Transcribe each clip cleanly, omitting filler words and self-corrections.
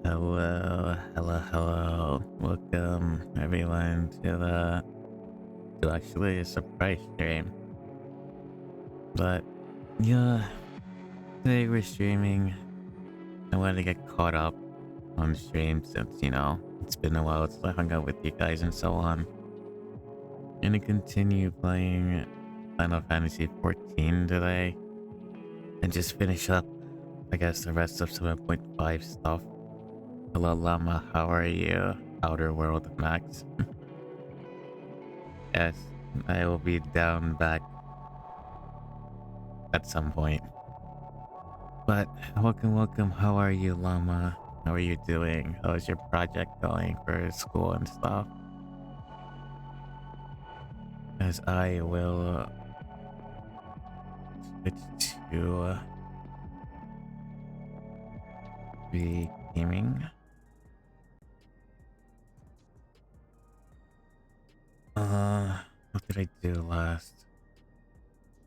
Hello, hello, hello. Welcome everyone to actually a surprise stream. But yeah, today we're streaming. I wanted to get caught up on stream since it's been a while since I hung out with you guys and so on. Gonna continue playing Final Fantasy 14 today and just finish up, I guess, the rest of 7.5 stuff. Hello Llama, how are you? Outer World Max. Yes, I will be down back at some point. But welcome. How are you, Llama? How are you doing? How is your project going for school and stuff? As I will switch to the gaming. What did I do last?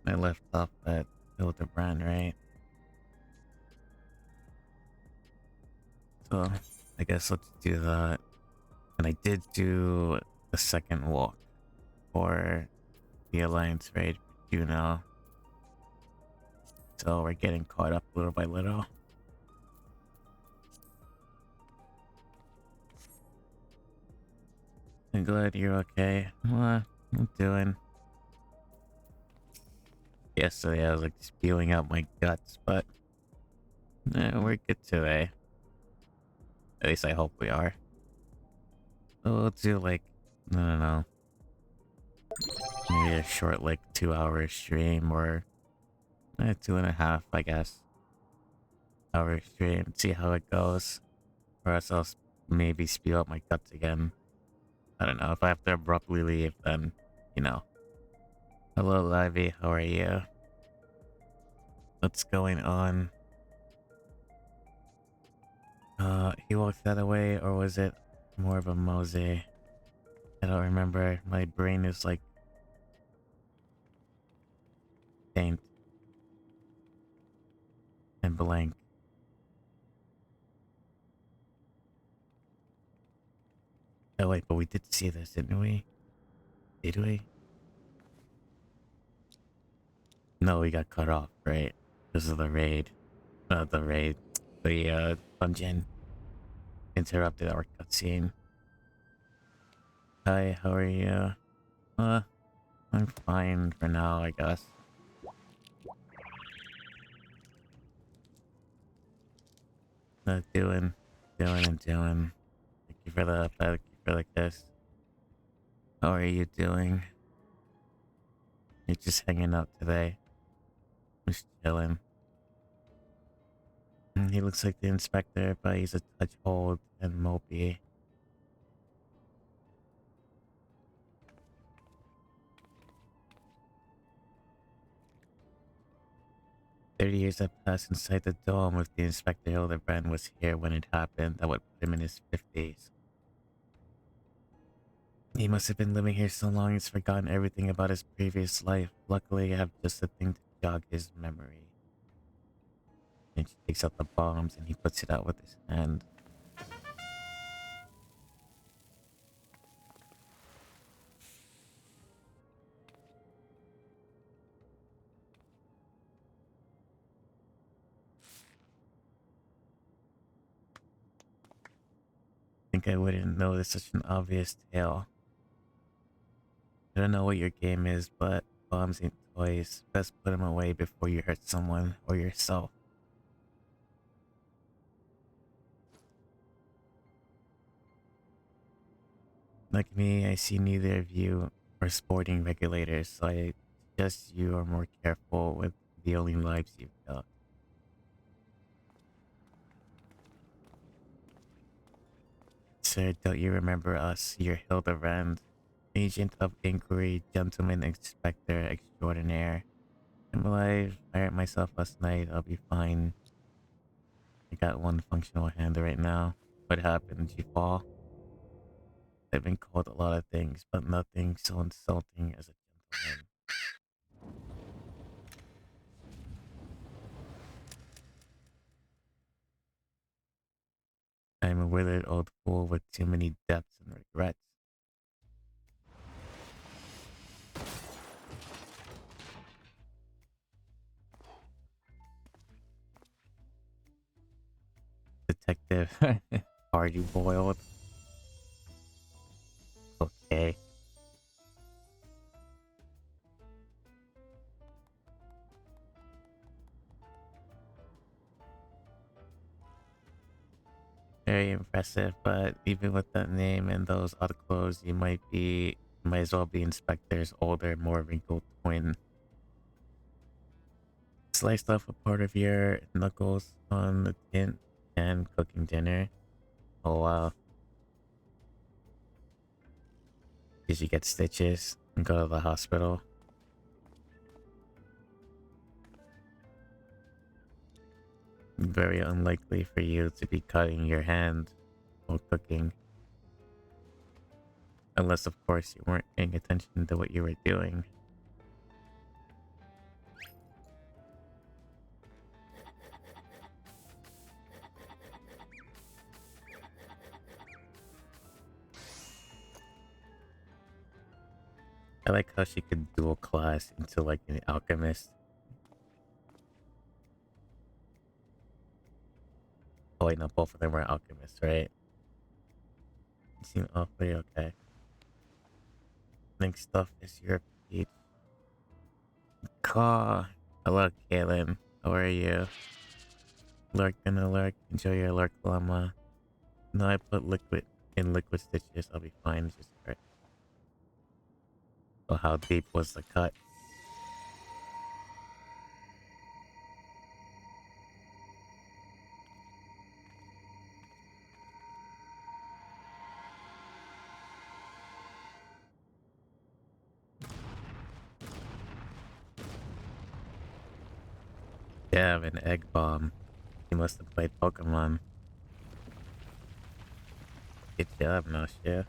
I left off at Hildebrand, right? So I guess let's do that. And I did do the second walk for the Alliance raid for Juno. So we're getting caught up little by little. I'm glad you're okay. What I'm doing. Yesterday I was like spewing out my guts, but we're good today. At least I hope we are. So we'll do like, I don't know, maybe a short like 2-hour stream or 2.5, I guess. Hour stream, see how it goes. Or else I'll maybe spew out my guts again. I don't know, if I have to abruptly leave, then, you know. Hello, Livy, how are you? What's going on? He walked that away, or was it more of a mosey? I don't remember. My brain is like faint and blank. Oh wait, but we did see this, didn't we? Did we? No, we got cut off, right? Because of the raid. The raid. The dungeon interrupted our cutscene. Hi, how are you? I'm fine for now, I guess. Doing. Thank you for the kiss. How are you doing? You're just hanging out today. Just chilling. He looks like the inspector, but he's a touch old and mopey. "30 years have passed inside the dome. If the Inspector Hildebrand was here when it happened, that would put him in his 50s. He must have been living here so long he's forgotten everything about his previous life. Luckily, I have just a thing to jog his memory." And she takes out the bombs and he puts it out with his hand. Think I wouldn't notice such an obvious tale. I don't know what your game is, but bombs ain't toys. Best put them away before you hurt someone or yourself. Like me, I see neither of you are sporting regulators, so I suggest you are more careful with the only lives you've got. Sir, don't you remember us? You're Hildebrand, agent of inquiry, gentleman inspector extraordinaire. I'm alive. I hurt myself last night. I'll be fine. I got one functional hand right now. What happened? Did you fall? I've been called a lot of things, but nothing so insulting as a gentleman. withered old fool with too many depths and regrets. Detective Hardy boiled. Okay. Very impressive, but even with that name and those odd clothes, you might as well be Inspector's older, more wrinkled twin. Sliced off a part of your knuckles on the tin and cooking dinner. Oh wow. Did you get stitches and go to the hospital? Very unlikely for you to be cutting your hand while cooking. Unless, of course, you weren't paying attention to what you were doing. I like how she could dual class into like an alchemist. Oh wait, no, both of them were alchemists, right? You seem awfully okay. Think stuff is your peach. Caw. Hello, Kaylin. How are you? Lurk and a lurk. Enjoy your lurk llama. No, I put liquid in liquid stitches. I'll be fine. Just right. Oh, how deep was the cut? Damn, an egg bomb. You must have played Pokemon. Good job, Nausea.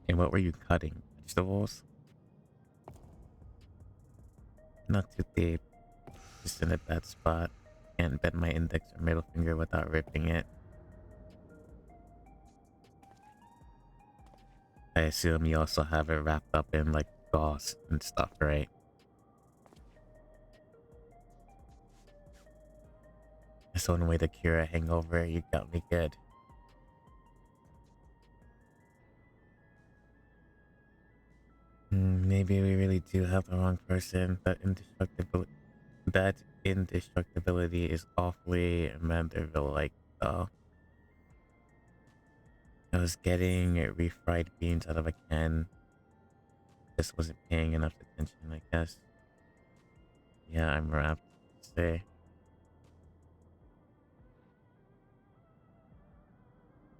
And what were you cutting? Vegetables? Not too deep. Just in a bad spot. Can't bend my index or middle finger without ripping it. I assume you also have it wrapped up in like gauze and stuff, right? That's one way to cure a hangover. You got me good. Maybe we really do have the wrong person. That indestructibility is awfully Manderville-like, though. I was getting refried beans out of a can. Just wasn't paying enough attention, I guess. Yeah, I'm wrapped. Say.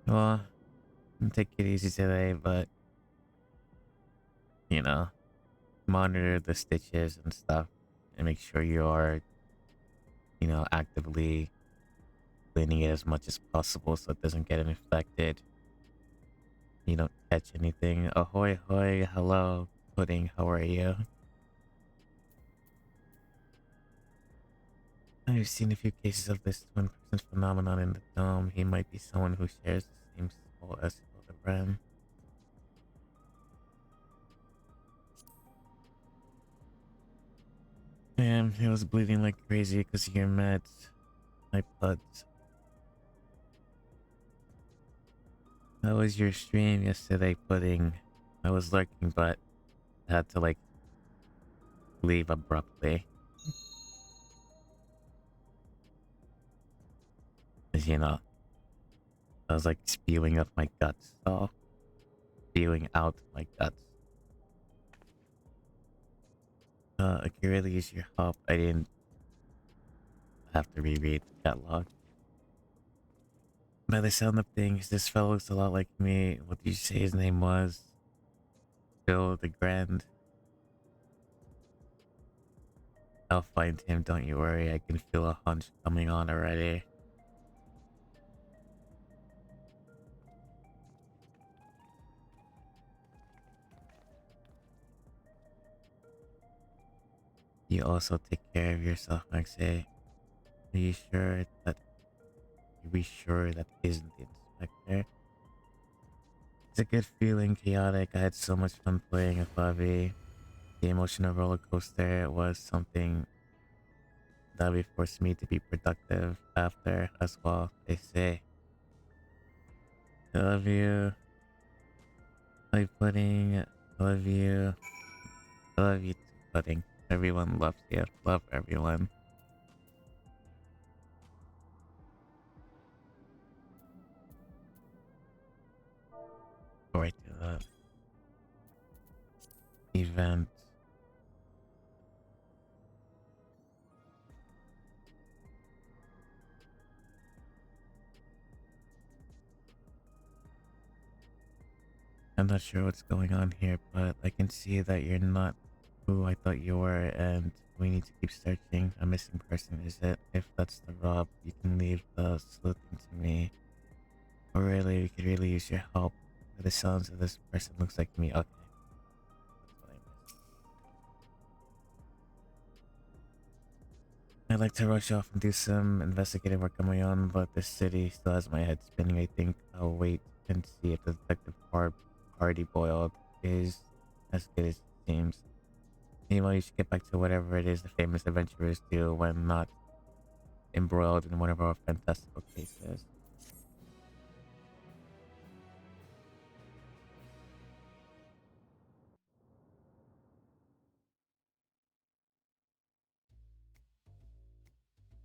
Well, take it easy today, but, you know, monitor the stitches and stuff and make sure you are, actively cleaning it as much as possible so it doesn't get infected. You don't catch anything. Ahoy, hoy, hello, Pudding, how are you? I've seen a few cases of this twin person phenomenon in the dome. He might be someone who shares the same soul as Hildebrand. Damn, he was bleeding like crazy because of your meds. My buds. How was your stream yesterday, Pudding? I was lurking, but I had to, like, leave abruptly. As you know, I was, like, spewing up my guts, so... Spewing out my guts. I could really use your help. I didn't have to reread the catalog. By the sound of things, this fellow looks a lot like me. What did you say his name was? Bill the Grand. I'll find him, don't you worry. I can feel a hunch coming on already. You also take care of yourself, Maxie. Are you sure that isn't the inspector? It's a good feeling, chaotic. I had so much fun playing with Bobby. The emotional roller coaster was something that would force me to be productive after as well, they say. I love you. Like pudding. I love you. I love you too, pudding. Everyone loves you. Love everyone. Go right to the event. I'm not sure what's going on here, but I can see that you're not who I thought you were, and we need to keep searching. A missing person, is it? If that's the Rob, you can leave the sleuthing to me. Or really, we could really use your help. By the sounds of this person looks like me. Okay. That's what I missed. I'd like to rush off and do some investigative work on my own, but this city still has my head spinning. I think I'll wait and see if the detective party boiled is as good as it seems. Meanwhile, you should get back to whatever it is the famous adventurers do when not embroiled in one of our fantastical cases.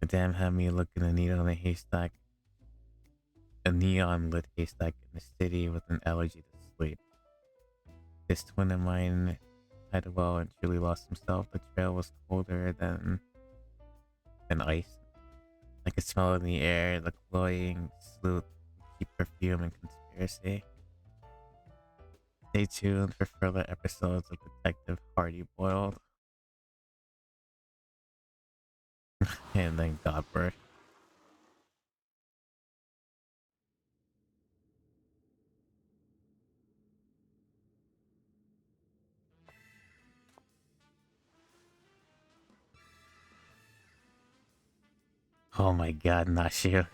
The damn had me looking a needle in a haystack, a neon lit haystack in a city with an allergy to sleep. This twin of mine had well and truly lost himself. The trail was colder than ice. I could smell it in the air, the cloying sleuth, cheap perfume, and conspiracy. Stay tuned for further episodes of Detective Hardy Boiled. And then Godbird. Oh my god, not you.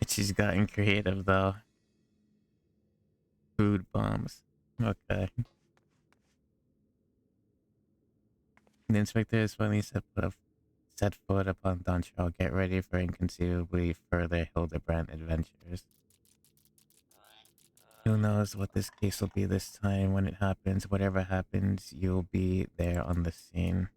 She's gotten creative though. Food bombs. Okay. The inspector is finally set foot upon Dontrell. Get ready for inconceivably further Hildebrand adventures. Who knows what this case will be this time when it happens. Whatever happens, you'll be there on the scene.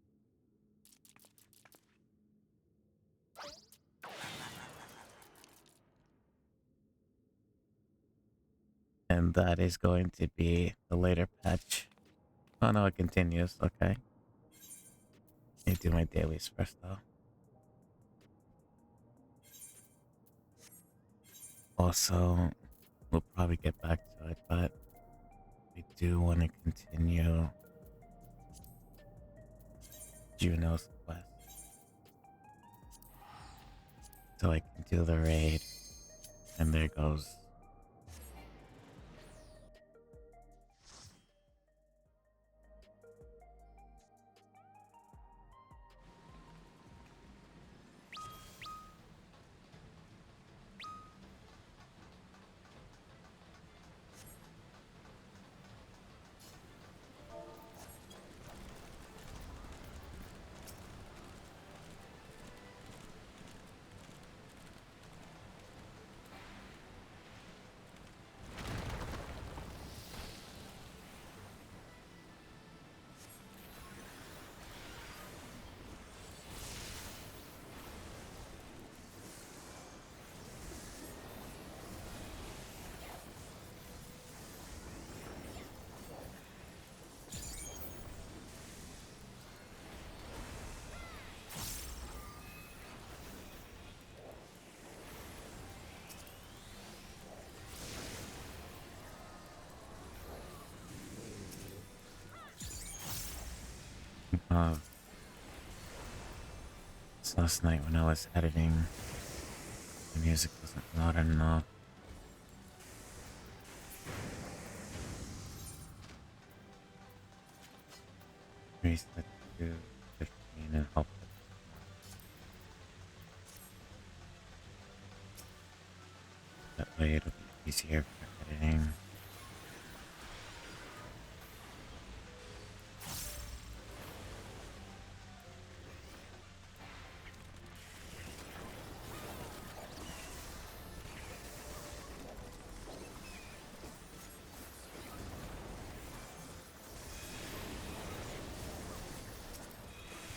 And that is going to be the later patch. Oh no, it continues. Okay. I do my dailies first though. Also, we'll probably get back to it, but I do want to continue Juno's quest so I can do the raid. And there goes. last night when I was editing. The music wasn't loud enough. Reset to 15 and help. That way it'll be easier for editing.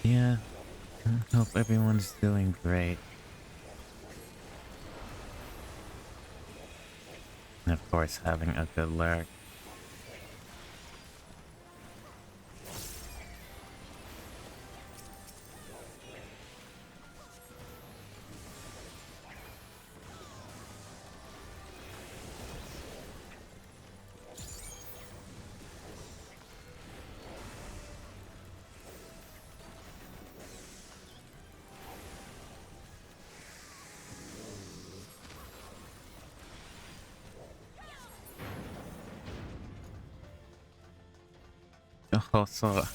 Yeah, I hope everyone's doing great. And of course, having a good lurk. Also,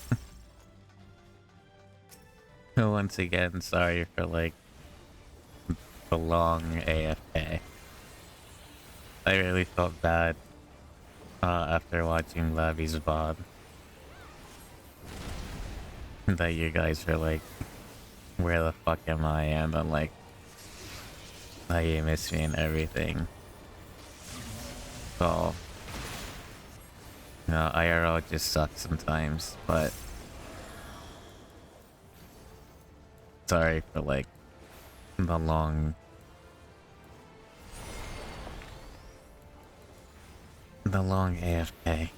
once again, sorry for like the long AFK. I really felt bad after watching Lavi's VOD. That you guys were like, where the fuck am I? And I'm like, oh, you miss me and everything. So, IRL just sucks sometimes, but sorry for like the long AFK.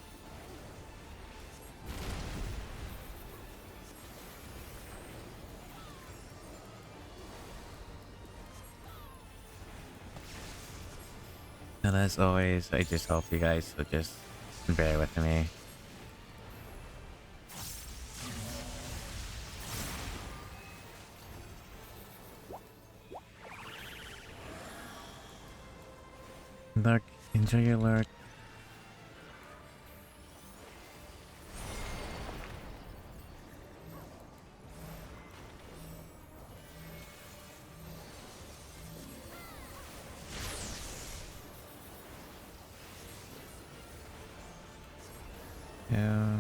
And as always, I just hope you guys will just bear with me. Lurk, enjoy your lurk. Yeah.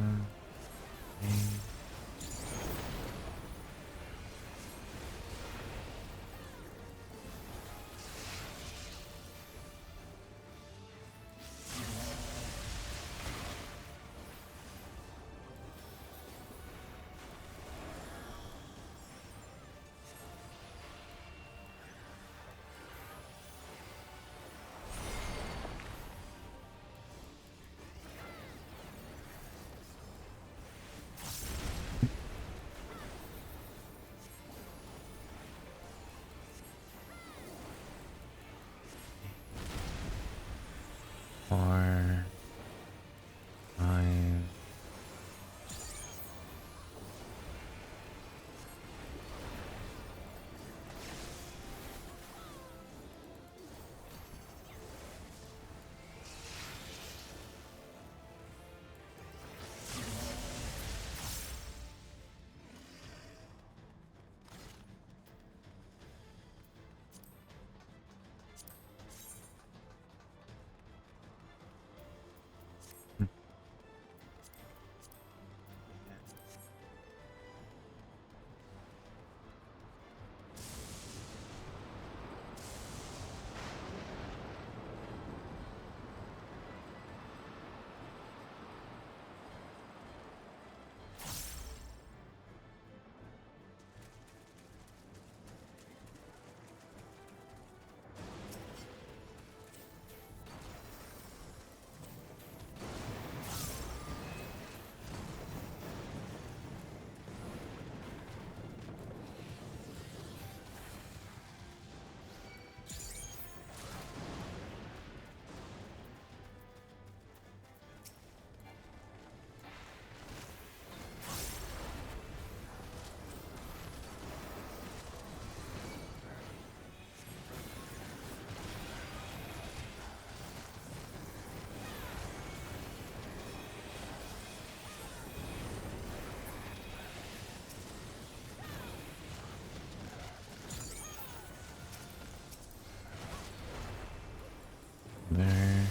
There.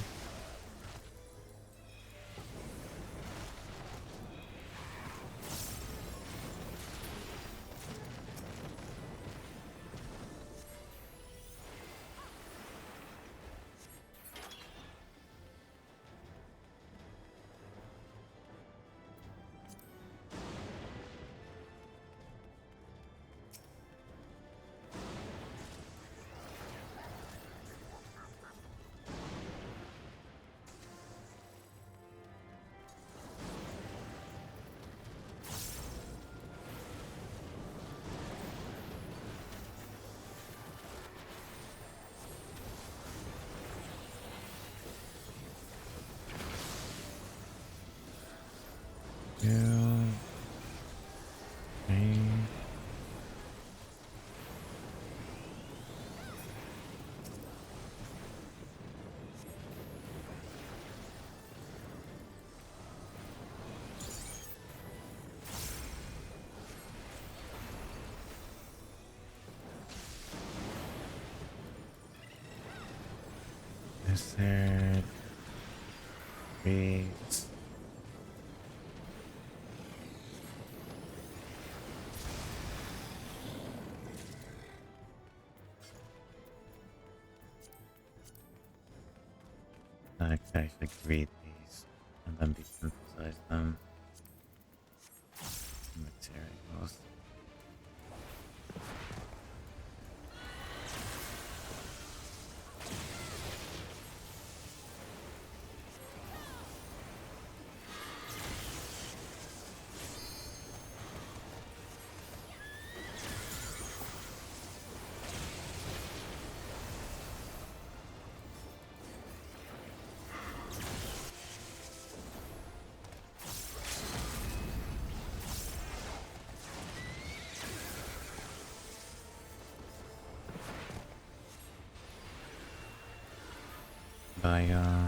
Two, three. Is there trees? I can actually read these and then desynthesize them. Materials. By um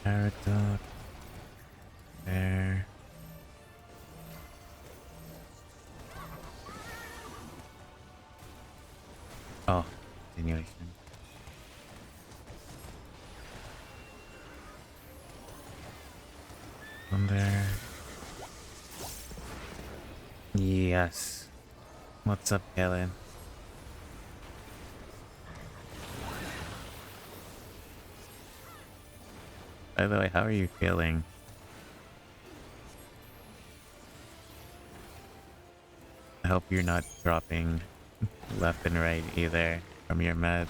paradox there. Oh, continuation. On there. Yes. What's up, Kellen? By the way, how are you feeling? I hope you're not dropping left and right either from your meds.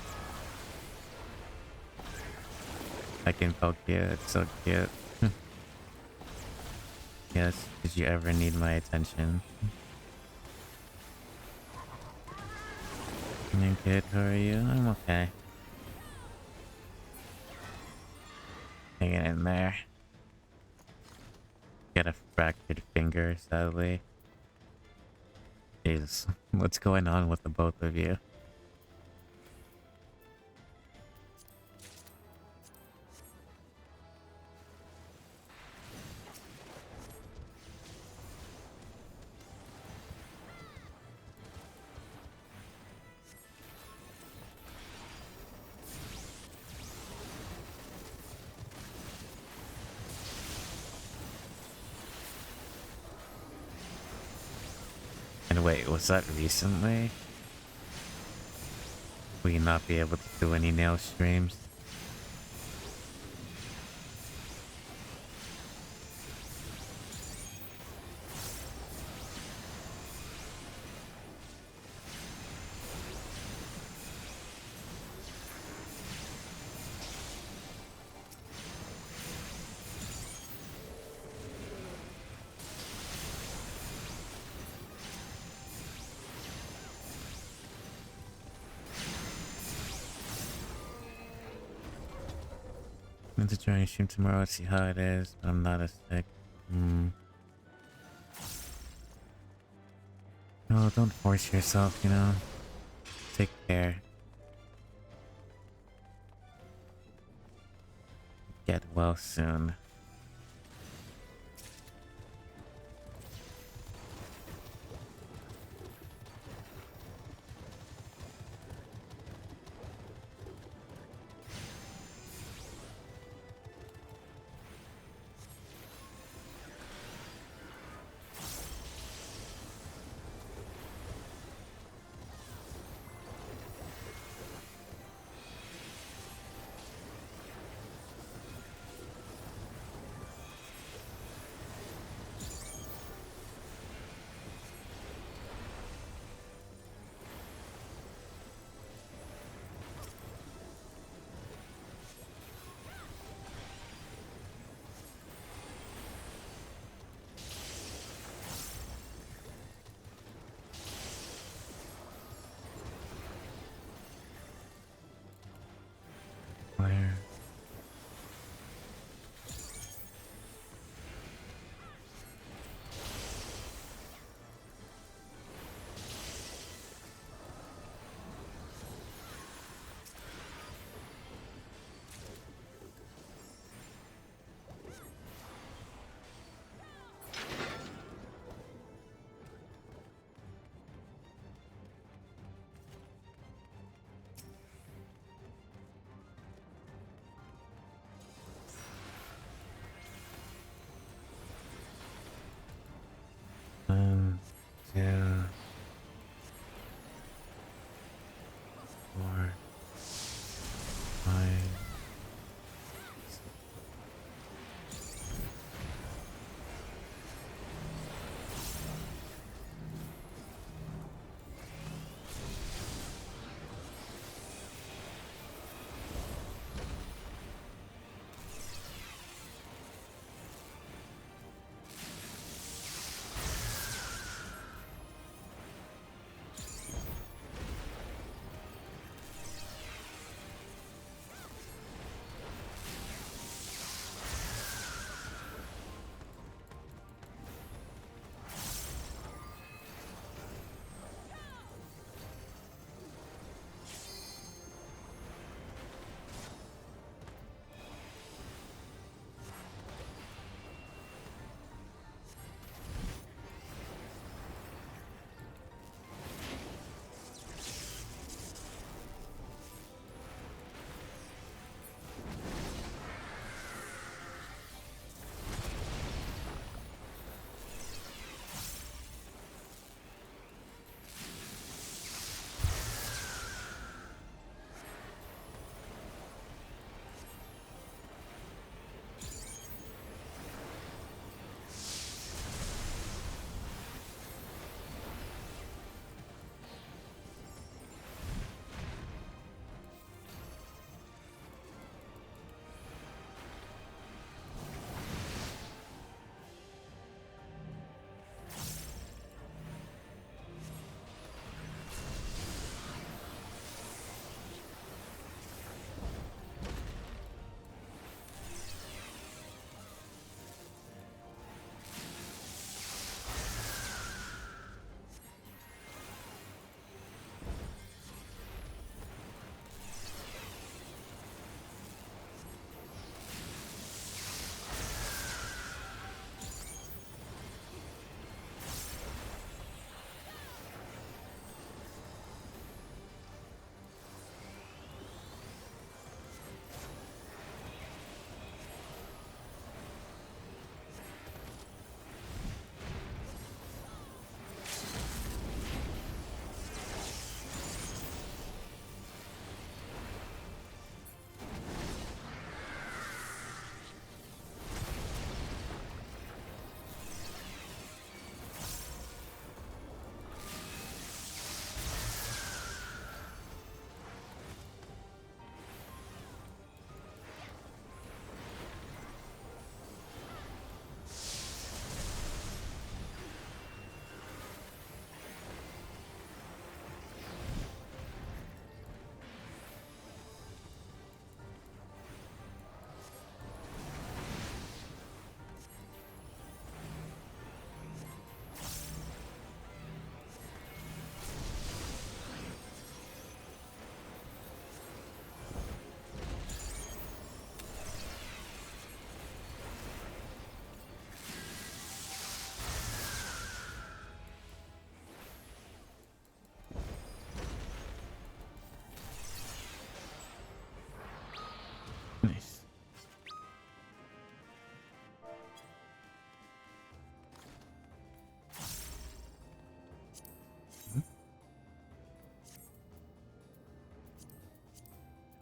I can poke you, it's so cute. Yes, did you ever need my attention? You good? How are you? I'm okay. Hanging in there. Got a fractured finger, sadly. Jesus, what's going on with the both of you? And wait, was that recently? Will you not be able to do any nail streams? going to try and stream tomorrow, see how it is, but I'm not as sick. No, don't force yourself, you know? Take care. Get well soon.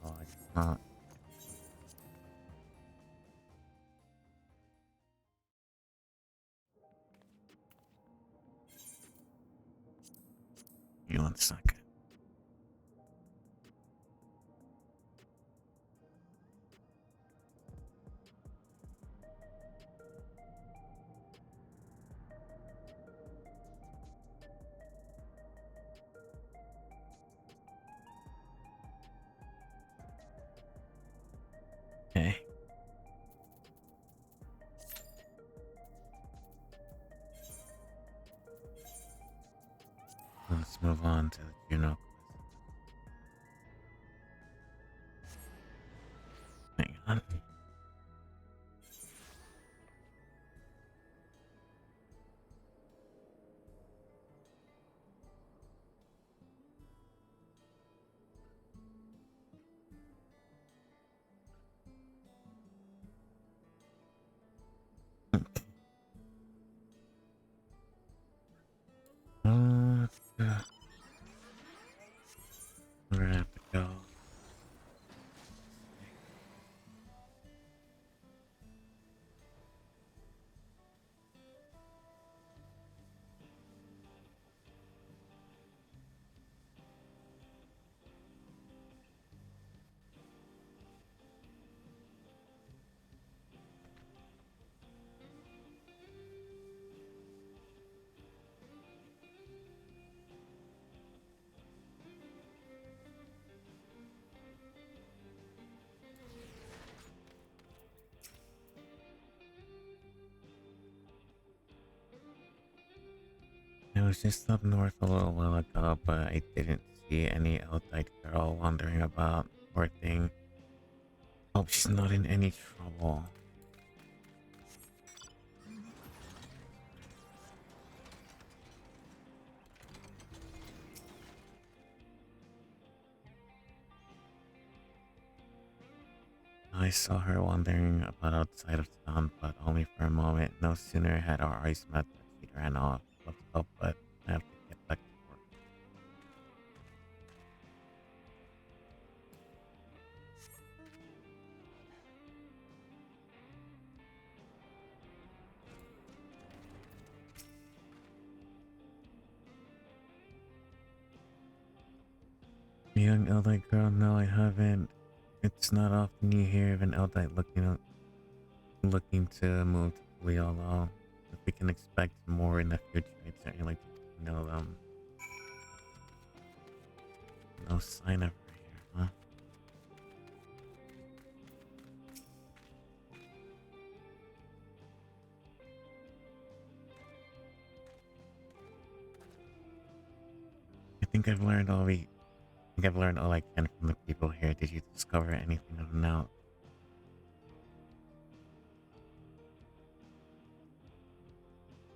Oh, I guess not. Give me 1 second. Okay. Let's move on to the Juno quiz. Hang on. Uh, we're gonna have to go. I was just up north a little while ago, but I didn't see any Eldite girl wandering about. Poor thing. Hope she's not in any trouble. I saw her wandering about outside of town, but only for a moment. No sooner had our eyes met than she ran off. Let's go, but I have to get back to work. Young Eldite girl, no, I haven't. It's not often you hear of an Eldite looking to move to Leolo. If we can expect more in the future, I'd certainly like to know them. No sign of her here, huh? I think I've learned all we I think I've learned all I can from the people here. Did you discover anything of note?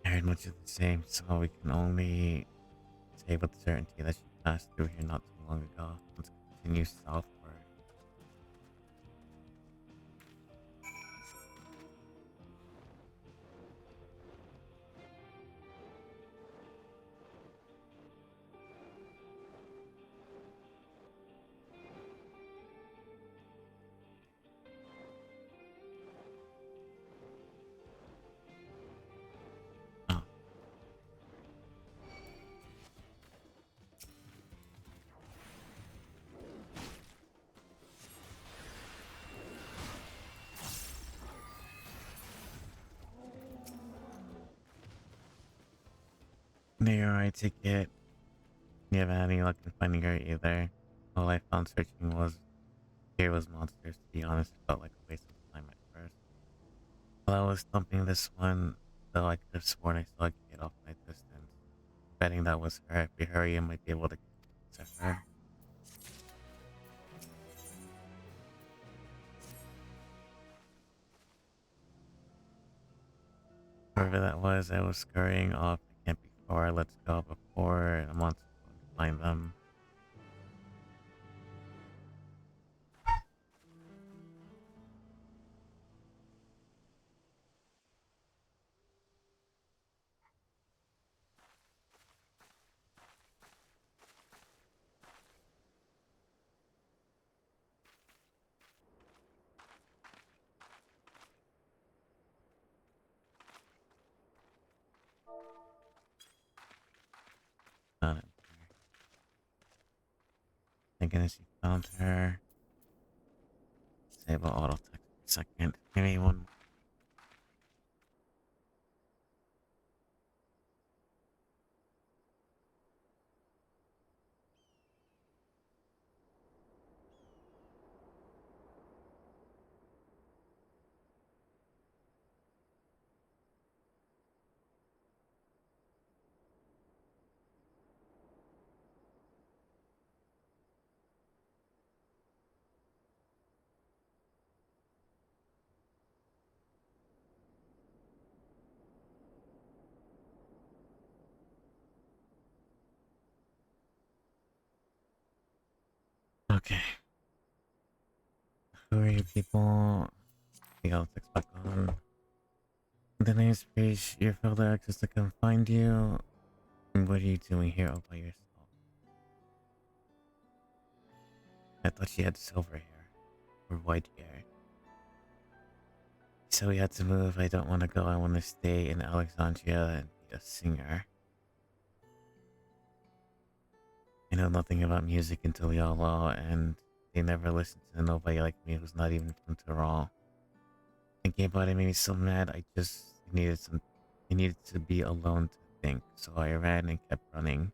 I heard much of the same, so we can only say with certainty that she passed through here not too long ago. Let's continue southward. Oh, there, I take it. You haven't had any luck in finding her either. All I found searching was monsters. To be honest, it felt like a waste of time at first. While I was thumping this one, though, I could have sworn I saw a kid off my distance. Betting that was her. If we hurry, I might be able to get to her. Whoever that was, I was scurrying off the camp before. Let's go before a monster can find them. Thank goodness you found her. Disable auto text for a second. Maybe one. Okay. Who are you people? The auto text back on. The name's page. Your failed access to come find you. What are you doing here all by yourself? I thought she had silver hair. Or white hair. So we had to move. I don't want to go. I want to stay in Alexandria and be a singer. I know nothing about music until YOLO, and they never listened to nobody like me who's not even from Tyrol. Thinking about it made me so mad. I needed to be alone to think. So I ran and kept running.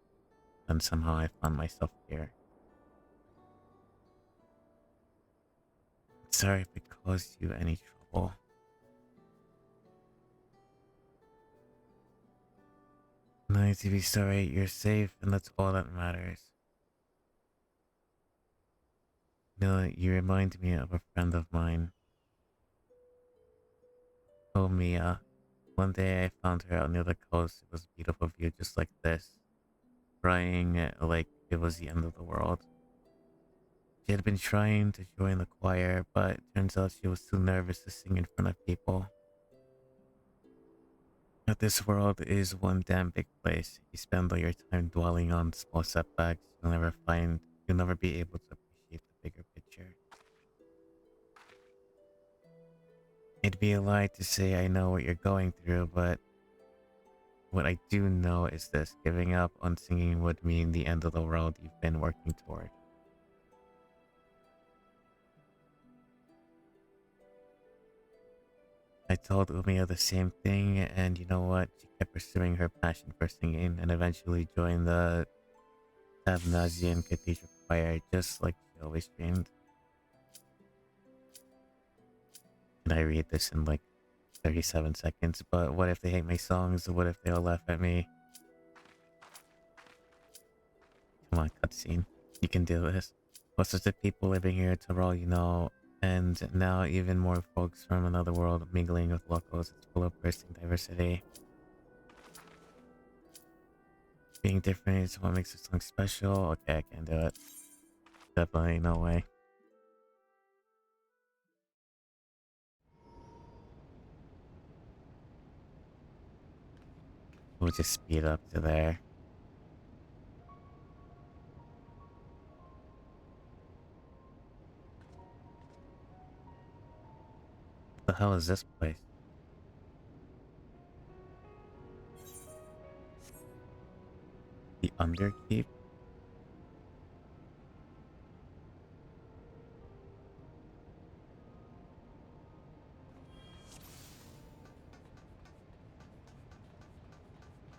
And somehow I found myself here. Sorry if it caused you any trouble. No need to be sorry. You're safe, and that's all that matters. You know, you remind me of a friend of mine. Oh, Mia. One day I found her out near the coast. It was a beautiful view just like this. Crying like it was the end of the world. She had been trying to join the choir, but turns out she was too nervous to sing in front of people. But this world is one damn big place. You spend all your time dwelling on small setbacks, you'll never be able to appreciate the bigger picture. It'd be a lie to say I know what you're going through, but what I do know is this: giving up on singing would mean the end of the world you've been working toward. I told Umia the same thing, and you know what? She kept pursuing her passion for singing and eventually joined the Tabnazian Cathedral Choir just like she always dreamed. Can I read this in like 37 seconds? But what if they hate my songs? What if they all laugh at me? Come on, cutscene. You can do this. Lots of the people living here in Tyrol, you know, and now even more folks from another world mingling with locals. It's full of bursting diversity. Being different is what makes this song special. Okay, I can't do it. Definitely no way. We'll just speed up to there. What the hell is this place? The Underkeep?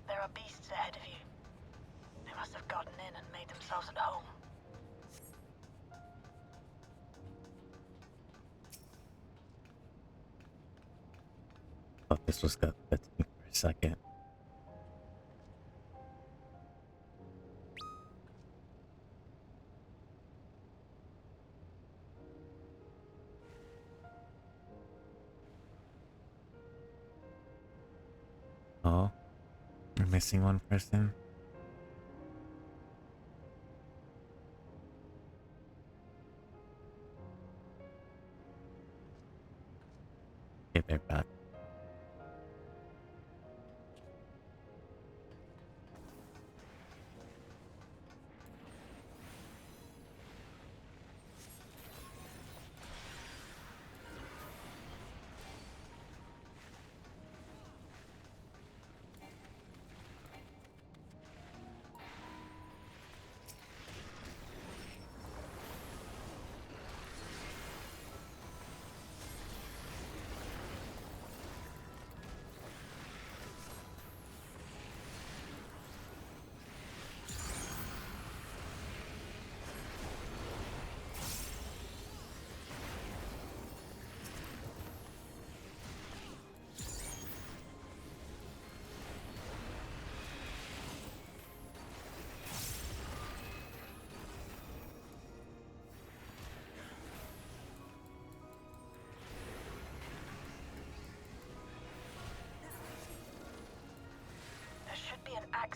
There are beasts ahead of you. They must have gotten in and made themselves at home. Thought this was gonna fit me for a second. Oh, we're missing one person. Okay, they're back.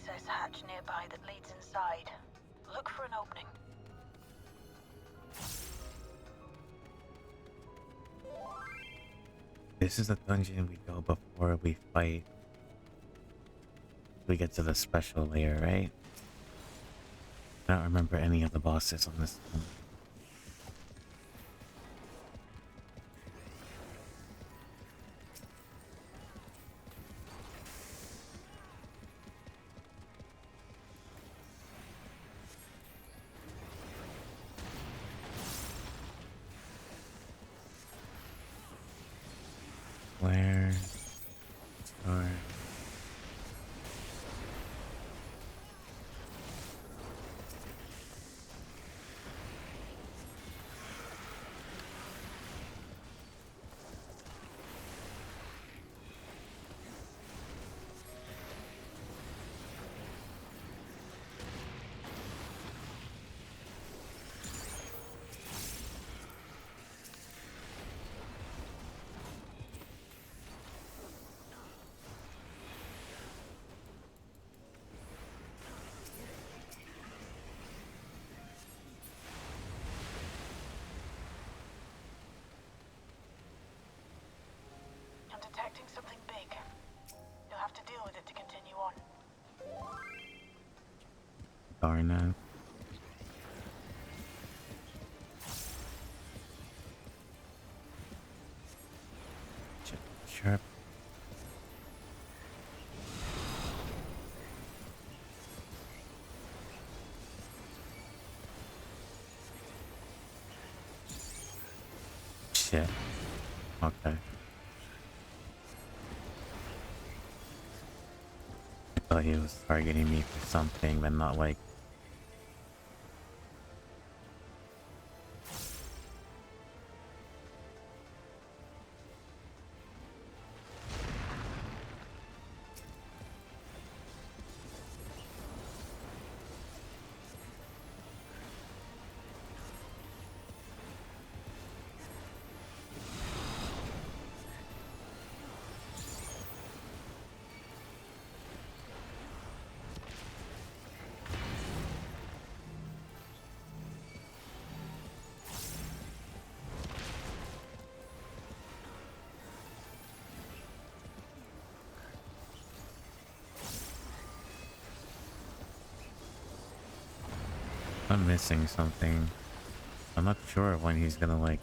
access hatch nearby that leads inside. Look for an opening. This is the dungeon we go before we fight. We get to the special layer, right? I don't remember any of the bosses on this one. Where? Or I'm detecting something big. You'll have to deal with it to continue on. darn it. Sharp. Shit. Okay. I thought he was targeting me for something, but not like... I'm missing something. I'm not sure when he's gonna like...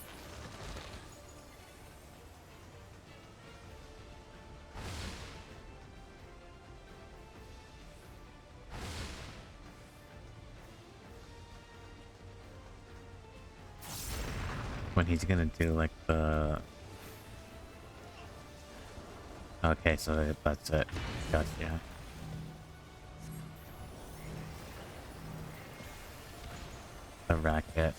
When he's gonna do like the... Okay, so that's it. Gotcha. The racket.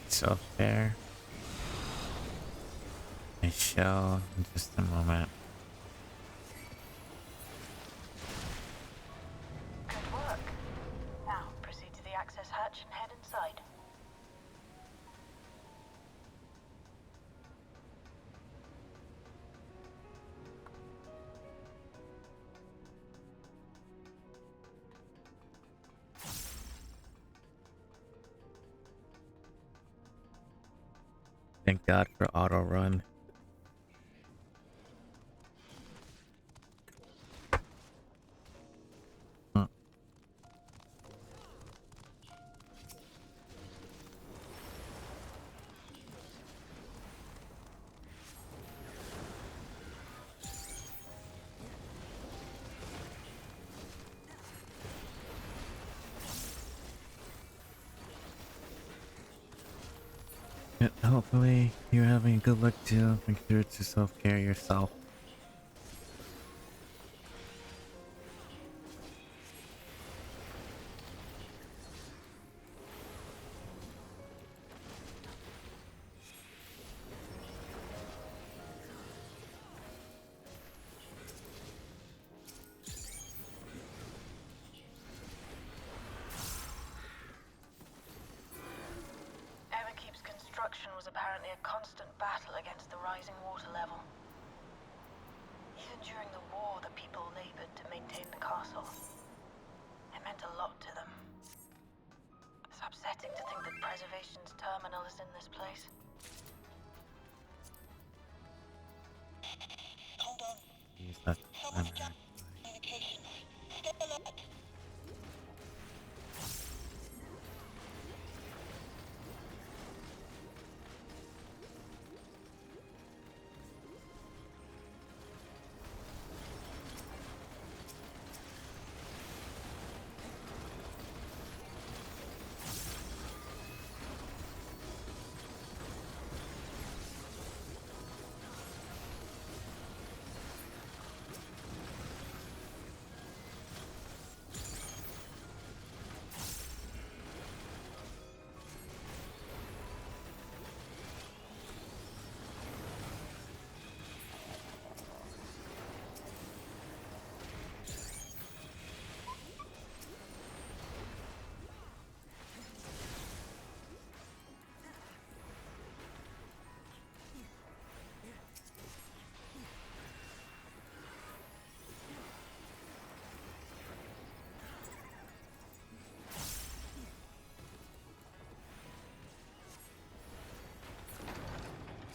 So there. I shall in just a moment. Good work. Now, proceed to the access hatch and head inside. Thank God for auto run. Huh. Yeah, hopefully you're having good luck too. Make sure to self-care yourself. apparently a constant battle against the rising water level. Even during the war, the people labored to maintain the castle. It meant a lot to them. It's upsetting to think that Preservation's terminal is in this place. Hold on. Use that Someone's timer. jumped communication. Stay alert.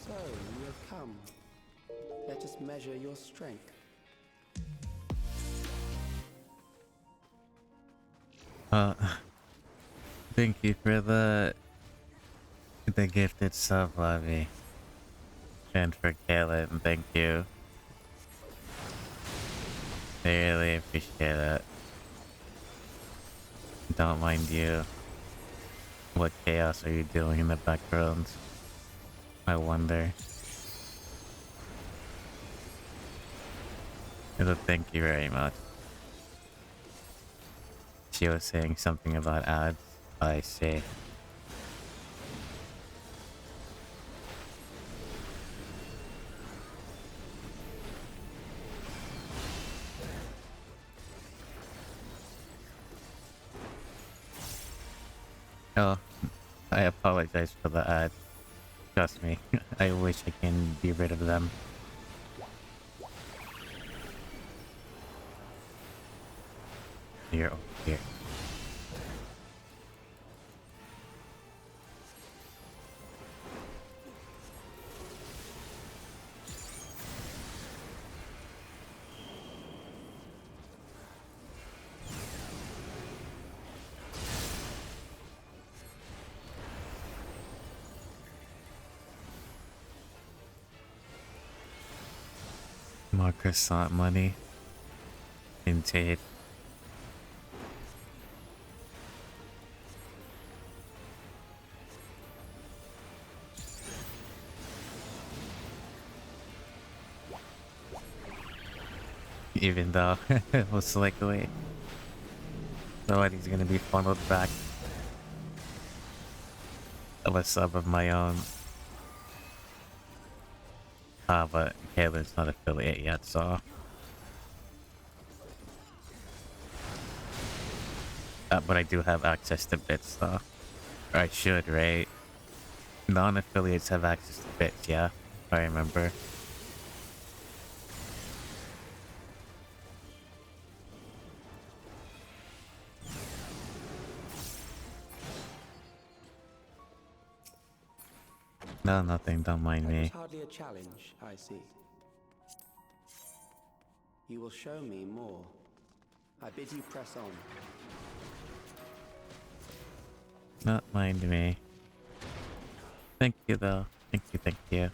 So, you have come. Let us measure your strength. Thank you for the gift itself, Lavi. And for Kaylin, thank you. I really appreciate it. Don't mind you. What chaos are you doing in the background? I wonder. Thank you very much. She was saying something about ads. I see. Oh, I apologize for the ad. Trust me, I wish I can be rid of them. You're over here. More croissant money. Indeed. Even though most likely nobody's gonna be funneled back of a sub of my own. But Kaylin's not affiliate yet, so. But I do have access to bits, though. Or I should, right? Non-affiliates have access to bits, yeah? I remember. No, nothing. Don't mind That was me. hardly a challenge, I see. You will show me more. I bid you press on. Not mind me. Thank you, though. Thank you, thank you.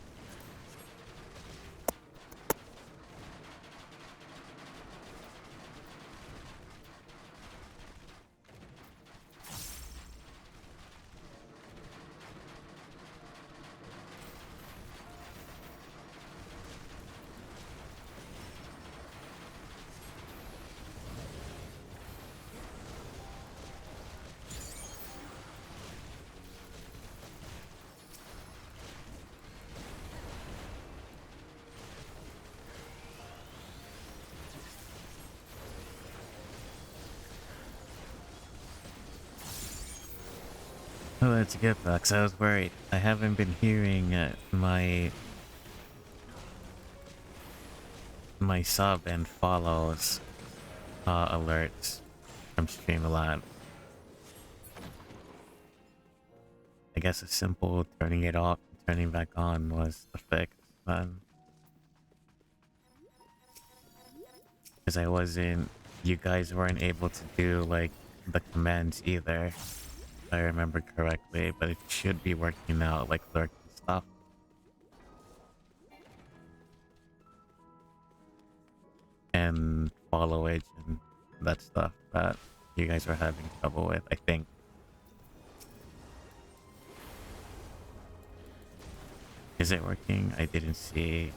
Oh, that's good, Bucks. I was worried. I haven't been hearing my sub and follows alerts from Streamlabs. I guess a simple turning it off and turning back on was the fix then. Because you guys weren't able to do like the commands either, if I remember correctly, but it should be working now, like lurk and stuff. And followage and that stuff that you guys were having trouble with, I think. Is it working? I didn't see.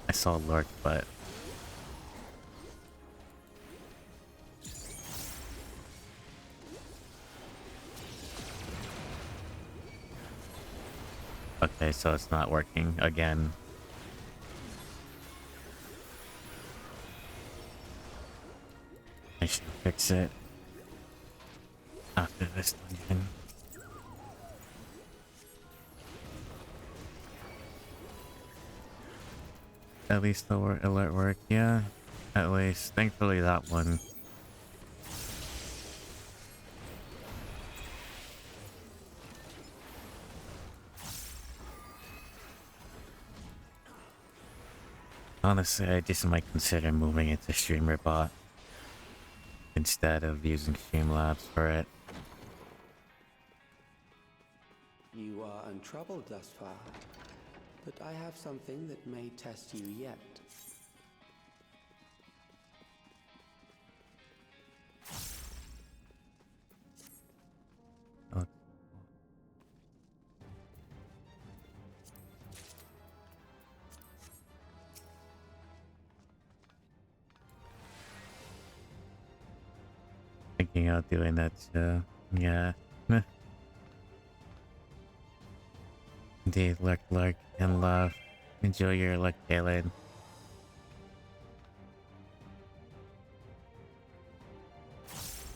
I saw lurk, but okay, so it's not working again. I should fix it after this dungeon. At least the alert worked, yeah. At least, thankfully that one. Honestly, I just might consider moving it to StreamerBot instead of using Streamlabs for it. You are untroubled thus far, but I have something that may test you yet. Oh. Thinking of doing that too. Yeah. Indeed, lurk, and love. Enjoy your luck, Kaylin.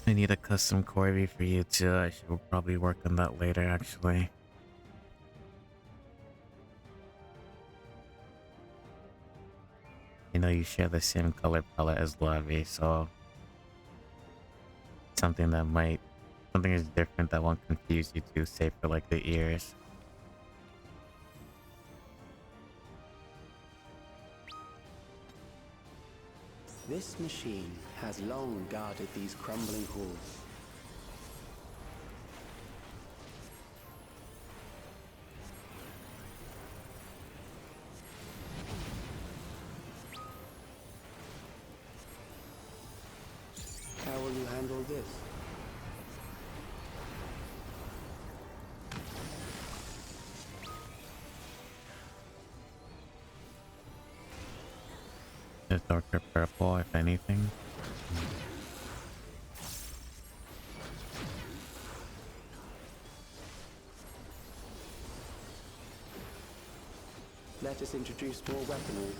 I need a custom Corby for you too. I should probably work on that later, actually. You know you share the same color palette as Lavi, so something is different that won't confuse you too, save for like the ears. This machine has long guarded these crumbling halls. How will you handle this? The darker purple, if anything. Let us introduce more weaponry.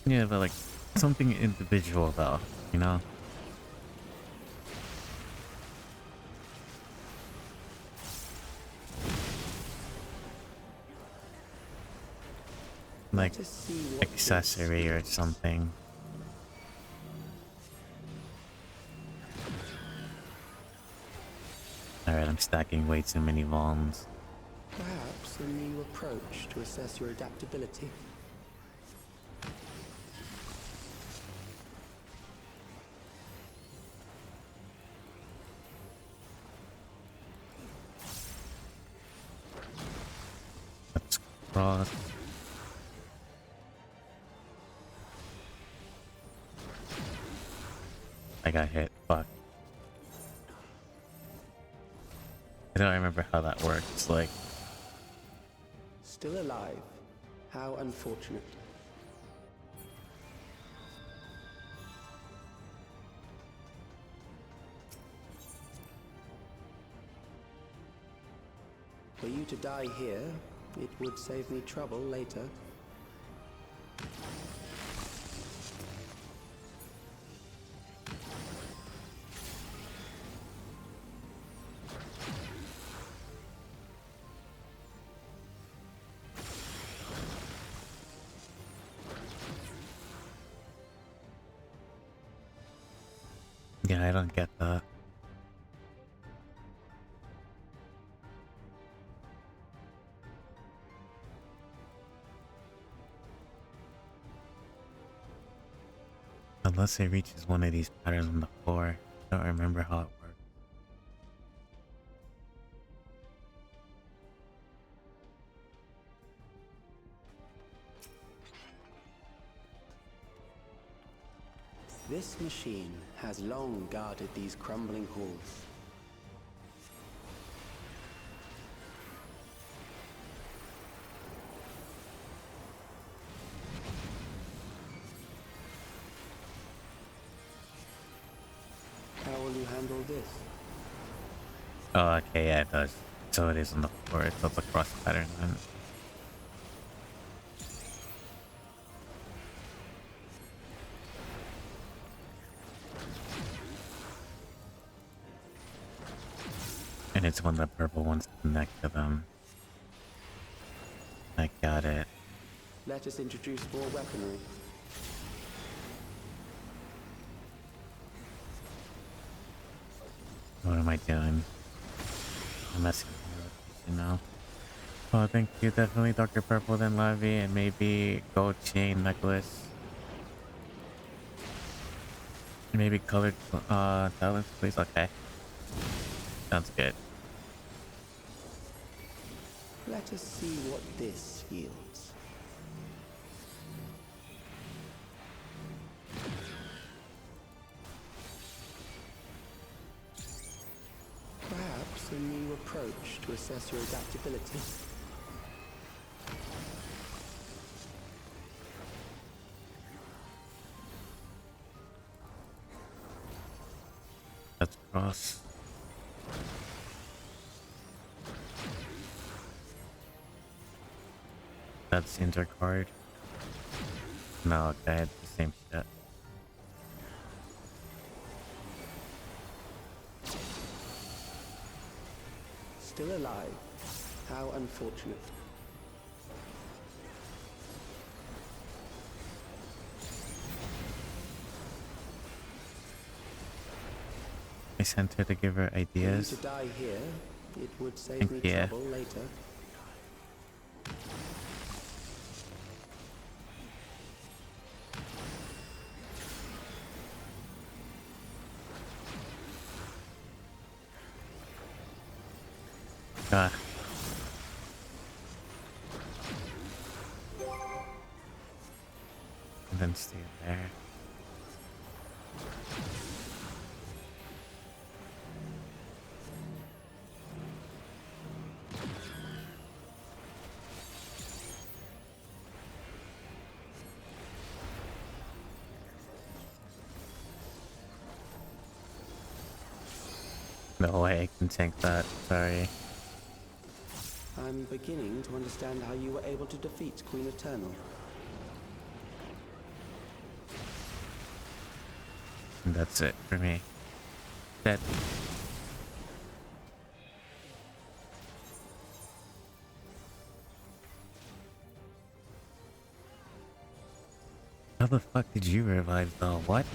Yeah, but like something individual though, you know? Like accessory or something. Alright, I'm stacking way too many bombs. Perhaps a new approach to assess your adaptability. Let's cross. I got hit. Fuck. I don't remember how that works. Like, Still alive. How unfortunate. Were you to die here, it would save me trouble later. Yeah, I don't get that. Unless it reaches one of these patterns on the floor. I don't remember how it works. This machine has long guarded these crumbling halls. How will you handle this? Oh, okay, yeah, it does. So it is on the floor. It's up a cross pattern then. And it's when the purple ones connect to them. I got it. Let us introduce more weaponry. What am I doing? I'm messing with you now. Oh, thank you. Definitely Dr. Purple, then Lavi, and maybe gold chain necklace. Maybe colored talents, please. Okay. Sounds good. Let us see what this yields. Perhaps a new approach to assess your adaptability. That's cross. That's the inter card. No, okay, it's the same shit. Still alive. How unfortunate. I sent her to give her Were you ideas. to die here, it would save me Yeah. trouble later. Ah. And then stay there. No way I can tank that. Sorry. I'm beginning to understand how you were able to defeat Queen Eternal. And that's it for me. Dead. How the fuck did you revive though? What?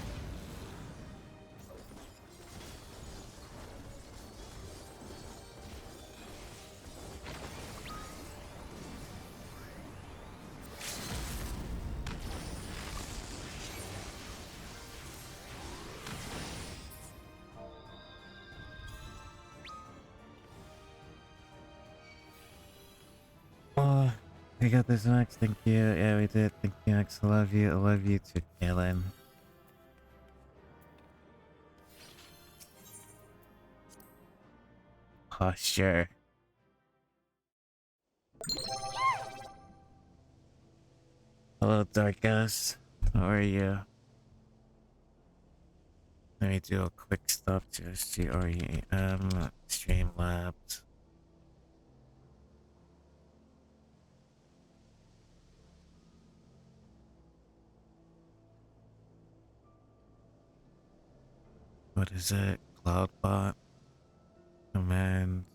Oh, we got this, Max. Thank you. Yeah, we did. Thank you, Max. I love you. I love you too, Kaylin. Oh, sure. Hello, Darkus. How are you? Let me do a quick stop to SGREM Streamlabs. What is it? Cloudbot command.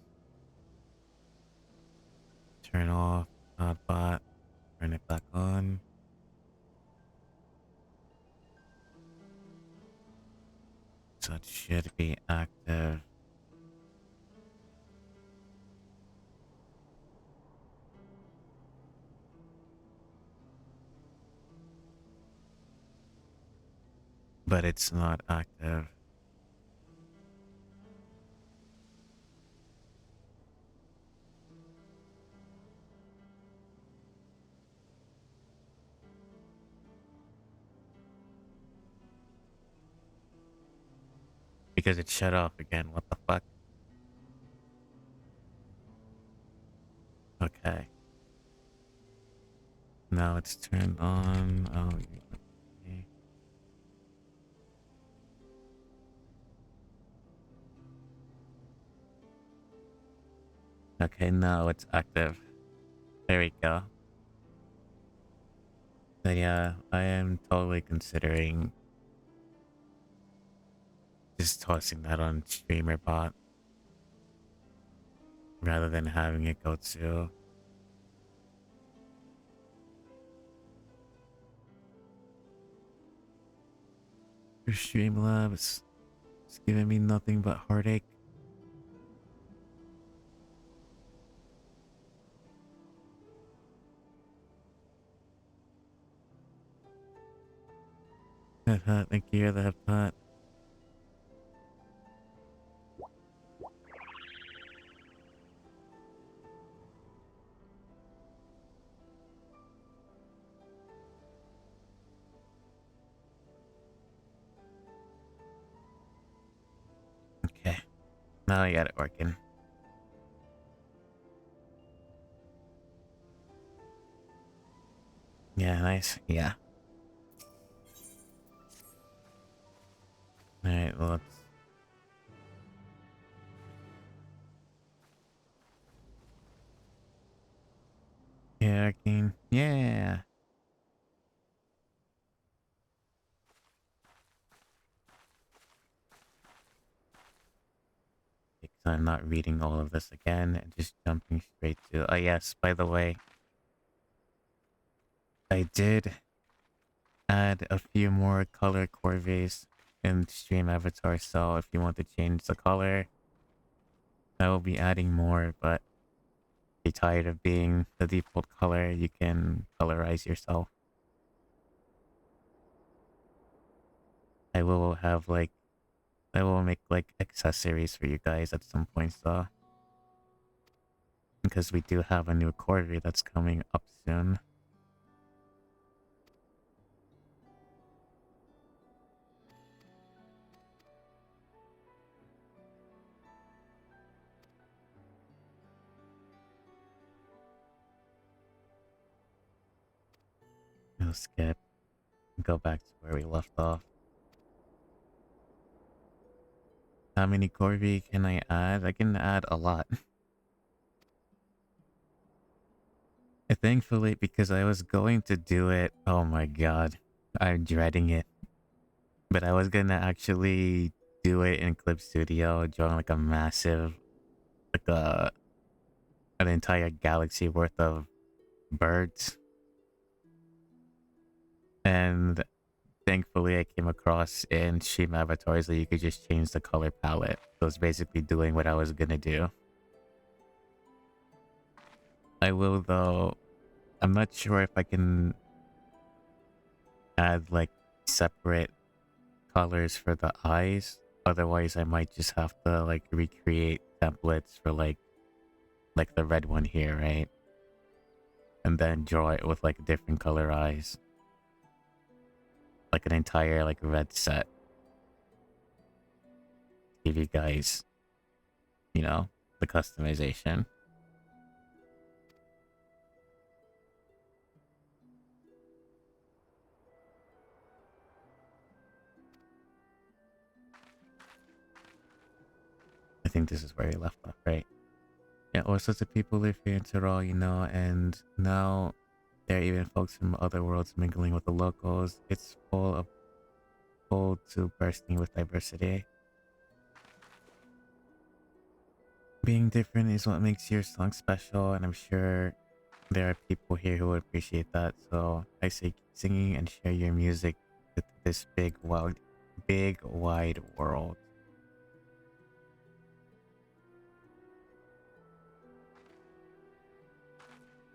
Turn off Cloudbot. Turn it back on. So it should be active. But it's not active. Because it shut off again. What the fuck? Okay. Now it's turned on. Oh, okay. Okay, now it's active. There we go. So yeah, I am totally considering just tossing that on StreamerBot rather than having it go to Streamlabs. It's giving me nothing but heartache. Thank you, the pot. Okay, now I got it working. Yeah, nice. Yeah. Alright, well, let's... Yeah, Arcane. Yeah! Because I'm not reading all of this again and just jumping straight to... Oh yes, by the way, I did add a few more color corvees in Stream Avatar, so if you want to change the color, I will be adding more, but if you're tired of being the default color, you can colorize yourself. I will have like... I will make like accessories for you guys at some point, though. Because we do have a new corvée that's coming up soon. We'll skip. Go back to where we left off. How many corvée can I add? I can add a lot. Thankfully, because I was going to do it... Oh my god. I'm dreading it. But I was gonna actually do it in Clip Studio, drawing like a massive... Like an entire galaxy worth of birds. And thankfully I came across in Stream Avatars that you could just change the color palette. So it's basically doing what I was gonna do. I will though... I'm not sure if I can add like separate colors for the eyes. Otherwise I might just have to like recreate templates for like the red one here, right? And then draw it with like different color eyes. Like an entire like red set. Give you guys, you know, the customization. I think this is where we left off, right? Yeah, all sorts of people live here in Tyrol, you know, and now there are even folks from other worlds mingling with the locals. It's full to bursting with diversity. Being different is what makes your song special, and I'm sure there are people here who would appreciate that. So I say keep singing and share your music with this big wide world.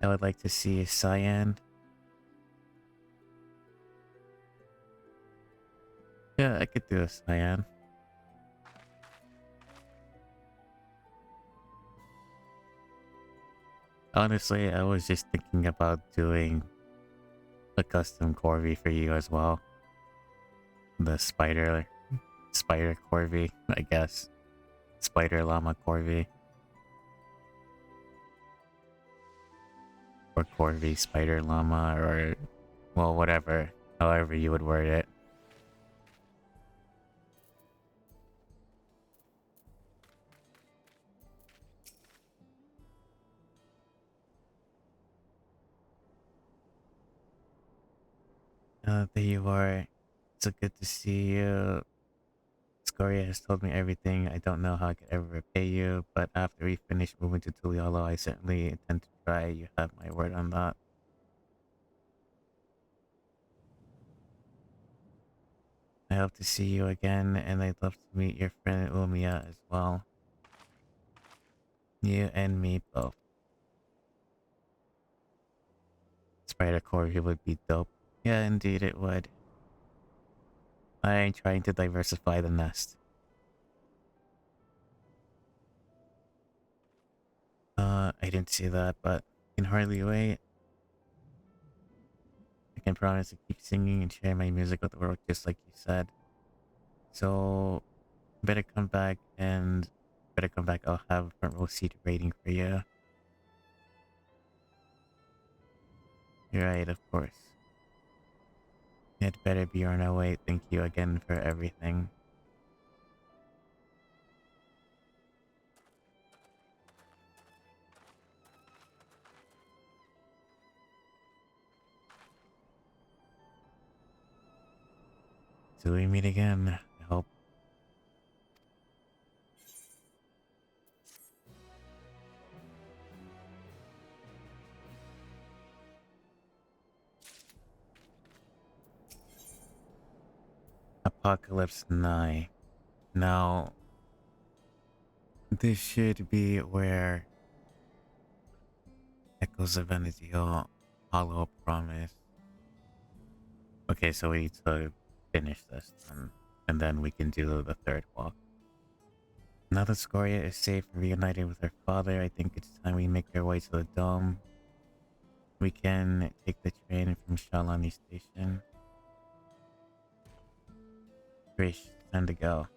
I would like to see a cyan. Yeah, I could do a cyan. Honestly, I was just thinking about doing a custom Corvi for you as well. The spider Corvi, I guess. Spider llama Corvi. Or Corvi spider llama, or well, whatever. However you would word it. There you are. So good to see you. Scoria has told me everything. I don't know how I could ever repay you, but after we finish moving to Tuliolo, I certainly intend to try. You have my word on that. I hope to see you again, and I'd love to meet your friend Umia as well. You and me both. Spider Corvi would be dope. Yeah, indeed it would. I'm trying to diversify the nest. I didn't see that, but I can hardly wait. I can promise to keep singing and share my music with the world just like you said. So, better come back and better come back. I'll have a front row seat rating for you. You're right, of course. It better be on our way. Thank you again for everything. Till we meet again, I hope. Apocalypse 9. Now, this should be where Echoes of Venezia Hollow Promise. Okay, so we need to finish this and then we can do the third walk. Now that Scoria is safe and reunited with her father, I think it's time we make our way to the dome. We can take the train from Shalani Station. Trish, time to go.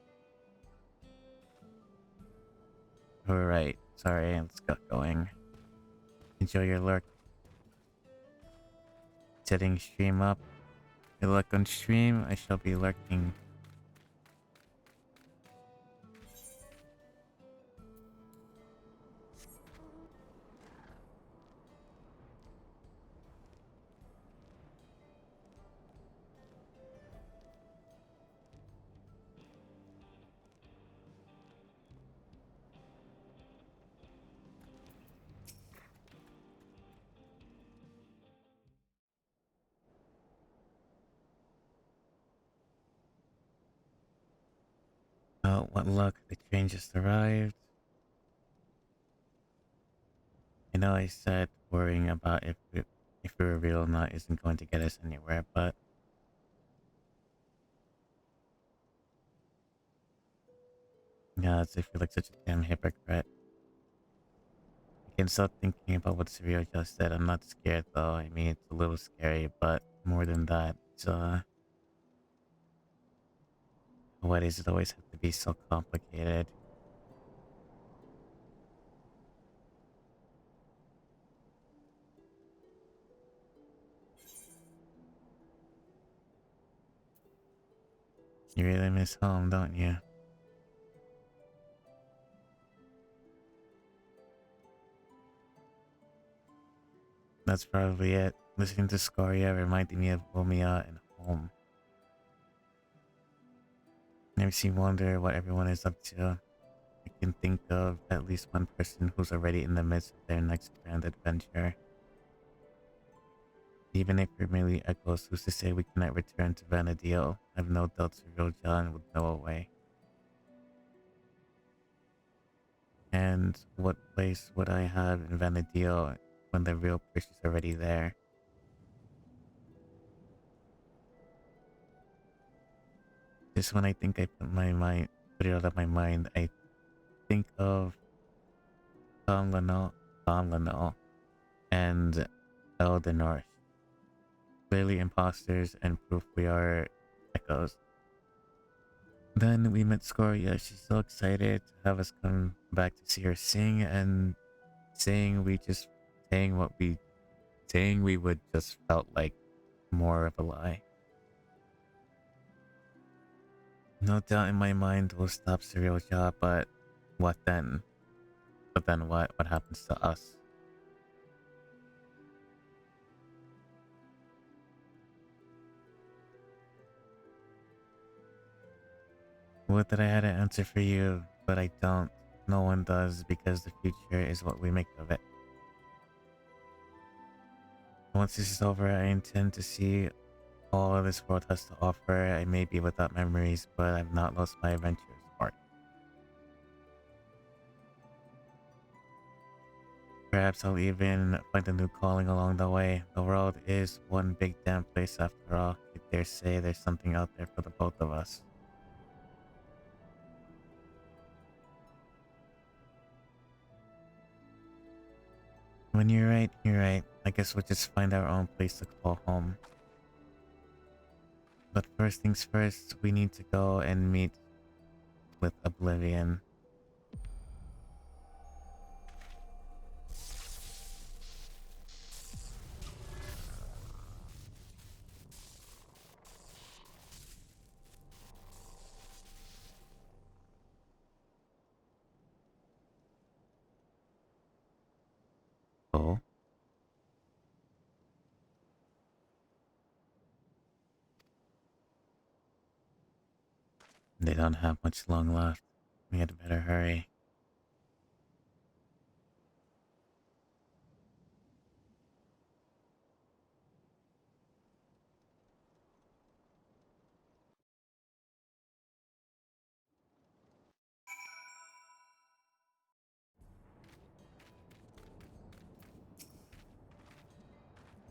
Alright, sorry, let's get going. Enjoy your lurk. Setting stream up. Good luck on stream, I shall be lurking. Oh, what luck, the train just arrived. I know I said worrying about if we were real or not isn't going to get us anywhere, but yeah, as if you're like such a damn hypocrite. I can stop thinking about what Surreal just said. I'm not scared though. I mean, it's a little scary, but more than that, it's why does it always have to be so complicated? You really miss home, don't you? That's probably it. Listening to Scoria reminded me of Omia and home. Makes you wonder what everyone is up to. I can think of at least one person who's already in the midst of their next grand adventure. Even if we're merely echoes, who's to say we cannot return to Vanadil? I've no doubt Sir Real John would know a way. And what place would I have in Vanadil when the real push is already there? Just when I think I put it out of my mind, I think of Tom Lano, and Eldenor. Clearly imposters and proof we are echoes. Then we met Scoria. She's so excited to have us come back to see her sing, and saying we would just felt like more of a lie. No doubt in my mind we'll stop Serial Job, but what then? But then what? What happens to us? Would that I had an answer for you, but I don't. No one does, because the future is what we make of it. Once this is over, I intend to see all this world has to offer. I may be without memories, but I've not lost my adventurous spark. Perhaps I'll even find a new calling along the way. The world is one big damn place after all. I dare say there's something out there for the both of us. When you're right, you're right. I guess we'll just find our own place to call home. But first things first, we need to go and meet with Oblivion. Oh? They don't have much long left. We had better hurry.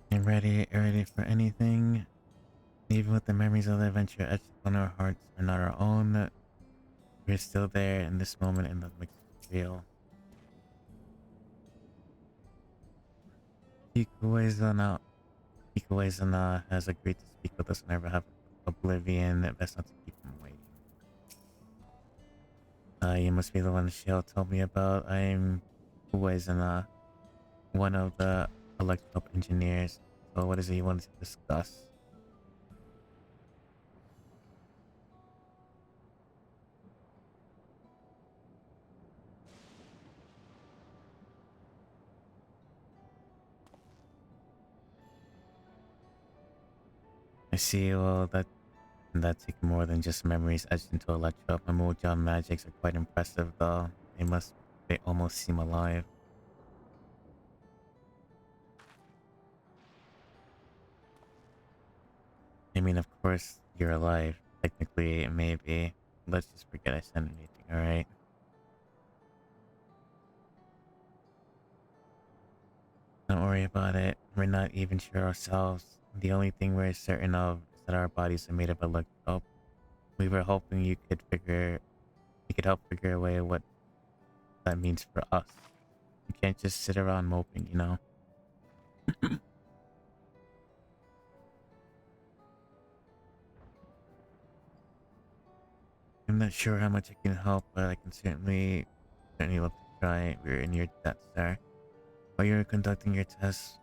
You ready for anything? Even with the memories of the adventure etched on our hearts are not our own, we're still there in this moment and that makes it real. Ikuwezana has agreed to speak with us whenever we have Oblivion. Best not to keep him waiting. You must be the one Shale told me about. I'm Uwezana, one of the electrical engineers. So what is it you wanted to discuss? I see. Well, that take more than just memories etched into electro. Mamojan magics are quite impressive, though. They almost seem alive. I mean, of course, you're alive. Technically, maybe. Let's just forget I said anything, alright? Don't worry about it. We're not even sure ourselves. The only thing we're certain of is that our bodies are made of electro. We were hoping you could help figure a way what that means for us. You can't just sit around moping, you know? I'm not sure how much I can help, but I can certainly love to try. We're in your debt, sir. While you're conducting your tests,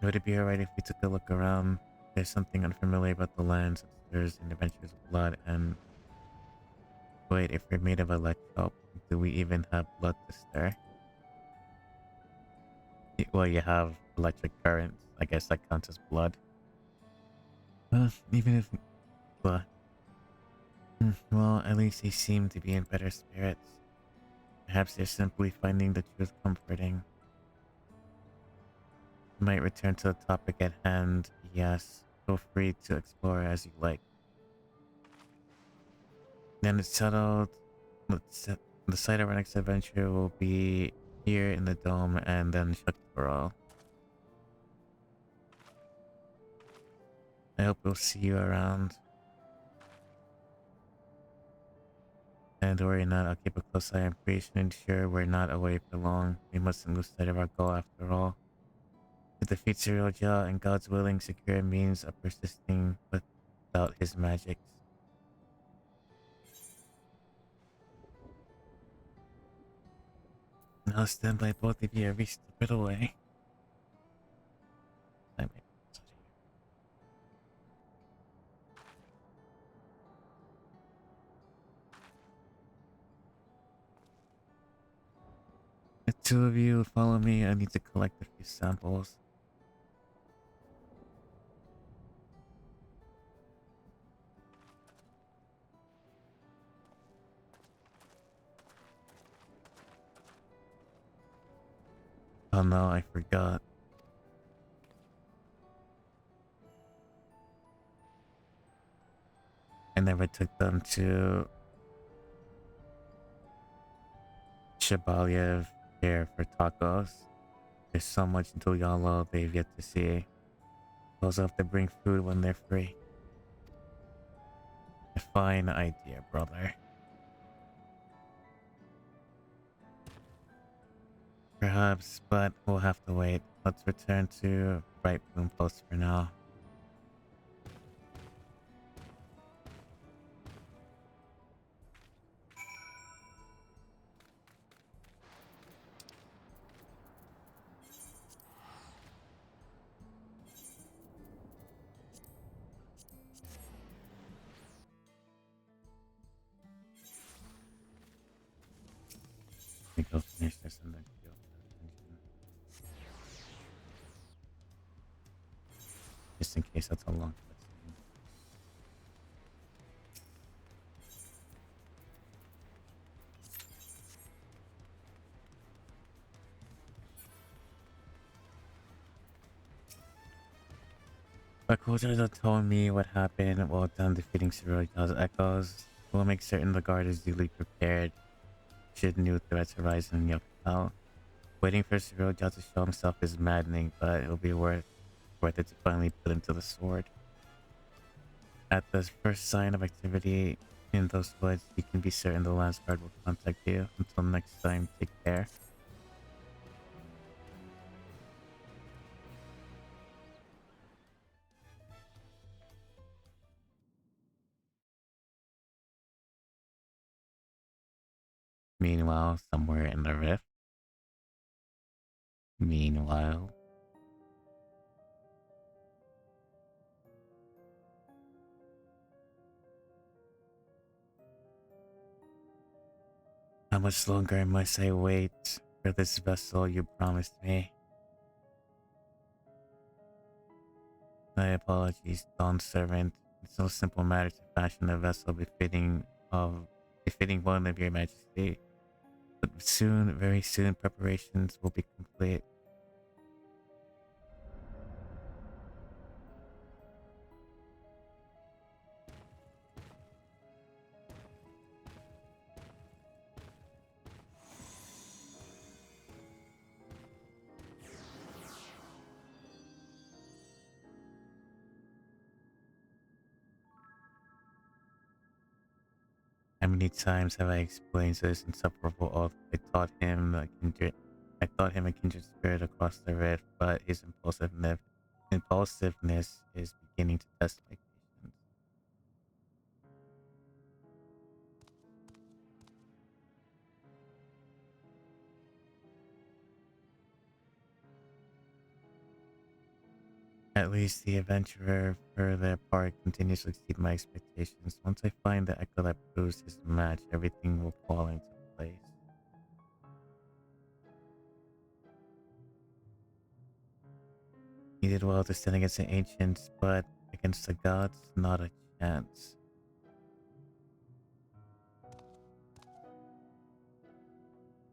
would it be alright if we took a look around? There's something unfamiliar about the land since there's an adventure's blood, and wait, if we're made of electro, do we even have blood to stir? Well, you have electric currents. I guess that counts as blood. Even if... Well, well, at least they seem to be in better spirits. Perhaps they're simply finding the truth comforting. You might return to the topic at hand. Yes, feel free to explore as you like. Then it's settled. The site of our next adventure will be here in the dome and then shut for all. I hope we'll see you around. And worry not, I'll keep a close eye on creation and ensure we're not away for long. We mustn't lose sight of our goal after all. To defeat Serial Jaw and God's willing, secure a means of persisting without his magics. I'll stand by both of you every step of the way. I may The two of you follow me. I need to collect a few samples. Oh no, I forgot. I never took them to Shabalyev here for tacos. There's so much Duyalo they've yet to see. Also have to bring food when they're free. A fine idea, brother. Perhaps, but we'll have to wait. Let's return to Bright Bloom Post for now. Let me go finish this and then go. Just in case that's a long cutscene. But Kojojo told me what happened while done defeating Tsuruya's echoes. We'll make certain the guard is duly prepared should new threats arise in Yokohama. Waiting for Tsuruya to show himself is maddening, but it'll be worth it to finally put him to the sword. At the first sign of activity in those woods, you can be certain the Lance Guard will contact you. Until next time, take care. Meanwhile, somewhere in the rift. Meanwhile. How much longer must I wait for this vessel you promised me? My apologies, Dawn Servant. It's no simple matter to fashion a vessel befitting one of your majesty. But soon, very soon, preparations will be complete. How many times have I explained to this insufferable oath? I taught him a kindred spirit across the rift, but his impulsiveness is beginning to test my patience. At least the adventurer, for their part, continues to exceed my expectations. Once I find the echo that proves his match, everything will fall into place. He did well to stand against the ancients, but against the gods, not a chance.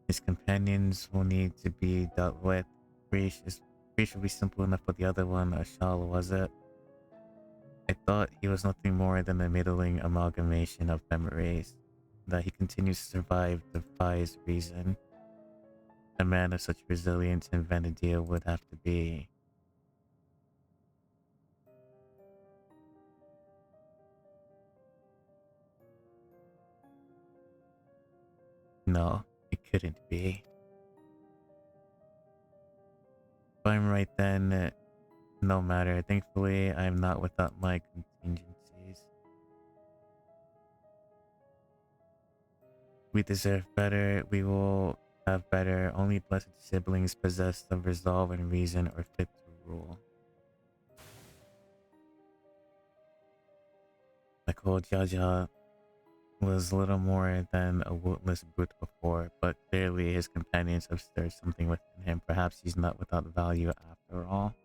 His companions will need to be dealt with. Grief should be simple enough for the other one. Ashal, was it? I thought he was nothing more than a middling amalgamation of memories. That he continues to survive defies reason. A man of such resilience and vanity would have to be. No, it couldn't be. If I'm right then, no matter. Thankfully, I'm not without my contingencies. We deserve better. We will have better. Only blessed siblings possessed of resolve and reason are fit to rule. Like old Jaja was little more than a wootless brute before, but clearly his companions have stirred something within him. Perhaps he's not without value after all.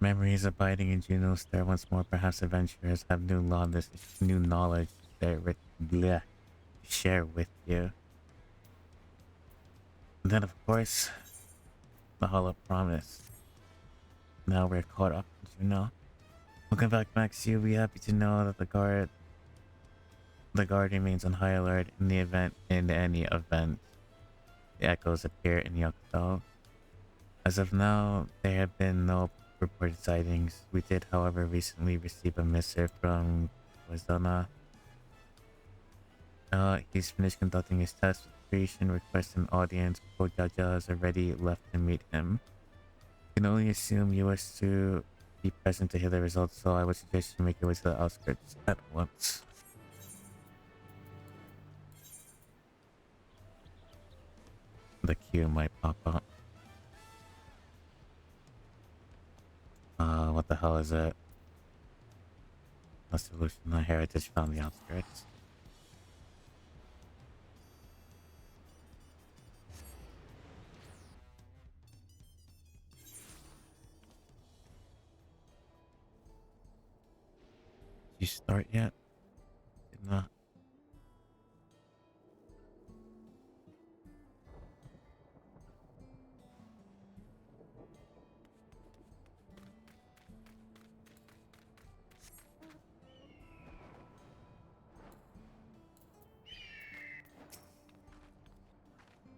Memories abiding in Juno's stir once more. Perhaps adventurers have new knowledge to share with you. And then, of course, the Hollow Promise. Now we're caught up in Juno. Welcome back, Max. You'll be happy to know that the guard remains on high alert in any event. The echoes appear in Yokto. As of now, there have been no reported sightings. We did, however, recently receive a missive from Wazana. He's finished conducting his test with creation, request an audience before Jaja has already left to meet him. You can only assume you wish to be present to hear the results, so I would suggest you make your way to the outskirts at once. The queue might pop up. What the hell is it? A solution. The heritage found the outskirts. Did you start yet? Did not.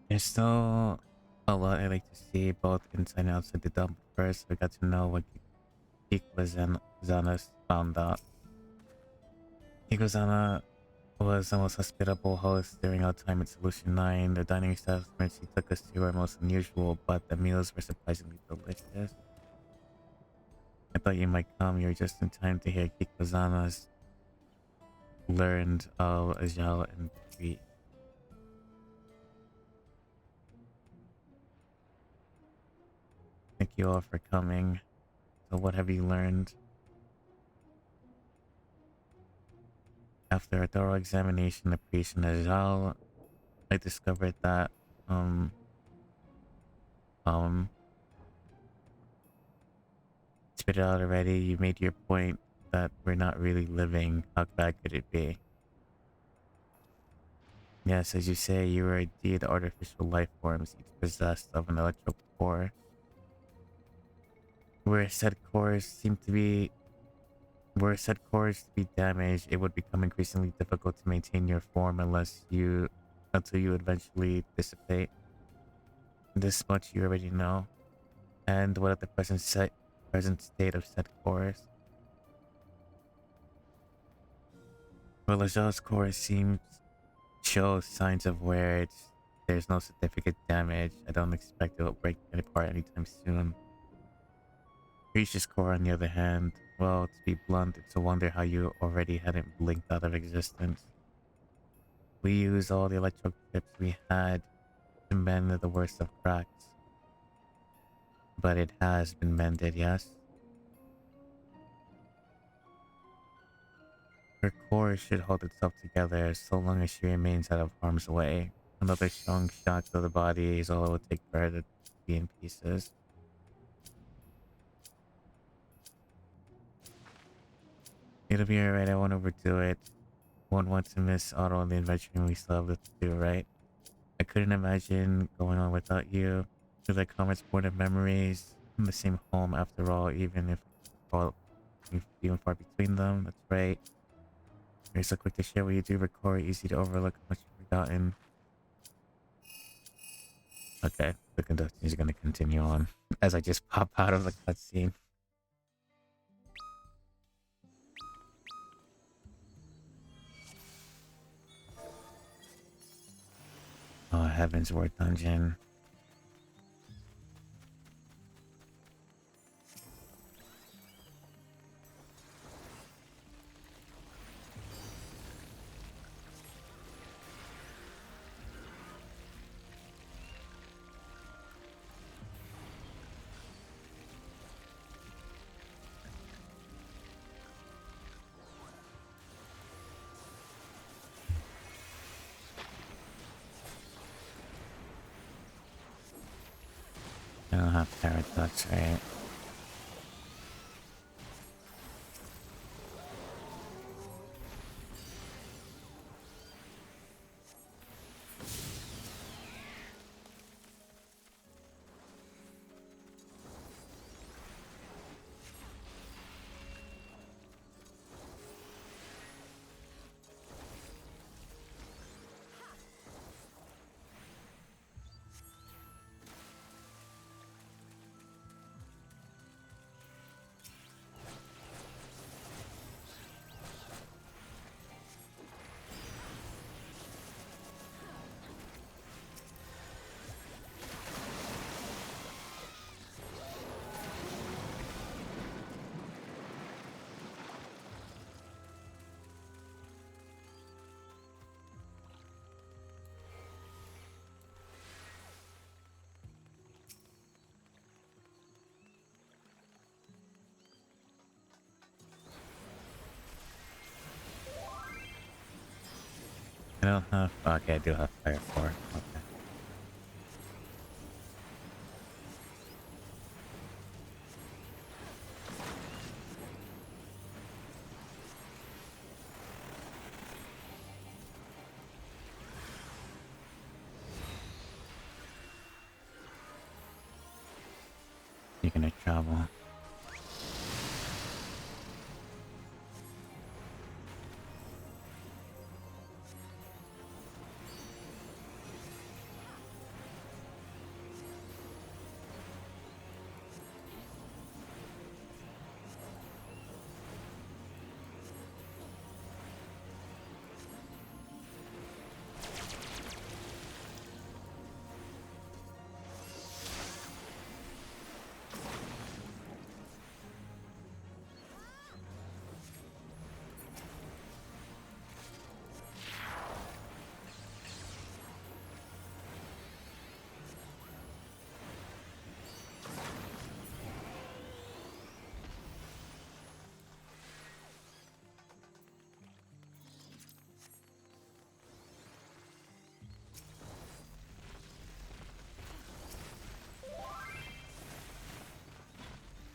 There's still a lot I like to see, both inside and outside the dump. First, we got to know what Kikuzana's found out. Kikuzana was the most hospitable host during our time at Solution 9. The dining establishments she took us to were most unusual, but the meals were surprisingly delicious. I thought you might come. You're just in time to hear Kikuzana's learned of Azafel and Treat. Thank you all for coming. So what have you learned? After a thorough examination of Priest and Azafel, I discovered that spit it out already. You made your point that we're not really living. How bad could it be? Yes, as you say, you are indeed artificial life forms, each possessed of an electro core. Were said cores to be damaged, it would become increasingly difficult to maintain your form until you eventually dissipate. This much you already know. And what at the present state of said cores? Well, Lajal's core shows signs of wear. There's no significant damage. I don't expect it will break apart anytime soon. Creature's core, on the other hand, well, to be blunt, it's a wonder how you already hadn't blinked out of existence. We used all the electro chips we had to mend the worst of cracks. But it has been mended, yes? Her core should hold itself together so long as she remains out of harm's way. Another strong shock to the body is all it would take for her to be in pieces. It'll be alright, I won't overdo it. Won't want to miss out on the adventure we still have to do, right? I couldn't imagine going on without you. To the comments, born of memories in the same home after all, even if well, few and far between them. That's right. You're so quick to share what you do, record, easy to overlook, much forgotten. Okay, the conductor is going to continue on as I just pop out of the cutscene. Oh, Heaven's Word Dungeon. I don't have paradox, right? I don't have... Okay, I do have Fire 4. Okay. You're gonna travel.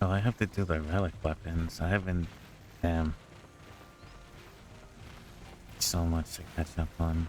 Oh, I have to do the relic weapons. I haven't... Damn. So much to catch up on.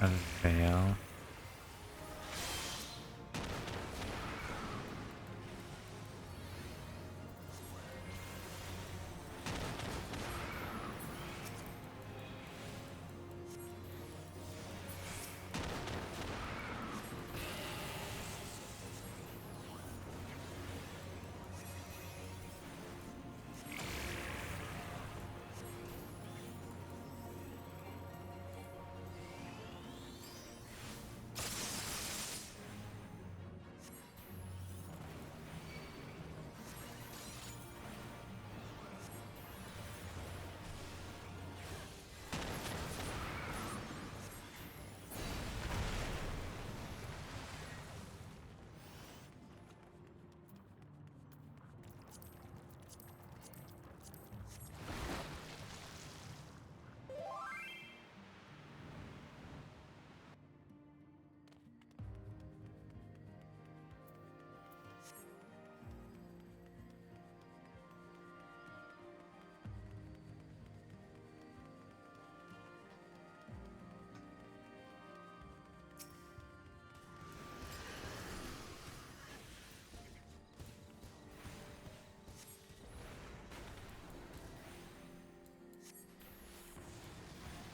Azafel.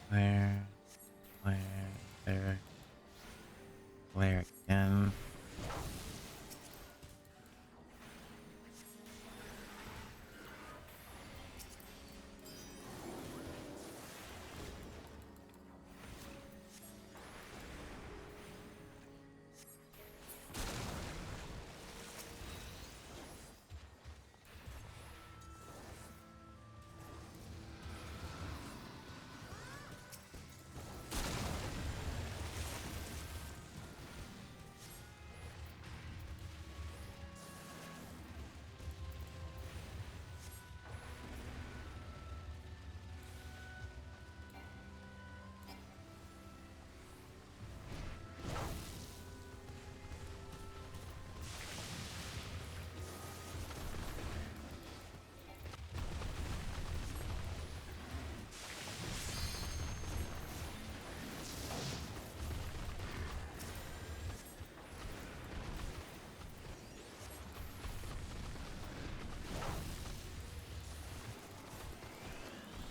Where, where, where again?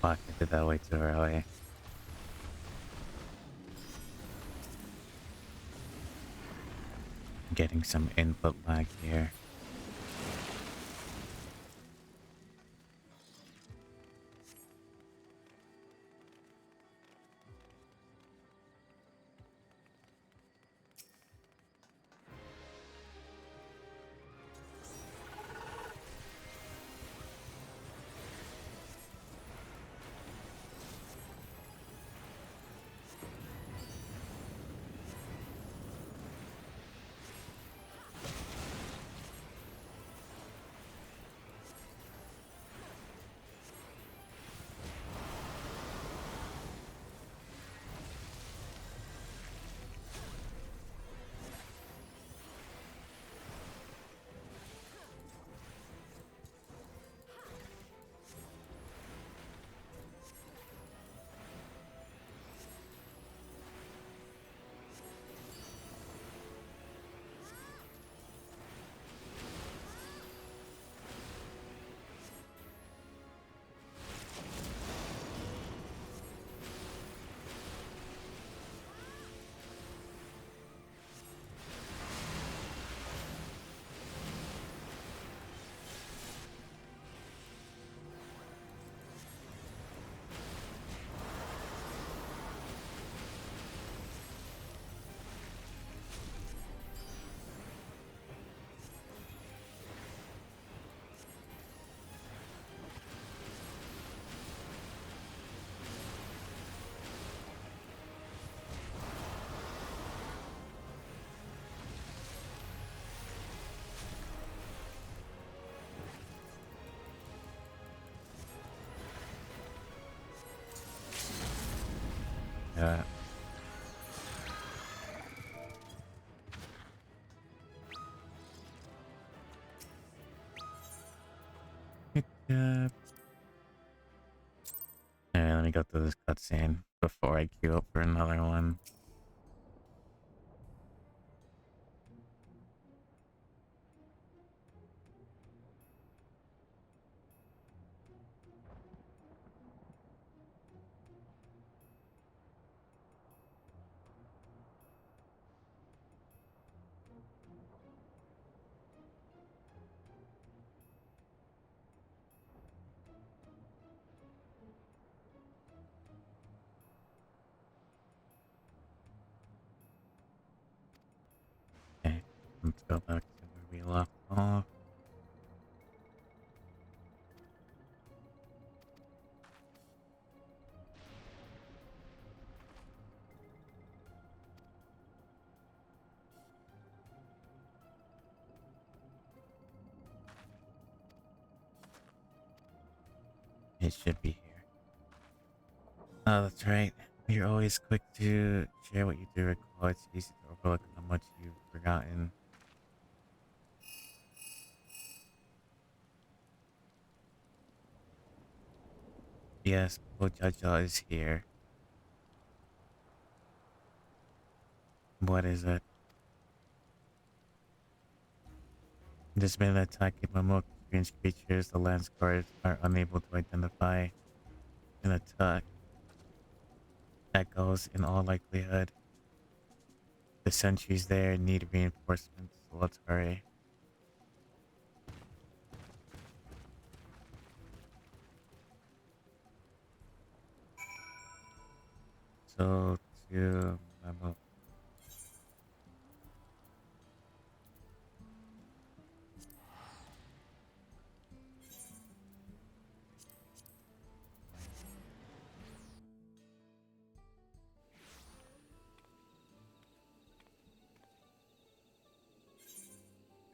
Fuck, I did that way too early. Getting some input lag here. Yeah. Yeah. Alright, let me go through this cutscene before I queue up for another one. go back to where we left off. It should be here. Oh, that's right. You're always quick to share what you do recall. It's easy to overlook how much you've forgotten. Yes, Jaja is here. What is it? There's been an attack in Mammoth. Strange creatures the Lance Guards are unable to identify. An attack that goes in all likelihood. The sentries there need reinforcements, so let's hurry. So, to Mammoth.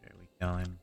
Where are we going?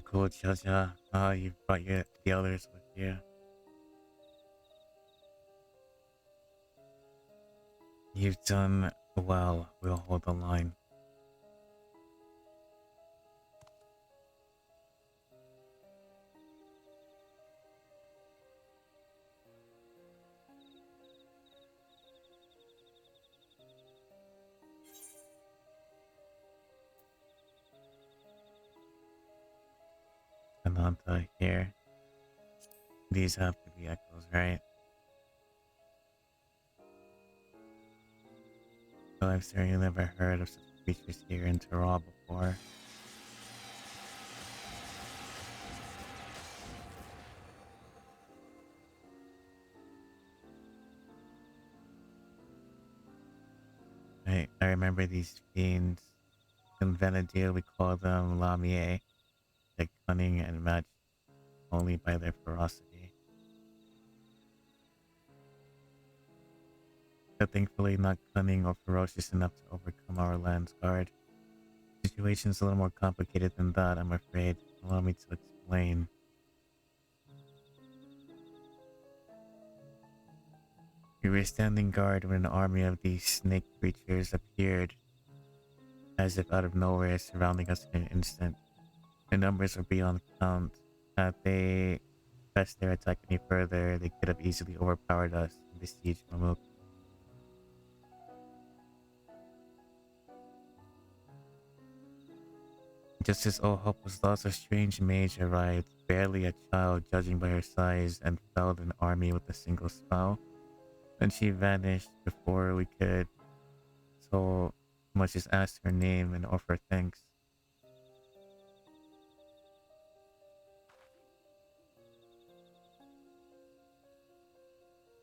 Cool, Jaja. You've brought the others with you. You've done well. We'll hold the line. Ananta here. These have to be echoes, right? So I've certainly never heard of such creatures here in Terra before. I remember these fiends. In Venedia, we call them Lamie. They're cunning and matched only by their ferocity. But thankfully not cunning or ferocious enough to overcome our land's guard. The situation's a little more complicated than that, I'm afraid. Allow me to explain. We were standing guard when an army of these snake creatures appeared, as if out of nowhere, surrounding us in an instant. Their numbers were beyond count. Had they pressed their attack any further, they could have easily overpowered us and besieged Mamuk. Just as all hope was lost, a strange mage arrived, barely a child judging by her size, and felled an army with a single spell. Then she vanished before we could so much as ask her name and offer thanks.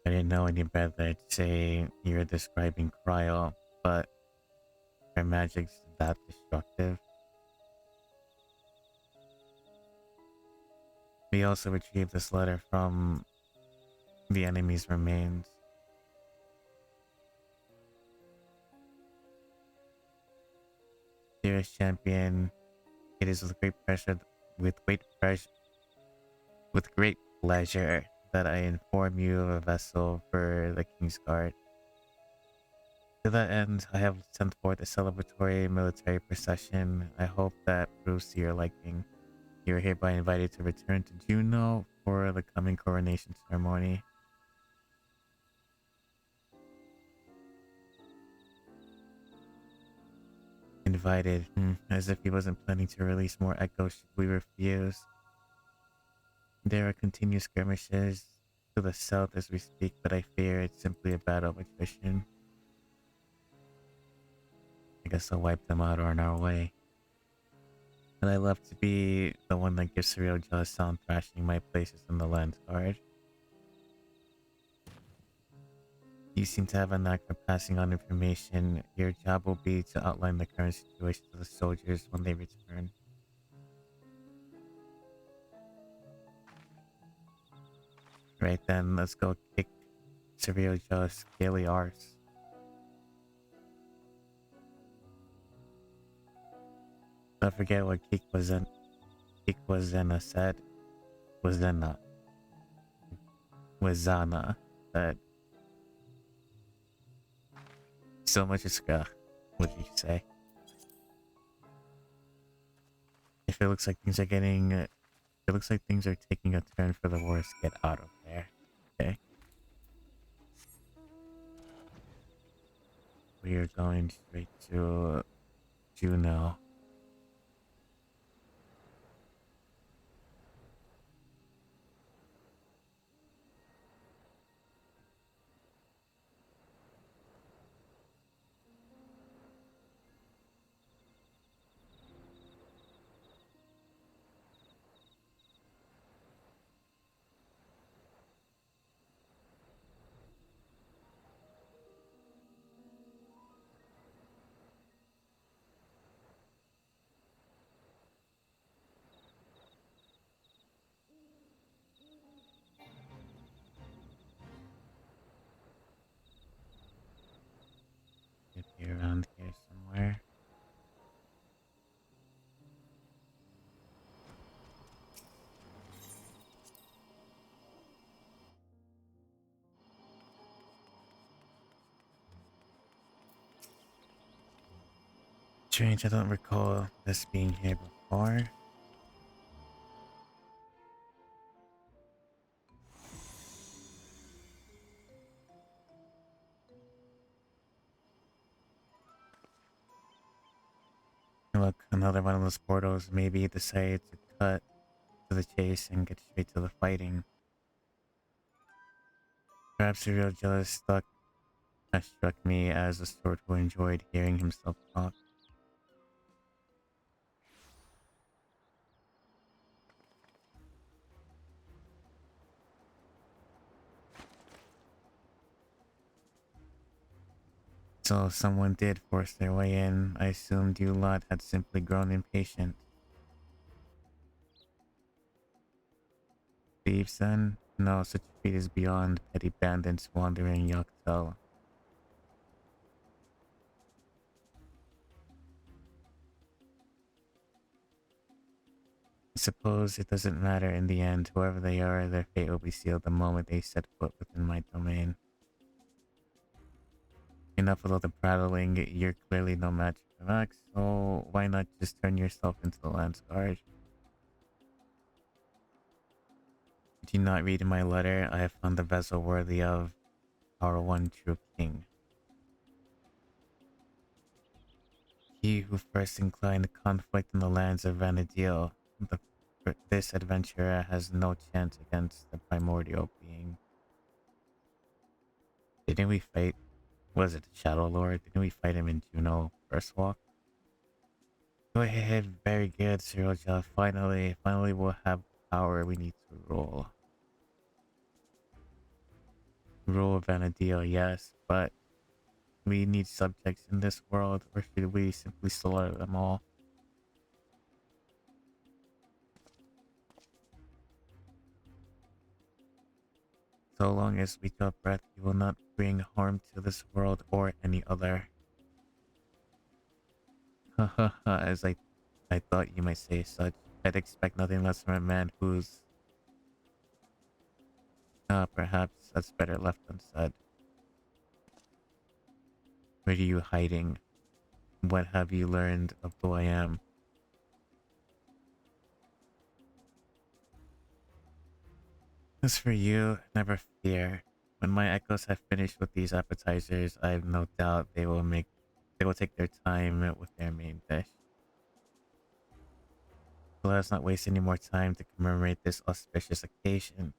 I didn't know any better to say you're describing Cryo, but her magic's that destructive. We also retrieved this letter from the enemy's remains. Dearest champion, it is with great pleasure that I inform you of a vessel for the King's Guard. To that end, I have sent forth a celebratory military procession. I hope that proves to your liking. You are hereby invited to return to Juneau for the coming coronation ceremony. Invited, as if he wasn't planning to release more echoes should we refuse. There are continuous skirmishes to the south as we speak, but I fear it's simply a battle of attrition. I guess I'll wipe them out on our way. And I love to be the one that gives surreal jealous sound thrashing my places in the land guard. You seem to have a knack for passing on information. Your job will be to outline the current situation to the soldiers when they return. Right then, let's go kick surreal jealous scaly arse. Don't forget what Kikwazena said. Wazana said. So much is what did you say? If it looks like things are getting, it looks like things are taking a turn for the worse. Get out of there. Okay. We are going straight to Juno. Should be around here somewhere. Strange, I don't recall this being here before. Look, another one of those portals. Maybe he decided to cut to the chase and get straight to the fighting. Perhaps the real jealous has struck me as a sort who enjoyed hearing himself talk. So someone did force their way in. I assumed you lot had simply grown impatient. Thieves then? No, such a feat is beyond petty bandits wandering Yoctel. I suppose it doesn't matter in the end. Whoever they are, their fate will be sealed the moment they set foot within my domain. Enough with all the prattling. You're clearly no match for Max, so why not just turn yourself into the Lance Guard? Did you not read in my letter? I have found the vessel worthy of our one true king. He who first inclined conflict in the lands of Vanadil. This adventurer has no chance against the primordial being. Didn't we fight? Was it the Shadow Lord? Didn't we fight him in Juno first walk? Go ahead, very good, Siroja. Finally we'll have power we need to rule. Rule Vanadil, yes, but we need subjects in this world, or should we simply slaughter them all? So long as we draw breath, we will not bring harm to this world or any other. Hahaha, as I thought you might say such. I'd expect nothing less from a man who's... perhaps that's better left unsaid. Where are you hiding? What have you learned of who I am? As for you, never fear. When my echoes have finished with these appetizers, I have no doubt they will take their time with their main dish. So let's not waste any more time to commemorate this auspicious occasion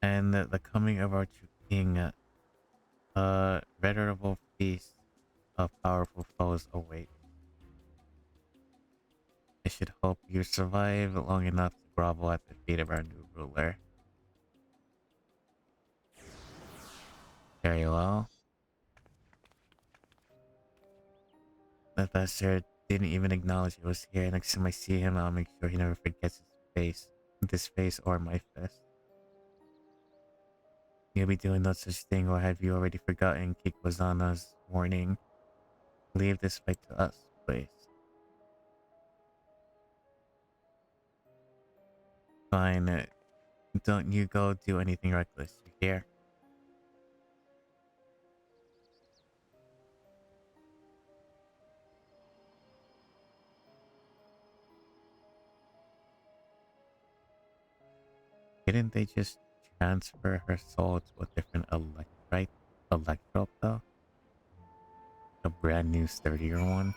and the coming of our true king. A venerable feast of powerful foes await. I should hope you survive long enough to grovel at the feet of our new ruler. Very well. The bastard didn't even acknowledge he was here. Next time I see him, I'll make sure he never forgets his face. This face or my fist. You'll be doing no such thing, or have you already forgotten Kikwazana's warning? Leave this fight to us, please. Fine. Don't you go do anything reckless, you hear? Didn't they just transfer her soul to a different electro though? A brand new sturdier one?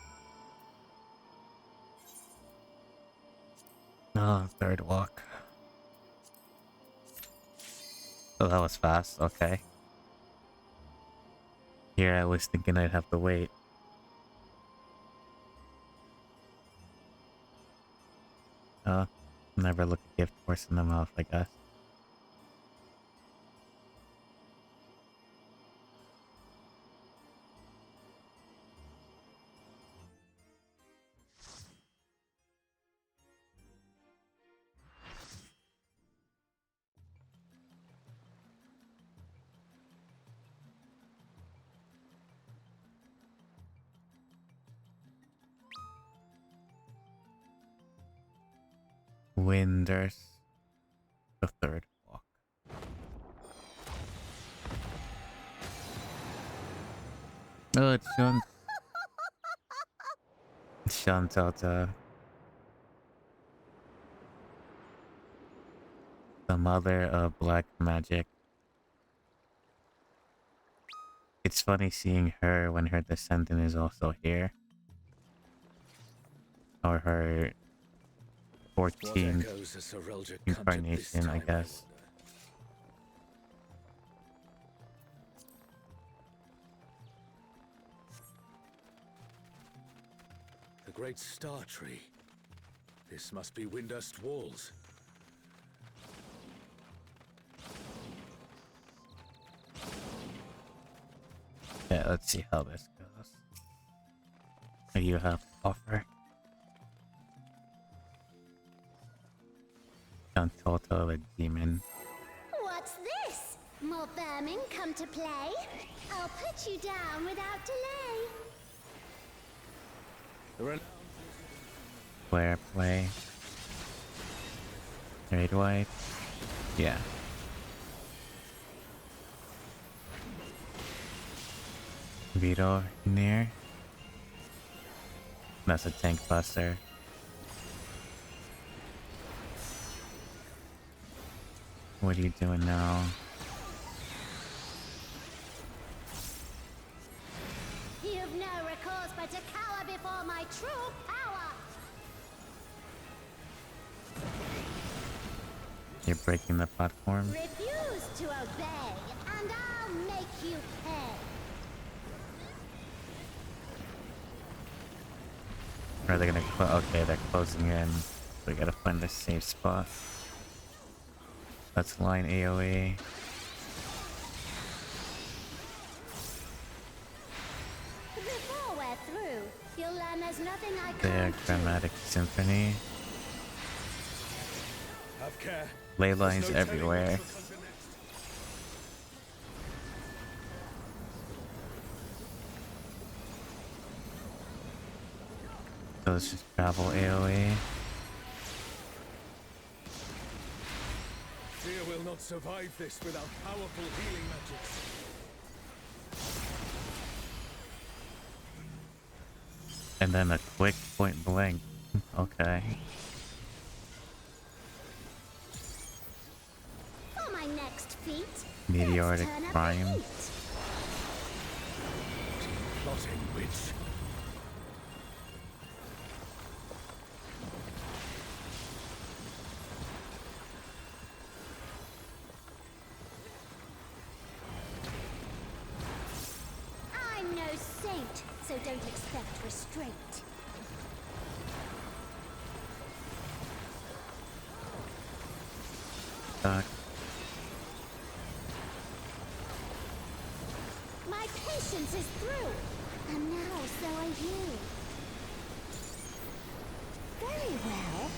Oh, third walk. Oh, that was fast, okay. Here I was thinking I'd have to wait. Never look a gift horse in the mouth, I guess. Winders. The third walk. Oh, it's Shantota. The mother of black magic. It's funny seeing her when her descendant is also here. Or her 14th incarnation, I guess. The great star tree. This must be Windust Walls. Yeah, let's see how this goes. What do you have to offer? Shantota the demon. What's this? More vermin come to play? I'll put you down without delay. Flare play. Trade white. Yeah. Vito near. That's a tank buster. What are you doing now? You've no recourse but to cower before my true power. You're breaking the platform. Refuse to obey, and I'll make you pay. Are they gonna okay, they're closing in. We gotta find a safe spot. Let's line AoE. Before we're through, you'll learn there's nothing I There, can't do. Chromatic Symphony. Have care. Ley lines There's no telling everywhere. what will come next. So let's just travel AoE. Fear will not survive this without powerful healing magics. And then a quick point blank. Okay. For my next feat, Meteoric let's turn up the Prime. heat. Plotting witch. ain't, so don't expect restraint. Fuck. My patience is through, and now so are you. Very well.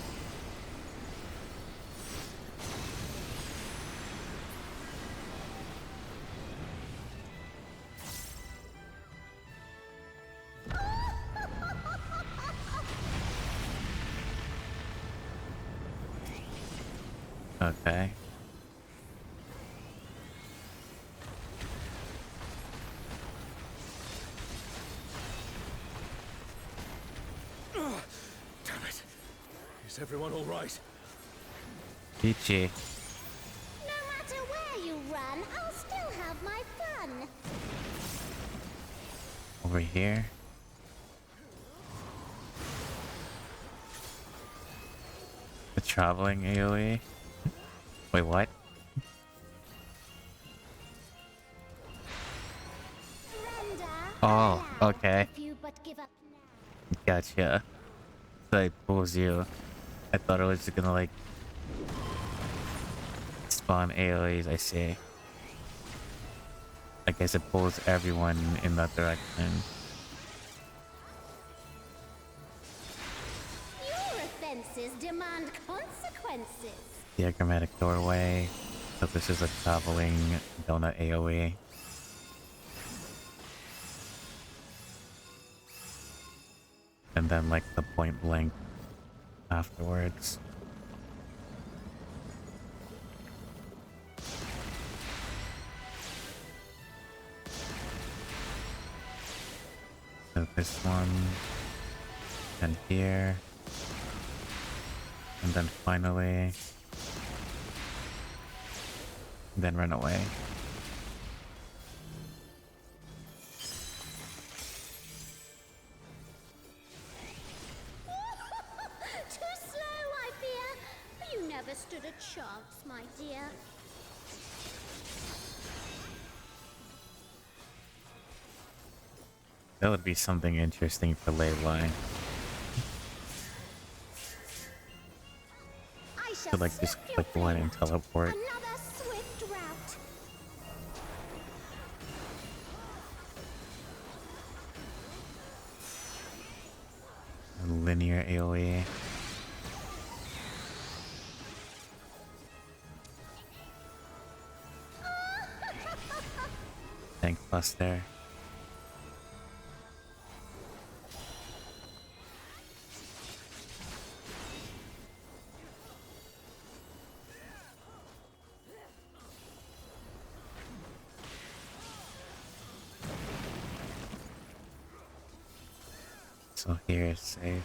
Okay. Damn it. Is everyone all right? Peachy. No matter where you run, I'll still have my fun. Over here. The traveling AoE. Wait, what? Surrender. Oh, aloud, okay. if you but give up now. Gotcha. So it pulls you. I thought it was just gonna like spawn AoEs, I see. I guess it pulls everyone in that direction. Your offenses demand consequences. Diagrammatic doorway. So this is a traveling donut AoE. And then like the point blank afterwards. So this one, and here, and then finally, then run away. Too slow, I fear. You never stood a chance, my dear. That would be something interesting for late line. I shall To like just snuff your click one flame and out. teleport. Another swift route. A linear AoE. Tank Buster. So here is safe.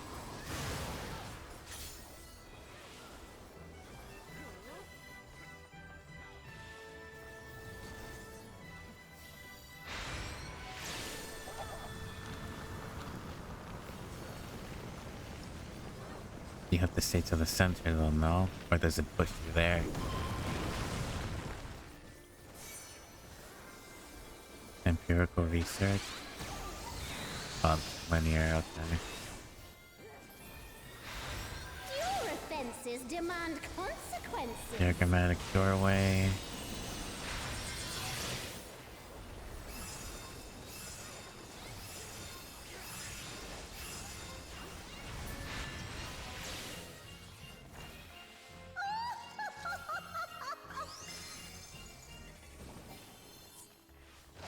You have to stay to the center though, no? Or does it push you there? Empirical research? Linear, okay. Your offenses demand consequences. Diagrammatic doorway.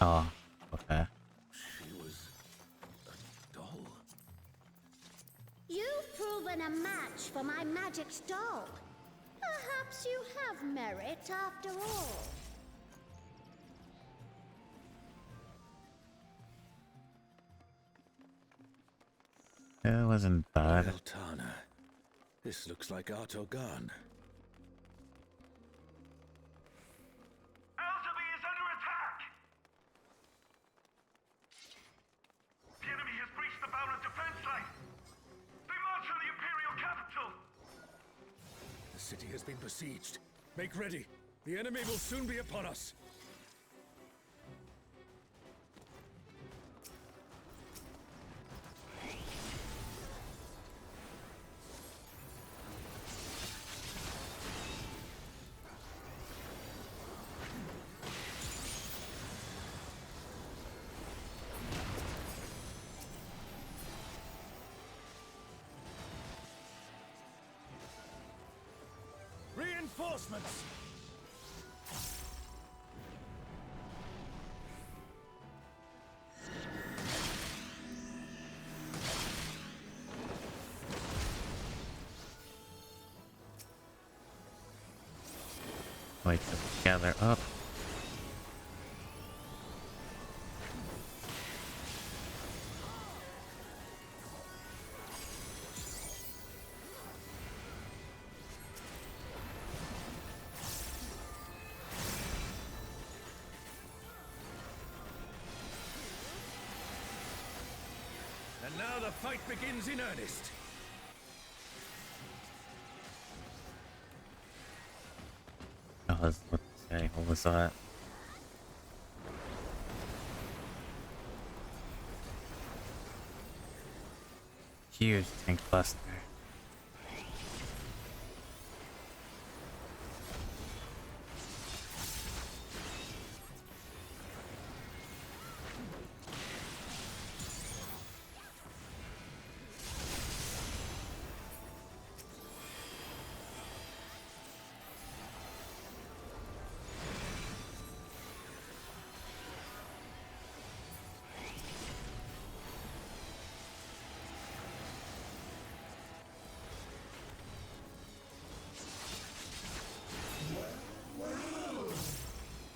Oh, okay. She was a doll. You've proven a match for my magic doll. Perhaps you have merit after all. It wasn't bad. Eltana. This looks like Artogan. Azafel is under attack! The enemy has breached the Boundless defense line! They march on the Imperial capital! The city has been besieged. Make ready. The enemy will soon be upon us. reinforcements! Wait to gather up. And now the fight begins in earnest. I was about to say, what was that? Huge tank cluster.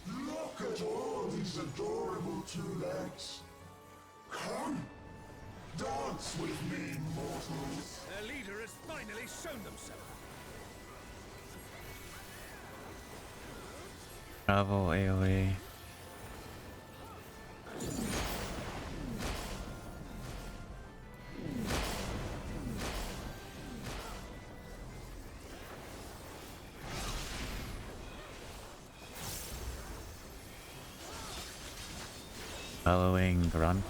Look at all these adorable two legs. Come, dance with me, mortals. Their leader has finally shown themselves. Travel AoE. Following run.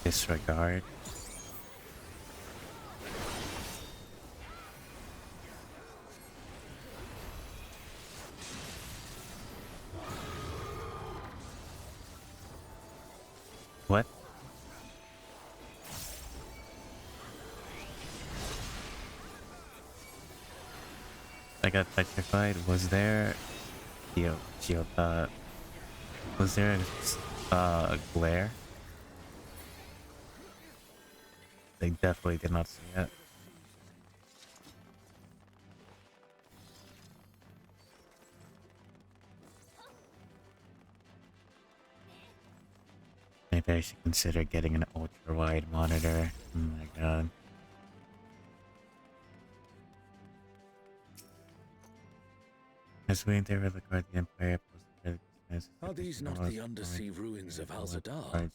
Disregard. What? I got petrified. Was there was there glare? They definitely did not see it. Maybe I should consider getting an ultra wide monitor. Oh my god. As we endeavor to guard the Empire, Are these not the undersea ruins of Al-Zadar?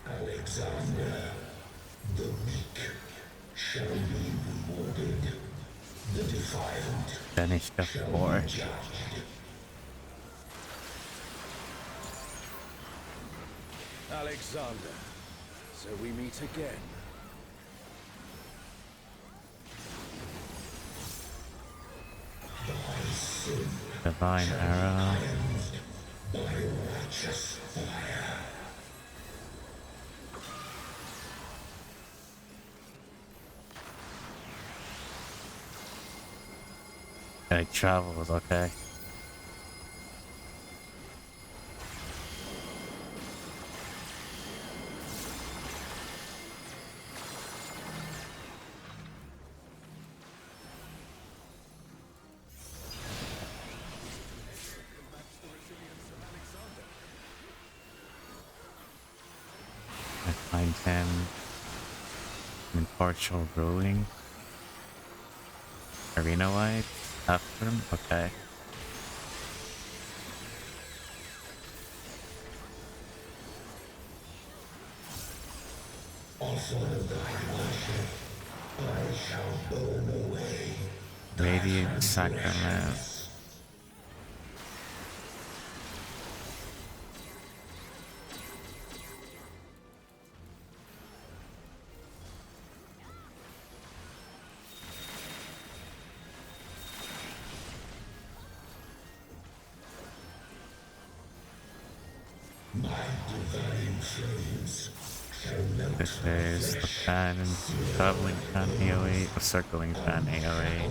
Alexander, the weak shall be rewarded. The defiant Finished the shall four. be judged. Alexander, so we meet again. Thy sin Divine arrow. by righteous fire. It travels, okay. I find him in partial ruling. Arena wide after him? Okay. Radiant Sacrament. This is the fan, traveling fan AoE, the circling fan AoE.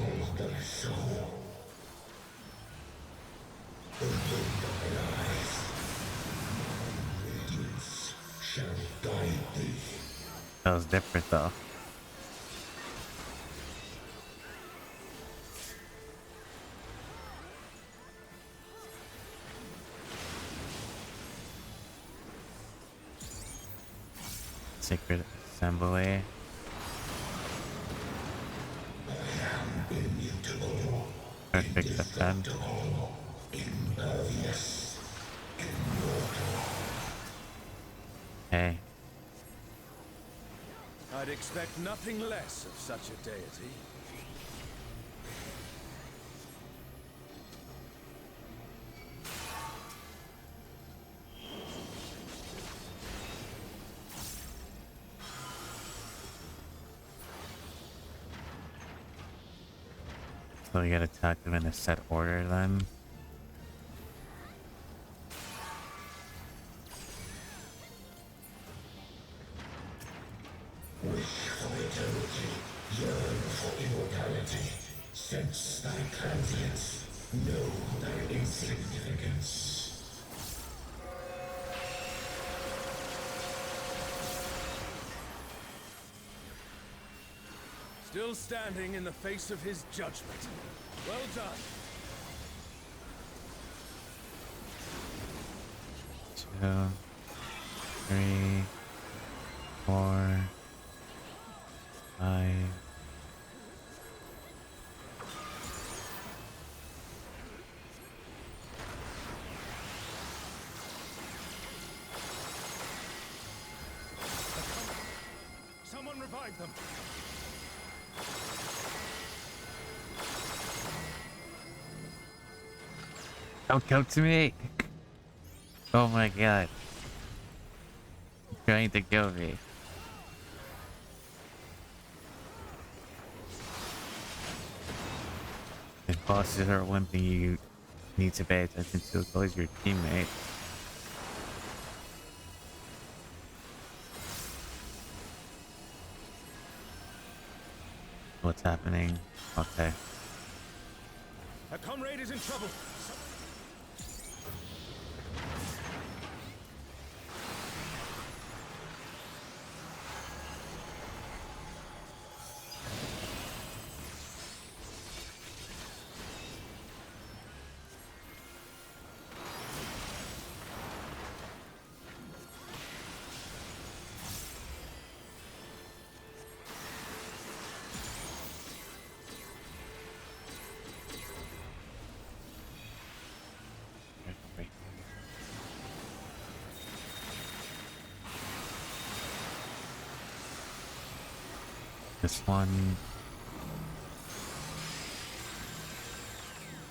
That was different though. Sacred Assembly. Perfect defense. Hey. I'd expect nothing less of such a deity. So we gotta attack them in a set order then. Wish for eternity, yearn for immortality. Sense thy transience, know thy insignificance. Still standing in the face of his judgment. Well done. 2, 3, 4, 5. Someone revive them. Don't come to me! Oh my god. You're trying to kill me. If bosses are one thing you need to pay attention to, so is your teammate. What's happening? Okay. A comrade is in trouble. This one.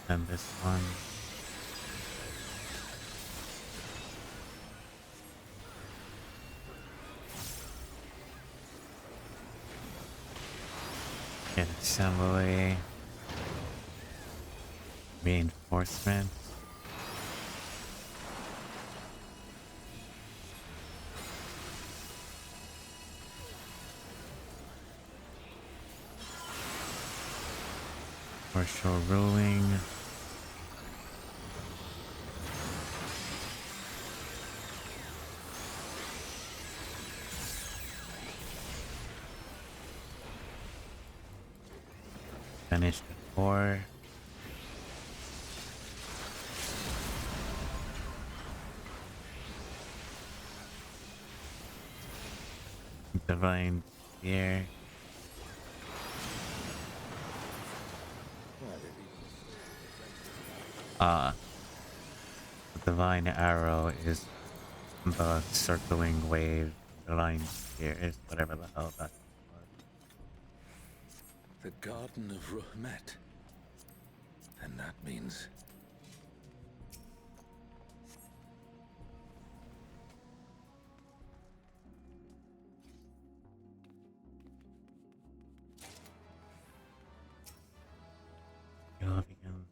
And this one. Get assembly. Reinforcement. Partial ruling. Finish the 4. Divine Spear. The Divine Arrow is the circling wave divine spheres, whatever the hell that was. The Garden of Ruhmet. And that means... Guardians.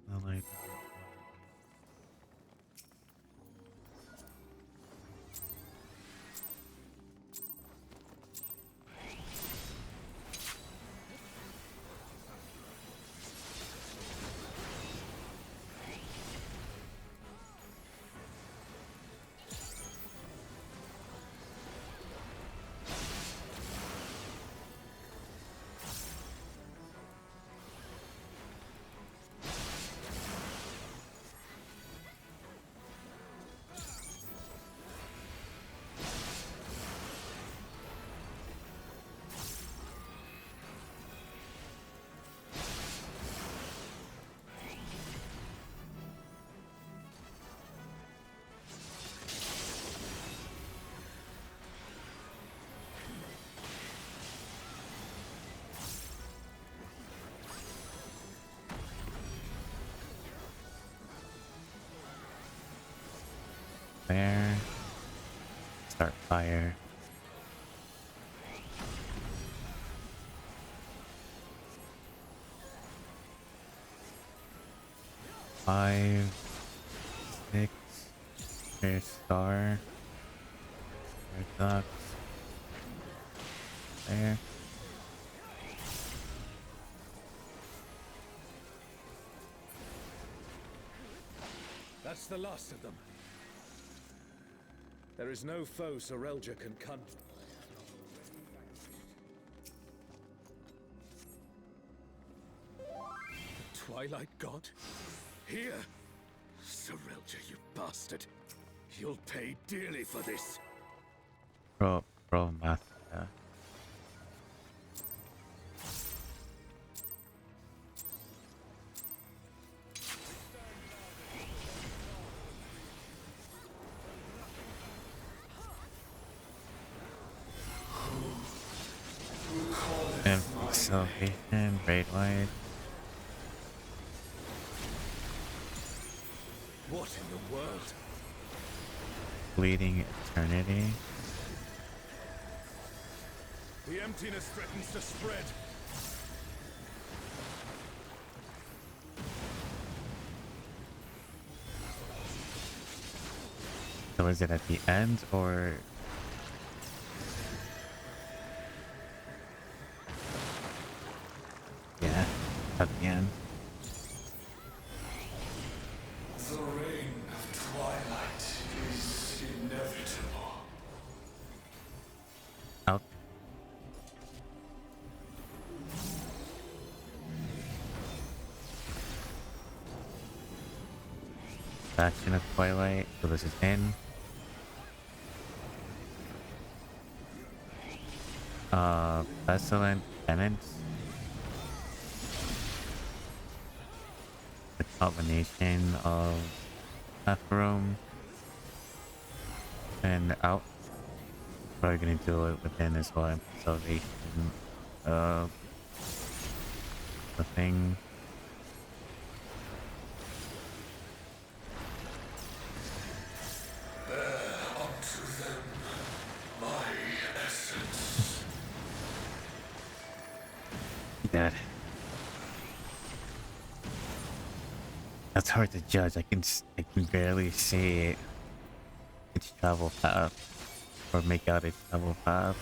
Technology. There. Start fire. Five, six. There's star. There's ducks. There. That's the last of them. There is no foe Sorelja can con... The Twilight God? Here? Sorelja, you bastard. You'll pay dearly for this. Pro master. Salvation, Raid Wide. What in the world? Bleeding Eternity. The emptiness threatens to spread. So is it at the end or... Yeah, at the end. The reign of twilight is inevitable. Out. Faction of Twilight, so this is in. Pestilent Penance. The combination of Ephraim and out. Probably gonna do it within as well. Salvation. The thing. Unto them, my essence. Dead. That's hard to judge. I can barely see its travel path or make out its travel path.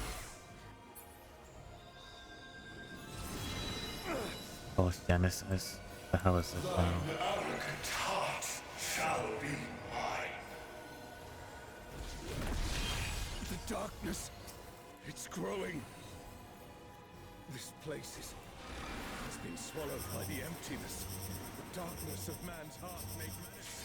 Post Genesis. The hell is this Thine thing? arrogant heart shall be mine. The darkness. It's growing. This place is... It's been swallowed by the emptiness. The darkness of man's heart made manifest.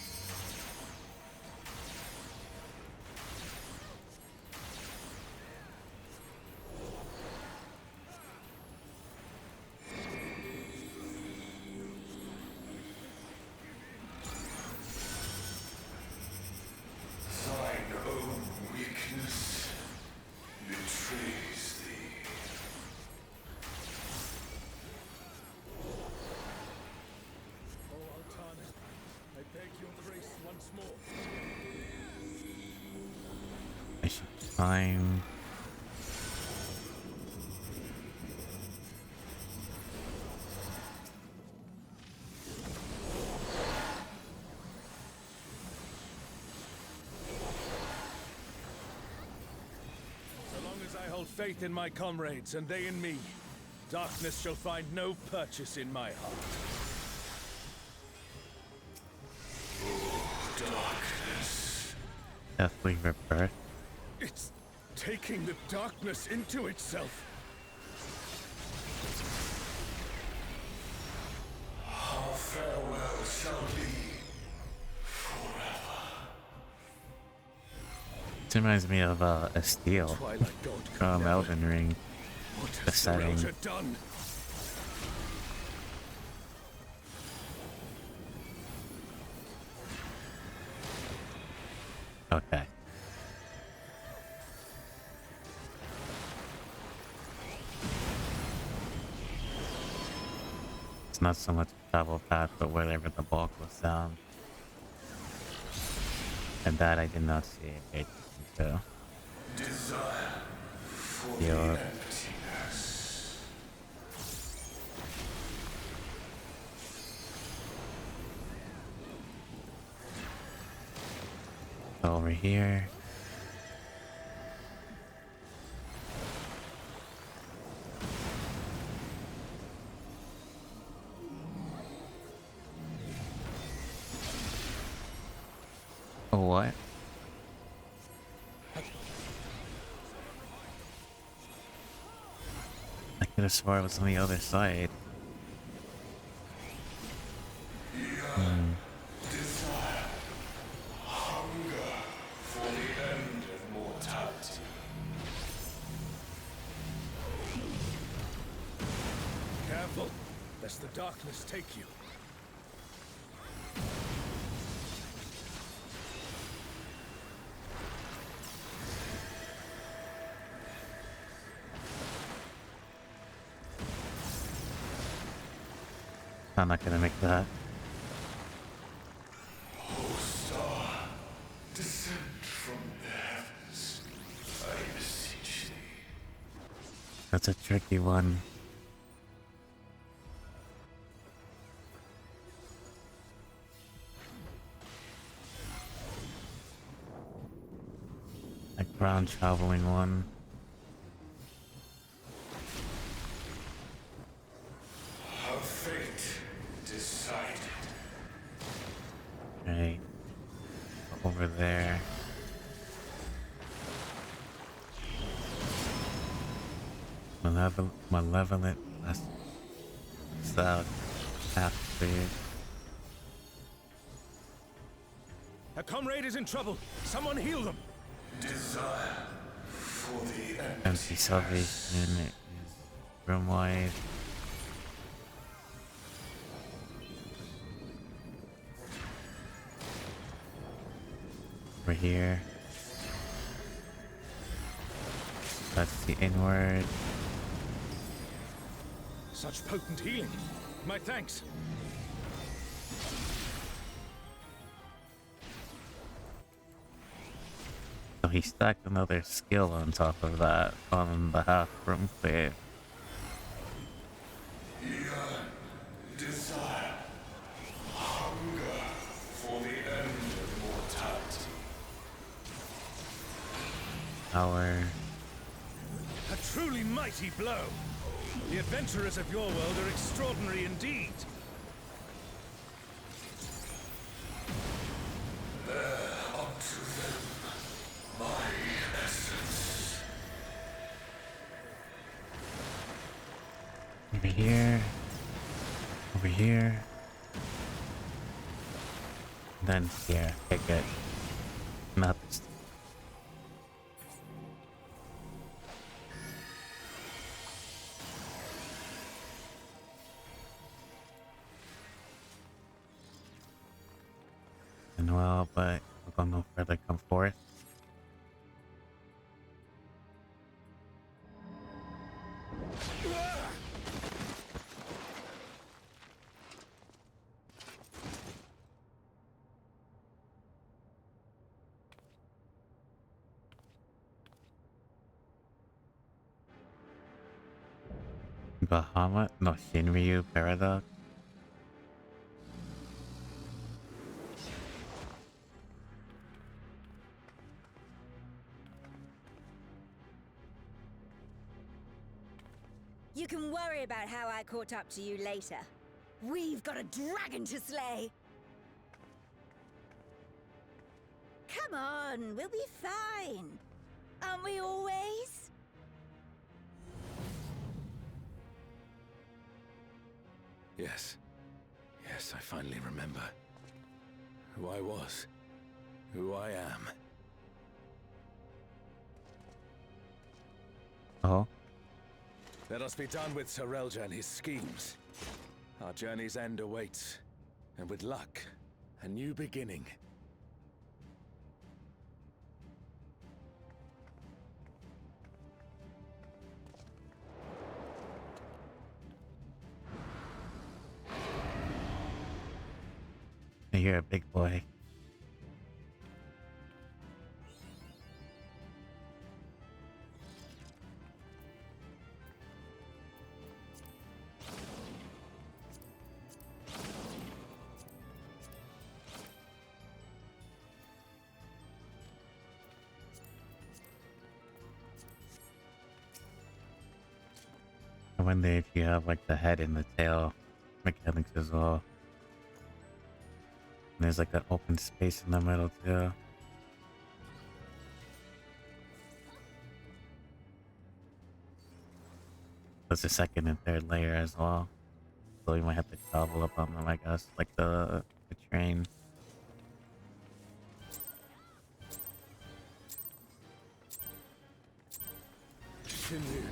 Beg your grace once more. I should find. So long as I hold faith in my comrades and they in me, darkness shall find no purchase in my heart. Darkness. Deathly Rebirth. It's taking the darkness into itself. Our farewell shall be forever. It reminds me of a steel Twilight God could from never. Elden Ring. What The has the setting. Rosa done? Okay. It's not so much a travel path, but wherever the bulk was down. And that I did not see. Okay, so Desire for the yeah. emptiness. Over here. Oh, what? I could have swore it was on the other side. Desire. Hunger for the end of mortality. Careful, lest the darkness take you. I'm not gonna make that. O star, descend from the heavens. I beseech thee. That's a tricky one. A ground traveling one. Her fate decided. Right. Over there. Malevolent south half clear. A comrade is in trouble. Someone heal them. Desire for the Empty empty. salvation is room wide. Over here. That's the inward. Such potent healing. My thanks. So he stacked another skill on top of that on the half room clear. Desire. Hunger for the end of mortality. Power. A truly mighty blow. The adventurers of your world are extraordinary indeed. Unto them, my essence. Over here. Over here. Then here. Okay, good. Not this. And well, but we're going no further come forth. Bahama? No, Shinryu Paradox? You can worry about how I caught up to you later. We've got a dragon to slay! Come on, we'll be fine. Aren't we always? Yes. Yes, I finally remember. Who I was. Who I am. Oh? Let us be done with Sarelja and his schemes. Our journey's end awaits. And with luck, a new beginning. You're a big boy. I wonder if you have like the head and the tail mechanics as well. And there's like an open space in the middle too. That's the second and third layer as well. So you might have to travel up on them, I guess, like the train. Shinryu.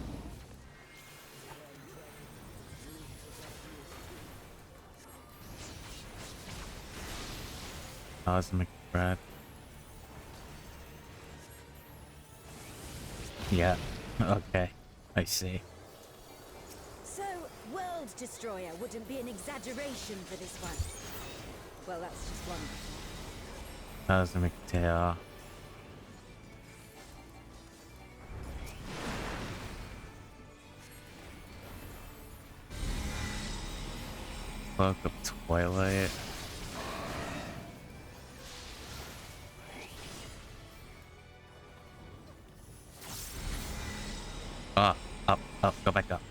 Cosmic breath. Yeah. Okay. I see. So, World Destroyer wouldn't be an exaggeration for this one. Well, that's just one. Cosmic tail. Cloak of Twilight. Ah, up, go back up.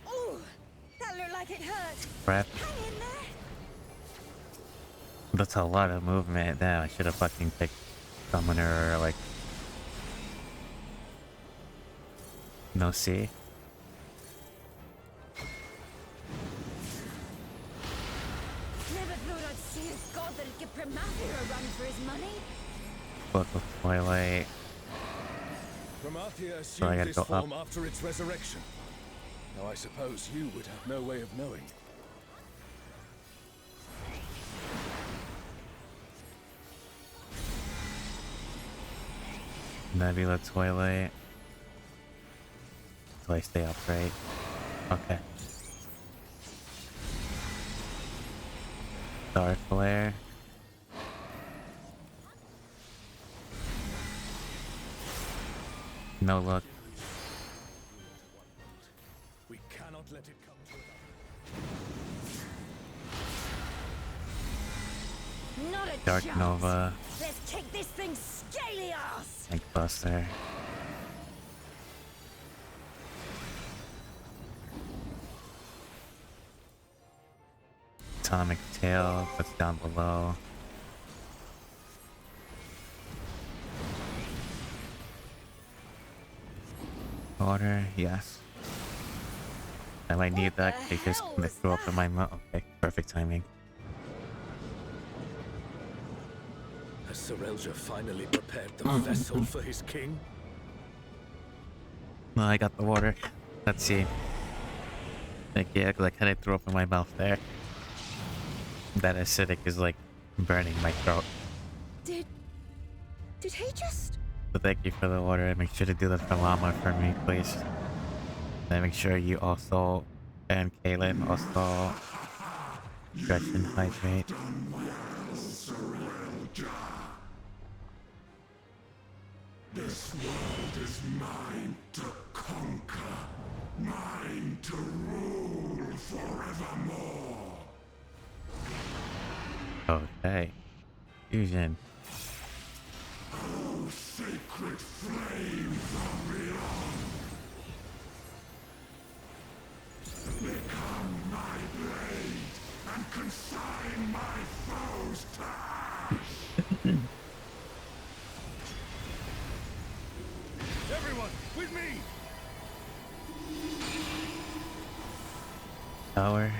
Ooh, that looked like it hurt. Breath. Hang in there. That's a lot of movement. Damn, I should have fucking picked Summoner or like... No C. Never thought I'd see a god that'd give Primathia a run for his money. Book of Twilight. Primathia So I assumed gotta this go up. form after its resurrection. Now I suppose you would have no way of knowing. Nebula Twilight. So I stay upright. Okay. Star Flare. No look. We cannot let it come to it. Not a Dark chance. Nova. Let's kick this thing scaly ass. Tank Buster. Atomic Tail. That's down below. Water. Yes. I might need that. What They the just hell gonna was throw up in my mouth. Okay. Perfect timing. Has Sarelja finally prepared the vessel for his king? No, I got the water. Let's see. Like, yeah, because I kind of threw up in my mouth there. That acidic is like burning my throat. Did he just... So thank you for the order. Make sure to do the llama for me, please. And make sure you also, and Kaylin, also stretch and hydrate. This world is mine to conquer, mine to rule forevermore. Okay. Fusion. Oh, sacred flame from beyond. Become my blade and consign my foes to ash. Everyone, with me! Tower.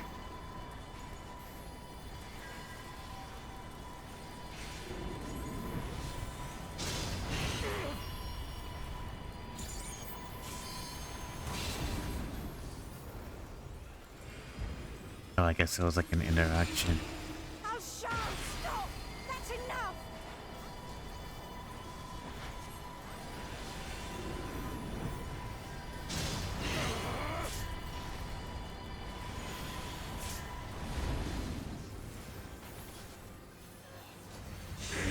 Oh, I guess it was like an interaction. How shan't stop! That's enough!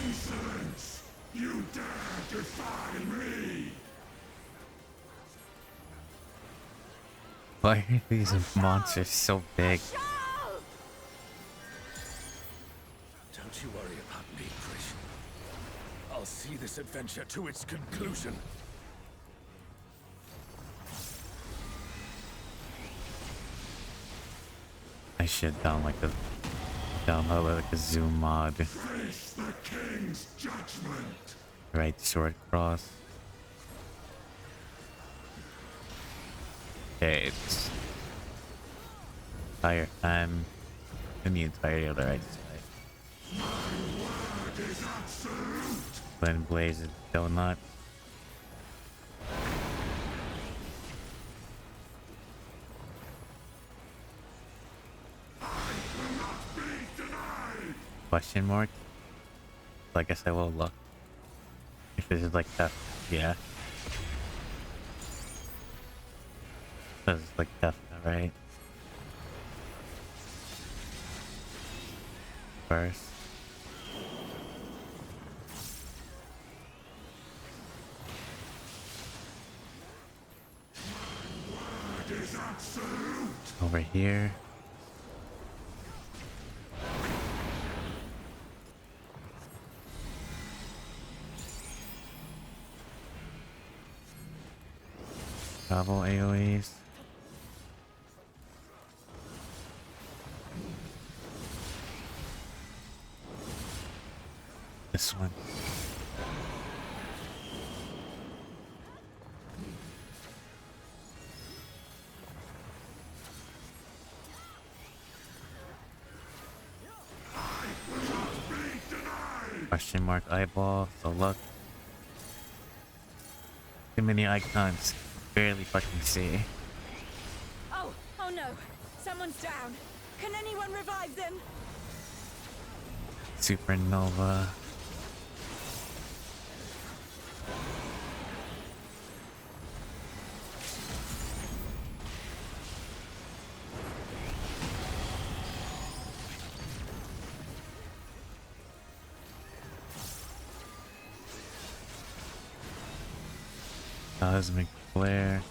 Insolence! You dare defy me! Why are these monsters so big? Don't you worry about me, Trish. I'll see this adventure to its conclusion. I should download like a zoom mod. Face the king's judgment! Right sword cross. Okay, it's entire time in the entirety of the right side. My word is absolute! Then blaze and donut. I cannot be denied! Question mark? So I guess I will look. If this is like that, yeah. This is like that, right? First. Word is absolute! Over here. Travel AoEs. This one. Question mark eyeball, so look. Too many icons. Barely fucking see. Oh no! Someone's down! Can anyone revive them? Supernova. Cosmic Flare.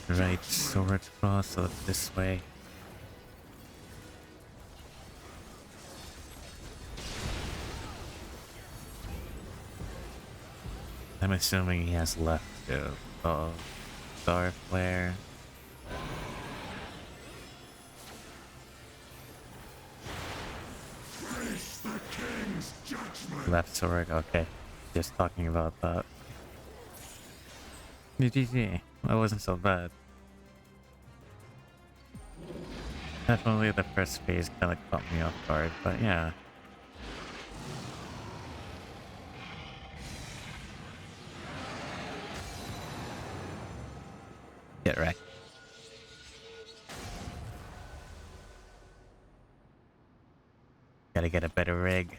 Right sword cross, so it's this way. I'm assuming he has left to Star Flare. Left sword, okay. Just talking about that. GG. That wasn't so bad. Definitely the first phase kind of caught me off guard, but yeah. Get wrecked. Gotta get a better rig.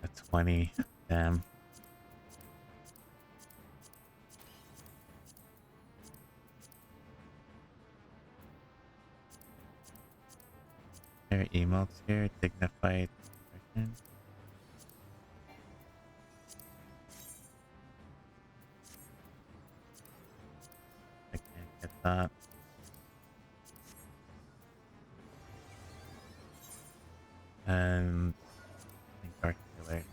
A 20. Damn. There are emotes here. Dignified expression. I can't get that. And I think Dark Killer.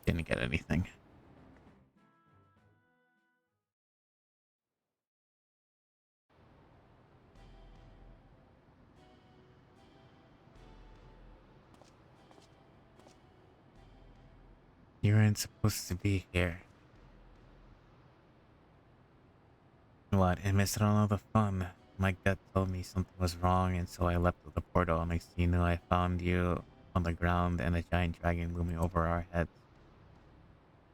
Didn't get anything. You weren't supposed to be here. What? I missed out on all the fun. My gut told me something was wrong, and so I leapt to the portal. Next thing you knew, I found you on the ground and a giant dragon looming over our heads.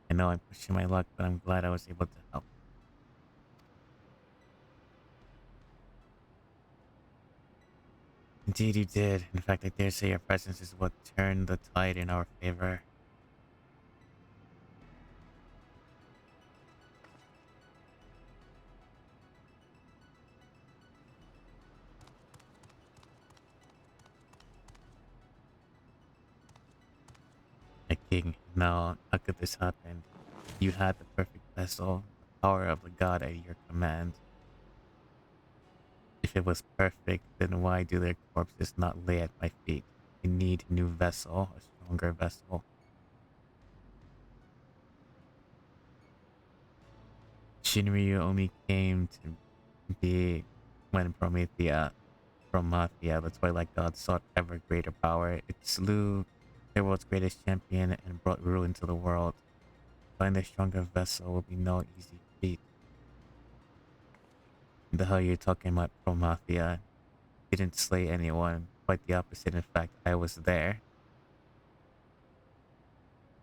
I know I'm pushing my luck, but I'm glad I was able to help. Indeed you did. In fact, I dare say your presence is what turned the tide in our favor. My king, now, how could this happen? You had the perfect vessel, the power of the god at your command. If it was perfect, then why do their corpses not lay at my feet? We need a new vessel, a stronger vessel. Shinryu only came to be when Promethea, the Twilight God, sought ever greater power. It slew the world's greatest champion and brought ruin to the world. Find a stronger vessel will be no easy feat. The hell you're talking about, Promethea? Didn't slay anyone. Quite the opposite. In fact, I was there.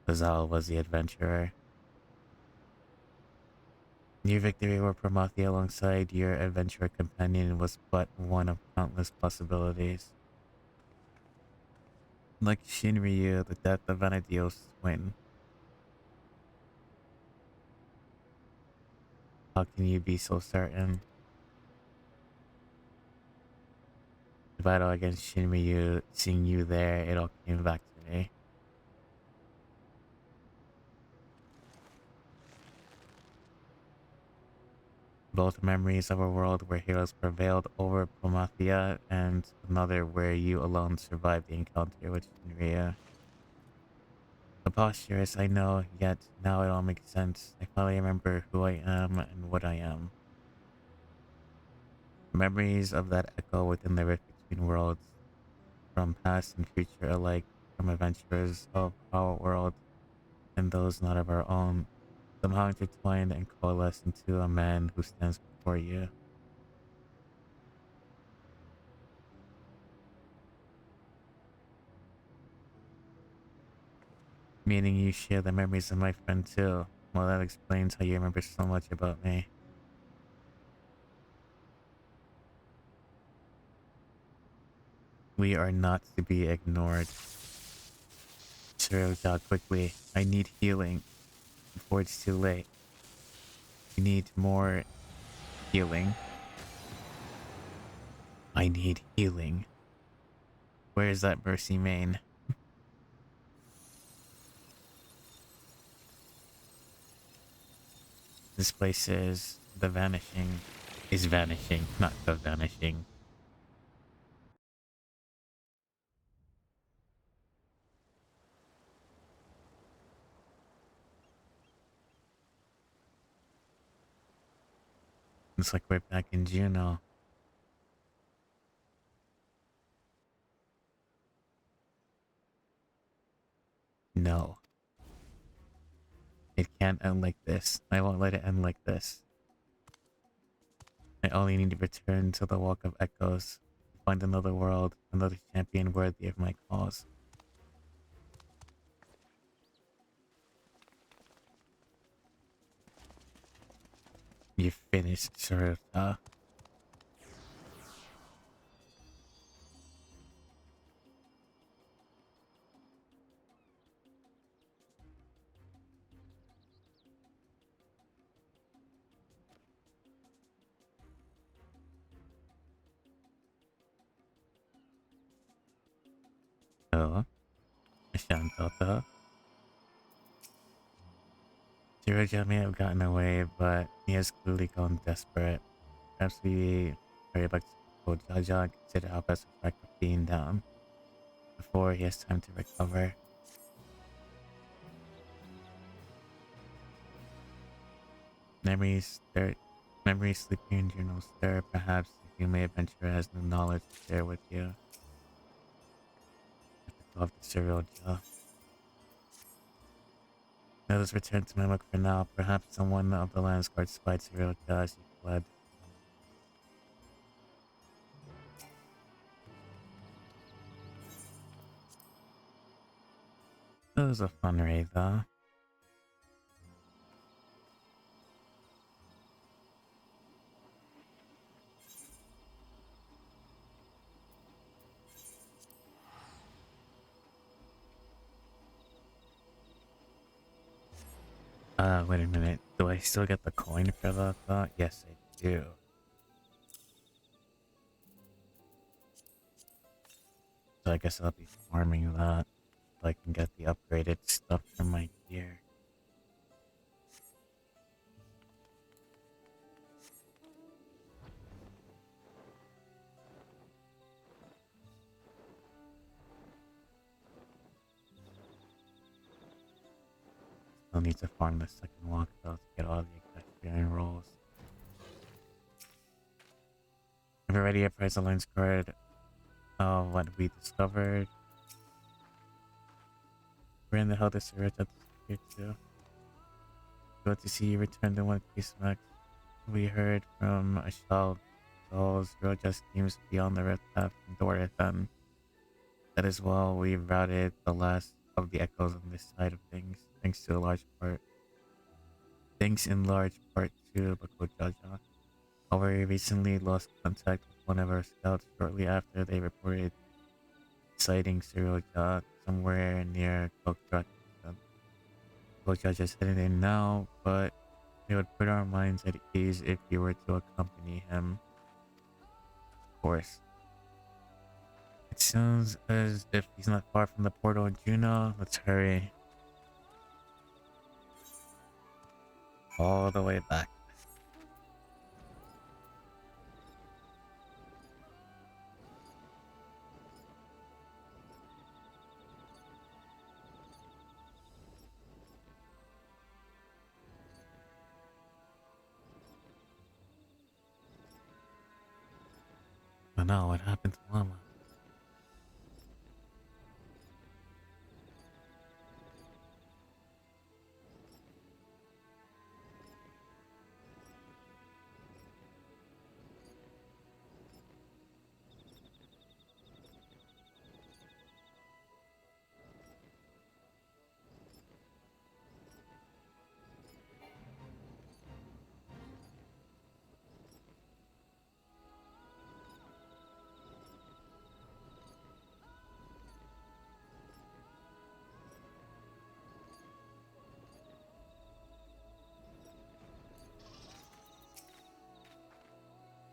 Azal was the adventurer. Your victory over Promethea alongside your adventurer companion was but one of countless possibilities. Like Shinryu, the death of Vanadio's twin. How can you be so certain? The battle against Shinryu, seeing you there, it all came back to me. Both memories of a world where heroes prevailed over Promethea and another where you alone survived the encounter with Shinryu. Preposterous, I know, yet now it all makes sense. I finally remember who I am and what I am. Memories of that echo within the rift between worlds, from past and future alike, from adventurers of our world and those not of our own, somehow intertwined and coalesced into a man who stands before you. Meaning you share the memories of my friend too. Well, that explains how you remember so much about me. We are not to be ignored. Sir, quickly. I need healing before it's too late. We need more healing. I need healing. Where is that Mercy Main? This place is the vanishing. Is vanishing, not the vanishing. It's like we're back in Juno. No. It can't end like this. I won't let it end like this. I only need to return to the Walk of Echoes, find another world, another champion worthy of my cause. You finished, Sarita. Oh, Shantota. Sirajah may have gotten away, but he has clearly gone desperate. Perhaps we hurry back to Jaja and consider how best to track being down before he has time to recover. Memories stir, memories sleeping in journals stir. Perhaps the human adventurer has no knowledge to share with you. I have to go off the serial jaw. Let us return to Mimic for now. Perhaps someone of the Lands Guard spied serial jaw as he fled. That was a fun raid though. Wait a minute. Do I still get the coin for that thought? Yes, I do. So I guess I'll be farming that so I can get the upgraded stuff from my gear. Still need to farm the second walk though to get all the equestrian rolls. I've already appraised the lens card of what we discovered. Where in the hell does Sarita disappear to? Good to see you return to one piece, Max. We heard from Ashal Doll's road just seems beyond the red path from Dorathan. That as well, we routed the last of the echoes on this side of things, thanks in large part to Bakojaja. However, we recently lost contact with one of our scouts shortly after they reported sighting Siroja somewhere near Kokrak. Bakojaja is headed in now, but it would put our minds at ease if you were to accompany him. Of course. It sounds as if he's not far from the portal in Juno. Let's hurry. All the way back. But no, what happened to Mama?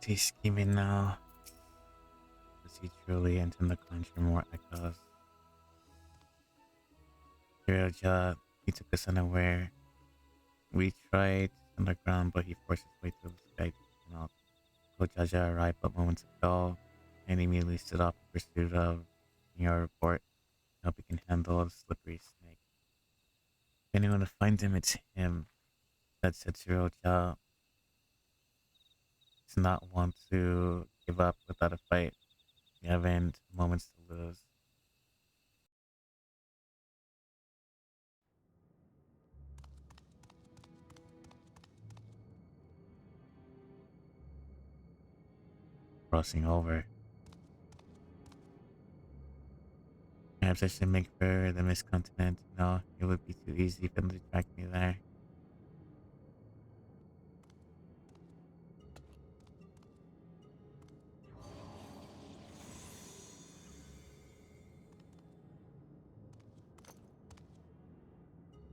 He's scheming now. Does he truly intend to conjure more echoes? Hiroja, he took us unaware. We tried underground, but he forced his way through the sky to come out. Kojaja arrived but moments ago, and immediately stood up in pursuit of your report. I hope he can handle the slippery snake. If anyone to find him, it's him. That said, Hiroja. to not want to give up without a fight. You haven't moments to lose. Crossing over. Perhaps I should make for the Mist Continent. No, it would be too easy for them to track me there.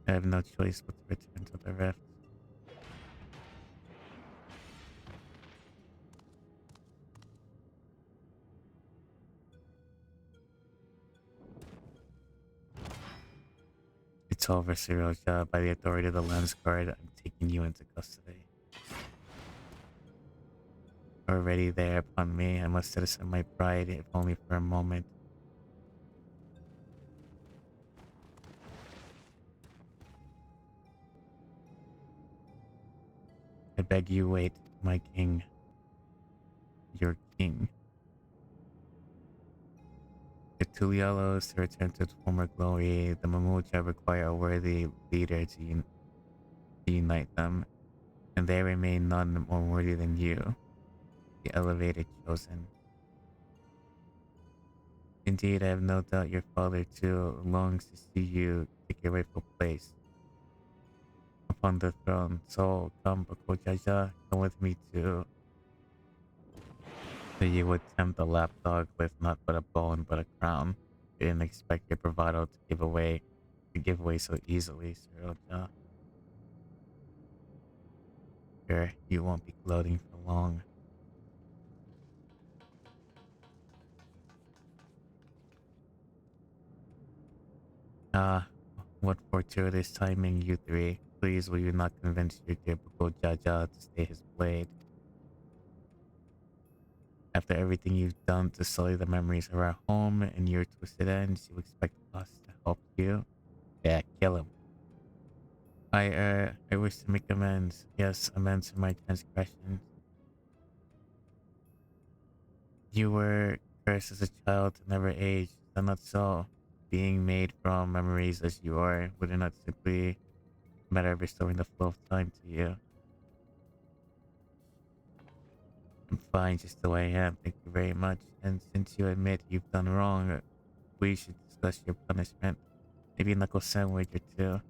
I have no choice but to return to the rift. It's over, Siroja. By the authority of the Lens Guard, I'm taking you into custody. Already there upon me, I must set aside my pride, if only for a moment. I beg you wait, my king. Your king. The Tulialos to return to its former glory, the Mamuja require a worthy leader to unite them, and there remain none more worthy than you, the elevated chosen. Indeed, I have no doubt your father too longs to see you take your rightful place upon the throne. So come, Bakojaja, come with me too. So you would tempt a lapdog with not but a bone but a crown. You didn't expect your bravado to give way so easily, Siroja. Sure, you won't be gloating for long. Ah, what fortuitous timing, you three. Please, will you not convince your dear Bakojaja to stay his blade? After everything you've done to sully the memories of our home and your twisted ends, you expect us to help you? Yeah, kill him. I wish to make amends. Yes, amends for my transgressions. You were cursed as a child to never age. Is that not so? Being made from memories as you are, would it not simply matter of restoring the flow of time to you? I'm fine just the way I am, thank you very much. And since you admit you've done wrong, we should discuss your punishment. Maybe a knuckle sandwich or two.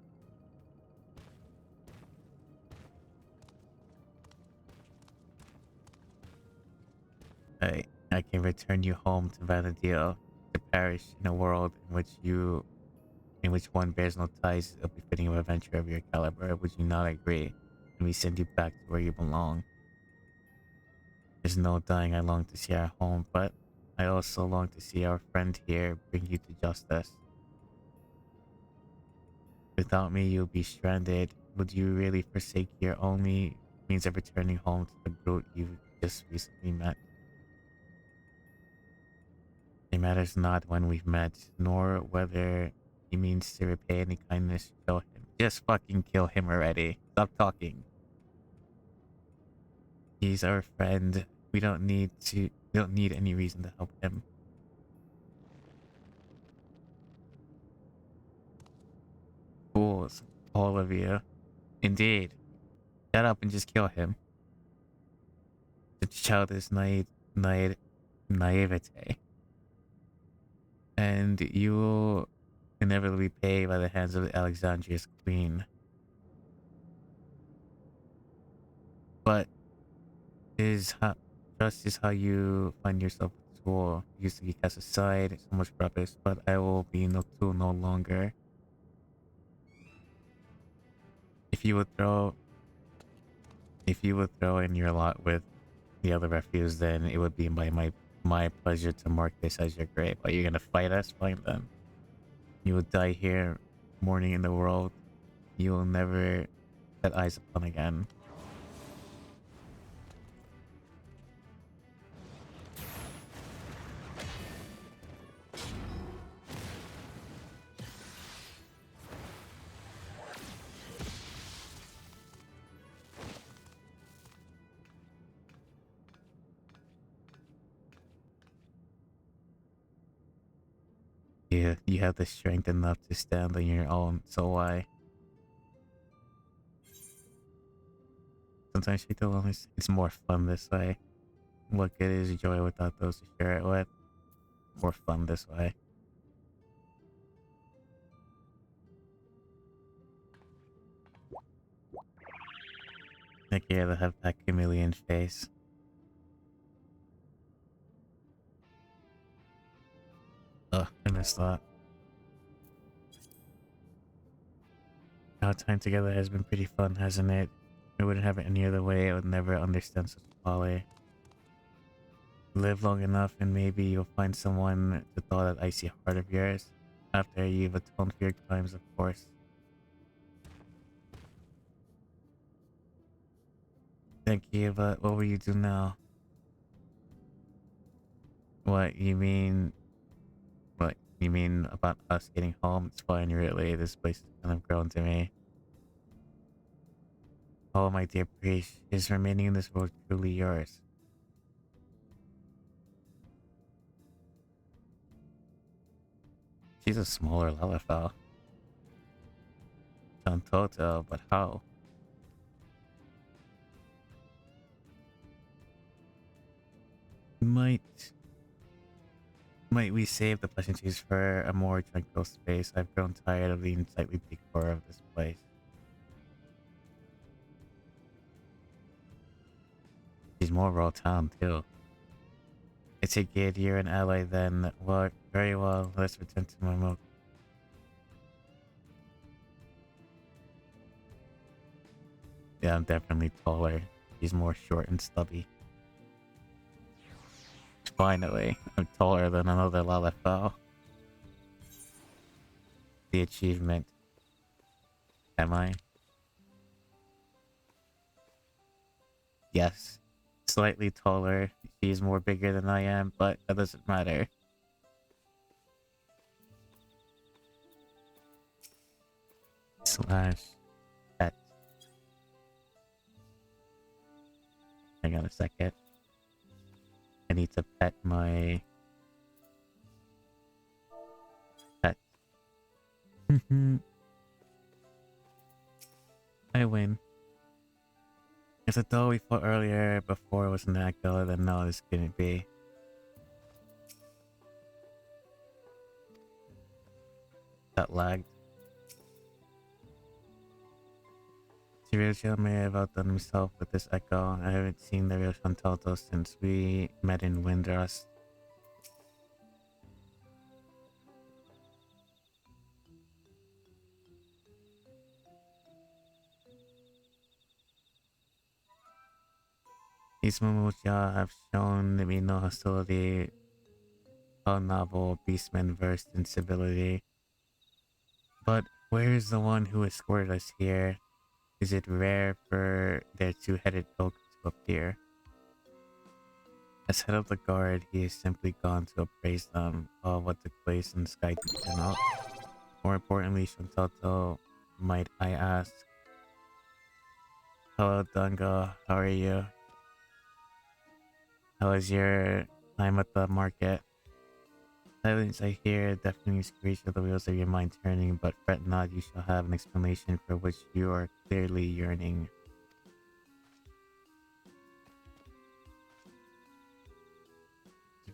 I can return you home to Vanadil, to perish in a world in which one bears no ties of befitting of adventure of your caliber. Would you not agree? And we send you back to where you belong. There's no dying I long to see our home, but I also long to see our friend here bring you to justice. Without me, you'll be stranded. Would you really forsake your only means of returning home to the brute you just recently met? It matters not when we've met, nor whether he means to repay any kindness. Kill him. Just fucking kill him already. Stop talking. He's our friend. We don't need any reason to help him. Fools. All of you. Indeed. Shut up and just kill him. The childish naivete. And you will inevitably pay by the hands of Alexandria's queen. But trust is how you find yourself at school. You used to be cast aside, so much purpose, but I will be Noctu no longer. If you would throw in your lot with the other refuse, then it would be my pleasure to mark this as your grave. Are you gonna fight us? Fine then. You will die here, mourning in the world you will never set eyes upon again. You have the strength enough to stand on your own, so why? Sometimes you feel it's more fun this way. What good is joy without those to share it with? More fun this way. Like you ever have that chameleon face. Ugh, I missed that. Our time together has been pretty fun, hasn't it? I wouldn't have it any other way. I would never understand such folly. Live long enough and maybe you'll find someone to thaw that icy heart of yours. After you've atoned for your crimes, of course. Thank you, but what will you do now? What, you mean... What, you mean about us getting home? It's fine, really. This place has kind of grown to me. Oh, my dear priest, is remaining in this world truly yours? She's a smaller Lalafell. On Toto, but how? Might we save the pleasantries for a more tranquil space? I've grown tired of the unsightly decor of this place. She's more raw town too. It's a good you're an ally then. Well, very well, let's return to my milk. Yeah, I'm definitely taller. She's more short and stubby. Finally, I'm taller than another Lalafell. The achievement. Am I? Yes. Slightly taller. She's more bigger than I am, but that doesn't matter. Slash pet. Hang on a second. I need to pet my pet. I win. If the doll we fought earlier before was an echo, then no, this couldn't be. That lagged. Shirioshi may have outdone himself with this echo. I haven't seen the real Shantalto since we met in Windrust. These Momocha have shown me no hostility. How novel beastmen versed in civility. But where is the one who escorted us here? Is it rare for their two-headed ilk to appear? As head of the guard, he has simply gone to appraise them of what took place in Sky Deep and out. More importantly, Shantato, might I ask? Hello, Dango. How are you? How was your time at the market? Silence I hear deafening screech of the wheels of your mind turning, but fret not, you shall have an explanation for which you are clearly yearning. To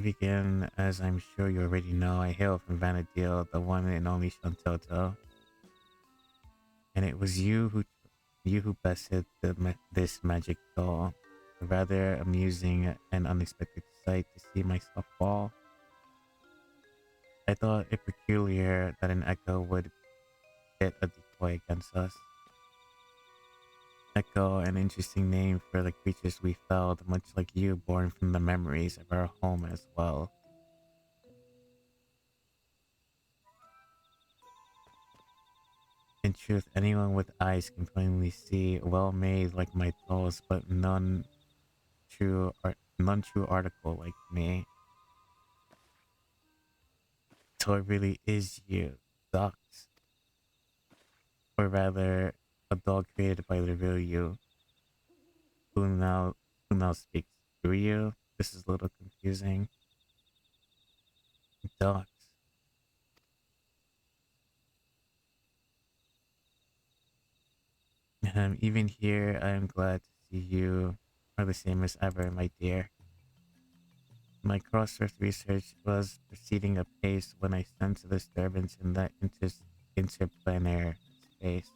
begin, as I'm sure you already know, I hail from Vanadil, the one and only Shantoto. And it was you who bested this magic doll. A rather amusing and unexpected sight to see myself fall. I thought it peculiar that an echo would hit a decoy against us. Echo, an interesting name for the creatures we felled, much like you, born from the memories of our home as well. In truth, anyone with eyes can plainly see, well made like my dolls, but none true article like me. So it really is you, Dox. Or rather, a doll created by the real you. Who now speaks through you? This is a little confusing. Dogs. Even here, I am glad to see you are the same as ever, my dear. My cross-earth research was proceeding apace when I sensed a disturbance in that interplanar space.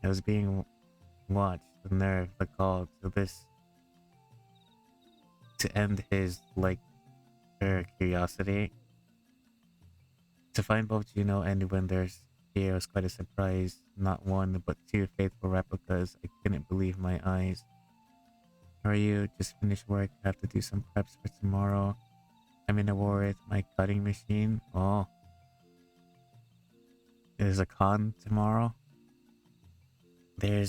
I was being watched, the nerve, the call to this to end his curiosity. To find both Juno and Wenders here was quite a surprise. Not one, but two faithful replicas. I couldn't believe my eyes. How are you? Just finished work. Have to do some preps for tomorrow. I'm in a war with my cutting machine. Oh. There's a con tomorrow. There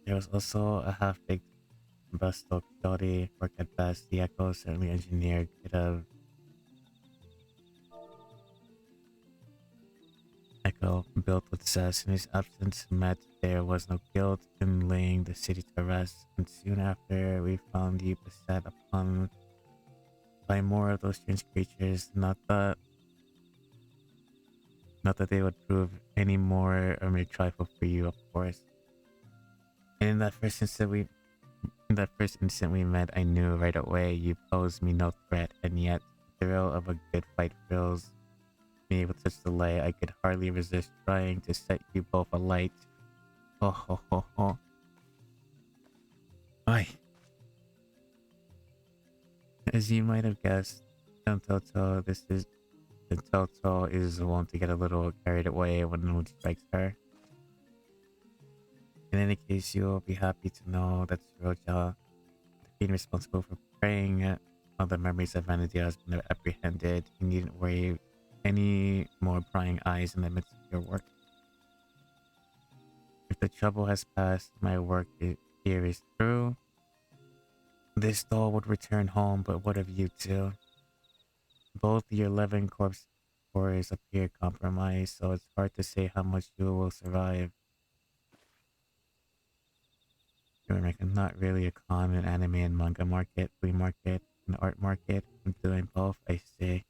was also a half-baked Bustock Dotty work at best. The Echo certainly engineered could have Echo built with zest. In his absence meant there was no guilt in laying the city to rest, and soon after we found you beset upon by more of those strange creatures. Not that they would prove any more a mere trifle for you, of course. And in that first instant we met, I knew right away you posed me no threat, and yet the thrill of a good fight fills me with such delay I could hardly resist trying to set you both alight. Ho ho ho ho. Aye. As you might have guessed, Toto is one to get a little carried away when the mood strikes her. In any case, you'll be happy to know that Shiroja, the being responsible for preying on the memories of Vanity, has been apprehended. You needn't worry any more prying eyes in the midst of your work. If the trouble has passed, my work here is through. This doll would return home, but what of you two? Both your 11 corpse cores appear compromised, so it's hard to say how much you will survive. I'm not really a common anime and manga market, flea market, and art market. I'm doing both, I say.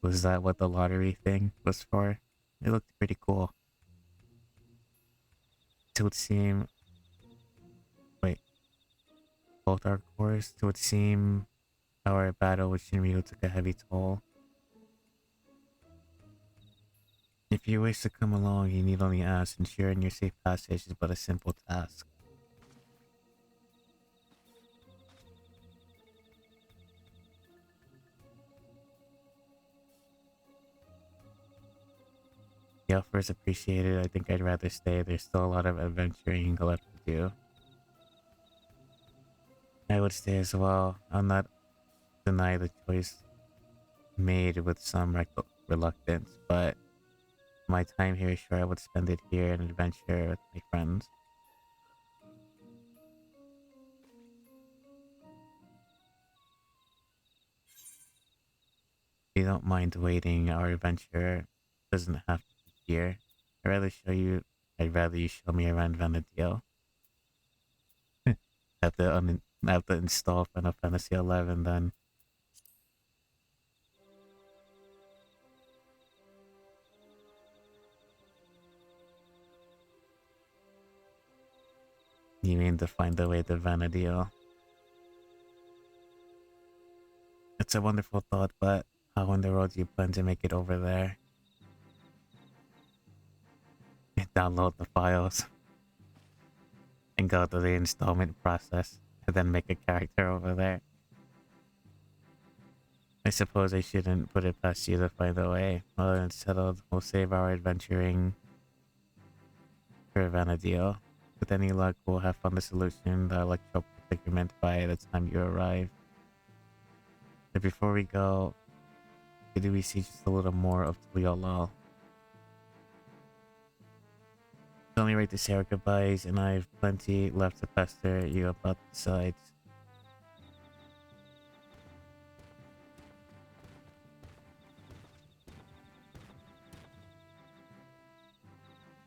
Was that what the lottery thing was for? It looked pretty cool. It would seem... Wait. Both our cores? It would seem our battle with Shinryu took a heavy toll. If you wish to come along, you need only ask. Ensuring your safe passage is but a simple task. The offer is appreciated. I think I'd rather stay. There's still a lot of adventuring left to do. I would stay as well. I'll not deny the choice made with some reluctance, but my time here, sure, I would spend it here in adventure with my friends. If you don't mind waiting, our adventure doesn't have to be here. I'd rather you show me around Vanadil. Have to install Final Fantasy 11 then. You mean to find the way to Vanadil? It's a wonderful thought, but how in the world do you plan to make it over there? Download the files and go to the installment process and then make a character over there. I suppose I shouldn't put it past you to find a way. Well, then it's settled. We'll save our adventuring for Vanadil. With any luck, we'll have found the solution, the electro predicament, by the time you arrive. But before we go, do we see just a little more of Tuliolal? It's only right to say our goodbyes, and I have plenty left to pester you about besides.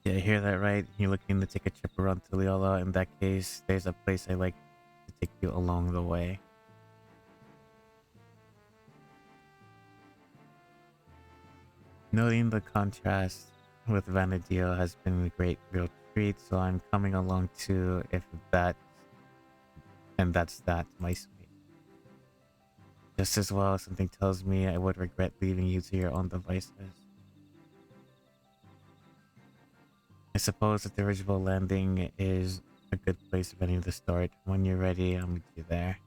Yeah, I hear that right? You're looking to take a trip around Tuliolal. In that case, there's a place I like to take you along the way. Noting the contrast with Vanadil has been a great real treat, so I'm coming along too if that and that's that, my sweet. Just as well, something tells me I would regret leaving you to your own devices. I suppose that the original landing is a good place for anyone to start. When you're ready, I'll meet you there.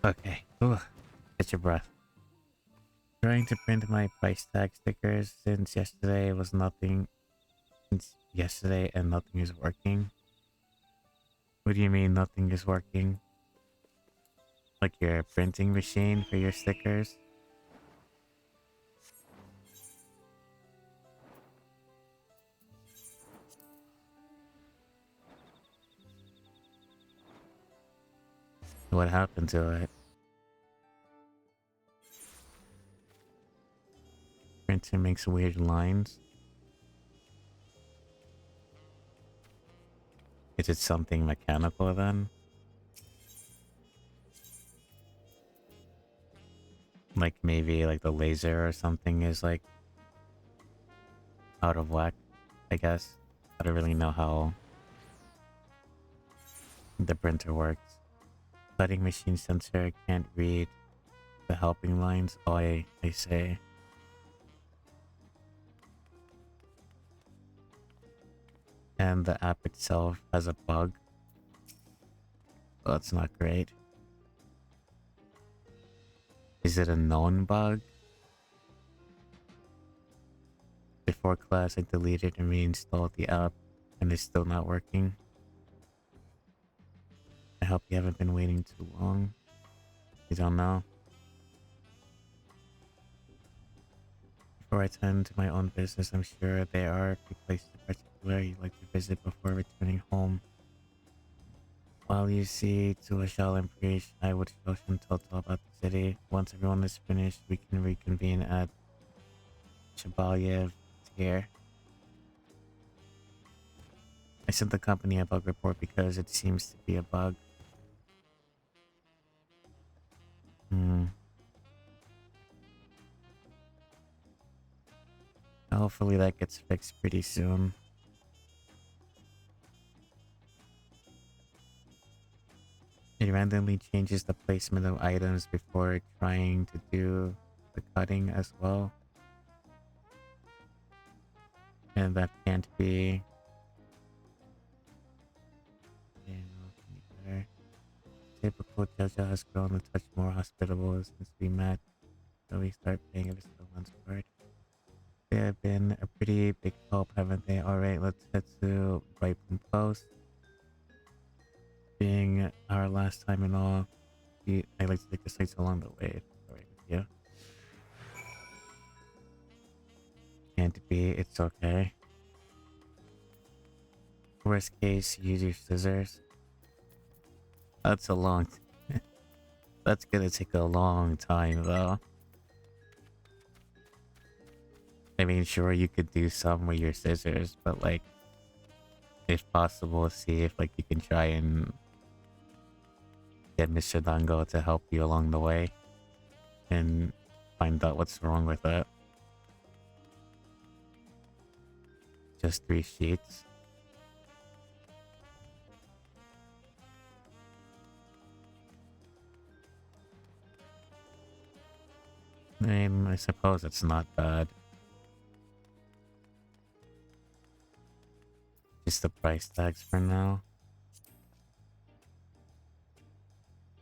Okay. Ooh, catch your breath. Trying to print my price tag stickers since yesterday was nothing. Since yesterday and nothing is working. What do you mean nothing is working? Like your printing machine for your stickers? What happened to it? Printer makes weird lines. Is it something mechanical then? Like maybe like the laser or something is like out of whack, I guess. I don't really know how the printer works. Cutting machine sensor can't read the helping lines. Oh, I say. And the app itself has a bug. Well, that's not great. Is it a known bug? Before class, I deleted and reinstalled the app, and it's still not working. I hope you haven't been waiting too long. You don't know. Before I tend to my own business, I'm sure there are a few places in particular you'd like to visit before returning home. While you see to a Shaolin priest, I would show some Toto about the city. Once everyone is finished, we can reconvene at Chabalyev here. I sent the company a bug report because it seems to be a bug. Hopefully that gets fixed pretty soon. It randomly changes the placement of items before trying to do the cutting as well. And that can't be... better. Typical Jojo has grown a touch more hospitable since we met. So we start paying a visit once part. They have been a pretty big help, haven't they? Alright, let's head to Brightland Post. Being our last time and all, I like to take the sights along the way. Alright with you. Can't be, it's okay. Worst case, use your scissors. That's a long... That's gonna take a long time though. I mean, sure, you could do some with your scissors, but like, if possible, see if like you can try and get Mr. Dango to help you along the way and find out what's wrong with it. Just 3 sheets. I mean, I suppose it's not bad. Just the price tags for now.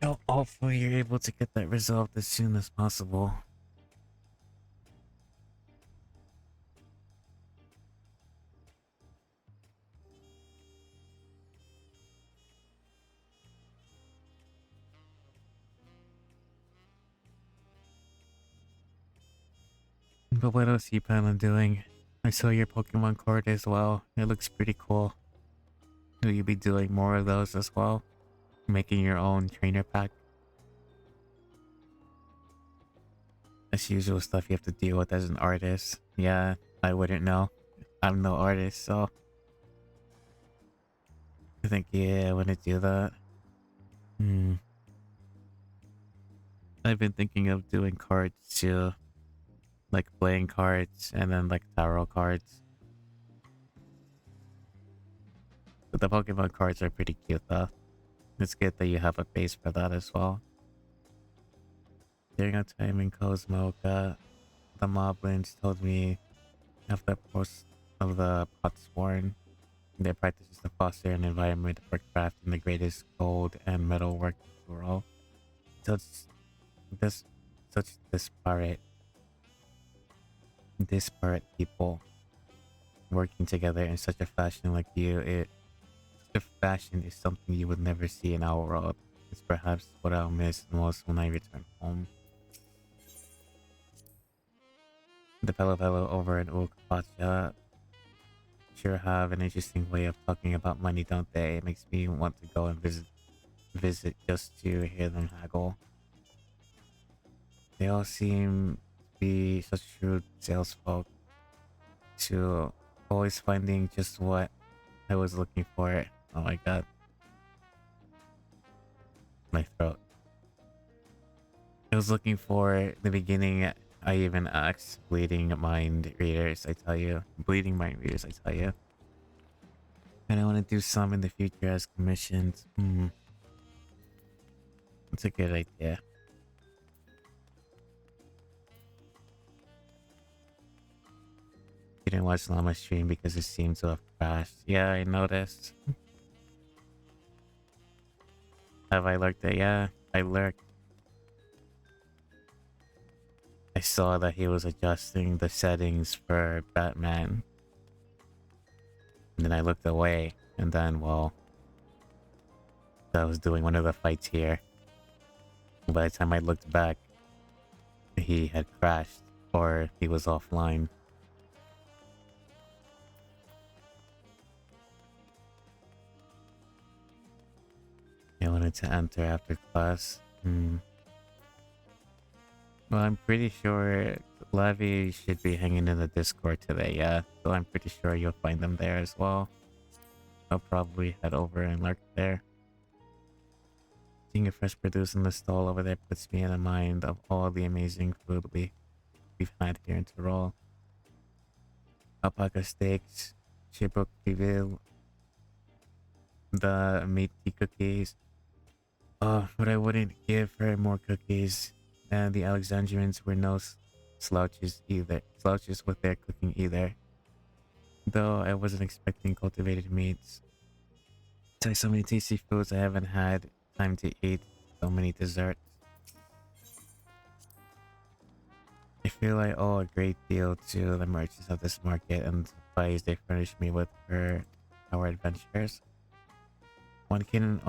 Oh, hopefully you're able to get that resolved as soon as possible. But what else you plan on doing? I saw your Pokemon card as well. It looks pretty cool. Will you be doing more of those as well? Making your own trainer pack? That's usual stuff you have to deal with as an artist. Yeah, I wouldn't know. I'm no artist, so... I think, yeah, I wouldn't do that. I've been thinking of doing cards too, like playing cards and then like tarot cards. But the Pokemon cards are pretty cute though. It's good that you have a base for that as well. During a time in Cosmoka, the Moblins told me of the post of the Potsworn. Their practice is to foster an environment for crafting the greatest gold and metal work in the world. Such this such disparate people working together in such a fashion like you, such a fashion is something you would never see in our world. It's perhaps what I'll miss most when I return home. The fellow over in Ukpacha sure have an interesting way of talking about money, don't they? It makes me want to go and visit just to hear them haggle. They all seem to be such shrewd salesfolk, to always finding just what I was looking for. Oh my god. My throat. I was looking for the beginning. I even asked bleeding mind readers, I tell you. Bleeding mind readers, I tell you. And I want to do some in the future as commissions. That's a good idea. You didn't watch Llama's stream because it seemed to have crashed. Yeah, I noticed. Have I lurked it? Yeah, I lurked. I saw that he was adjusting the settings for Batman. And then I looked away, and then, well, I was doing one of the fights here. By the time I looked back, he had crashed, or he was offline. I wanted to enter after class. Well, I'm pretty sure Levi should be hanging in the Discord today, yeah. So I'm pretty sure you'll find them there as well. I'll probably head over and lurk there. Seeing a fresh produce in the stall over there puts me in the mind of all the amazing food we've had here in Tyrol. Alpaca steaks, Chibukville, the meat tea cookies. Oh, but I wouldn't give her more cookies. And the Alexandrians were no slouches with their cooking either. Though I wasn't expecting cultivated meats. So many tasty foods I haven't had time to eat. So many desserts. I feel I owe a great deal to the merchants of this market and the supplies they furnished me with for our adventures. One can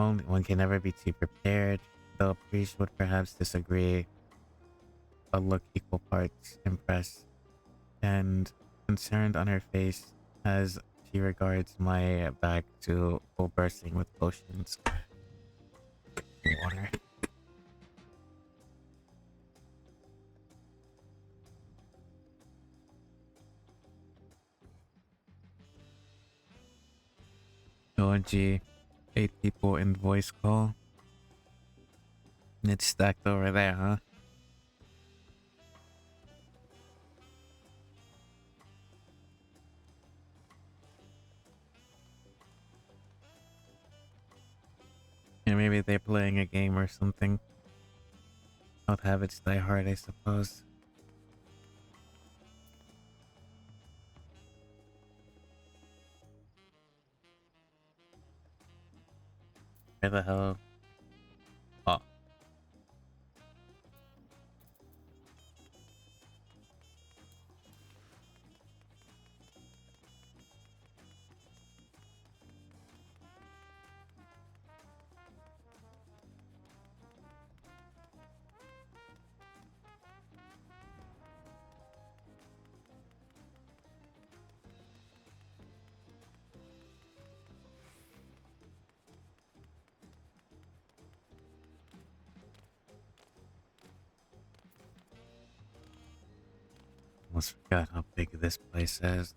never be too prepared, though a priest would perhaps disagree. A look equal parts impressed and concerned on her face as she regards my bag to full bursting with potions. Water. OMG, 8 people in voice call. It's stacked over there, huh? Yeah, maybe they're playing a game or something. Old habits die hard, I suppose. Where the hell? Oh. Almost forgot how big this place is.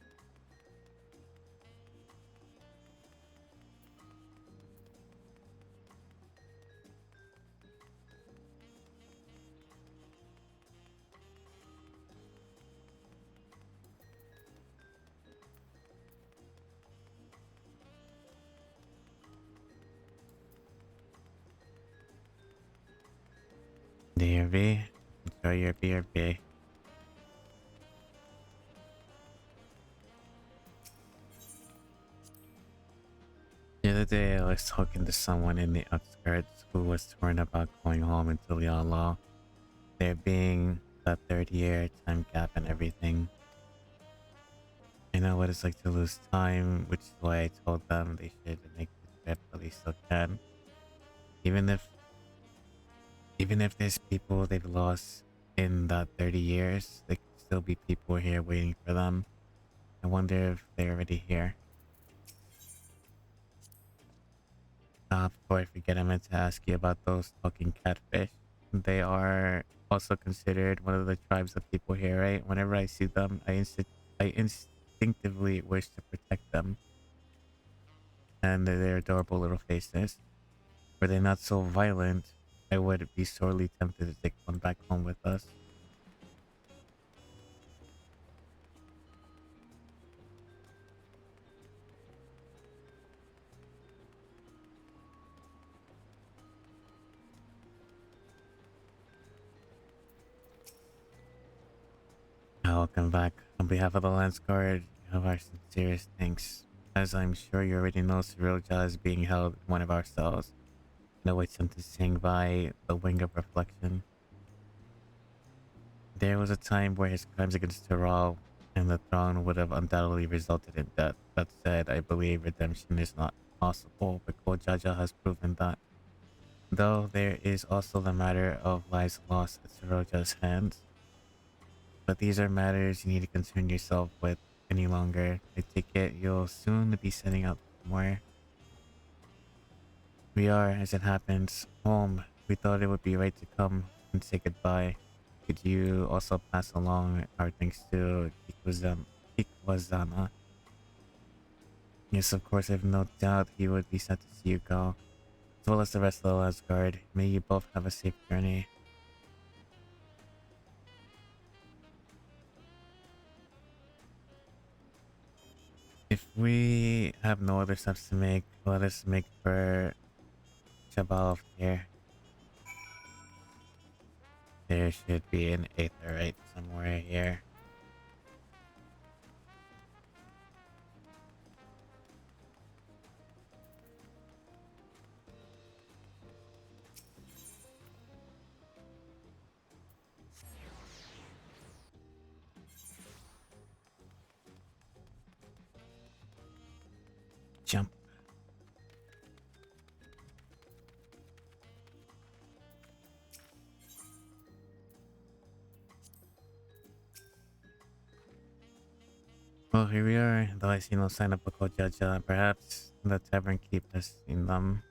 DRB, enjoy your BRB. The other day, I was talking to someone in the outskirts who was torn about going home until Yala. There being a 30-year time gap and everything. I know what it's like to lose time, which is why I told them they should make the trip while they still can. Even if there's people they've lost in that 30 years, there could still be people here waiting for them. I wonder if they're already here. Before I forget, I meant to ask you about those talking catfish. They are also considered one of the tribes of people here, right? Whenever I see them, I instinctively wish to protect them. And their adorable little faces. Were they not so violent, I would be sorely tempted to take one back home with us. Welcome back. On behalf of the Lance Guard, you have our sincerest thanks. As I'm sure you already know, Ciroja is being held in one of our cells and awaits sentencing by the Wing of Reflection. There was a time where his crimes against Tyrell and the throne would have undoubtedly resulted in death. That said, I believe redemption is not possible, but Jaja has proven that. Though there is also the matter of lives lost at Ciroja's hands. But these are matters you need to concern yourself with any longer. I take it you'll soon be setting out somewhere. We are, as it happens, home. We thought it would be right to come and say goodbye. Could you also pass along our thanks to Ikwazana? Yes, of course, I have no doubt he would be sad to see you go, as well as the rest of the Asgard. May you both have a safe journey. If we have no other steps to make, let us make for Jabal here. There should be an aetherite somewhere here. Jump. Well, here we are, though I see no sign of Jaja. Perhaps the tavern keep has seen them.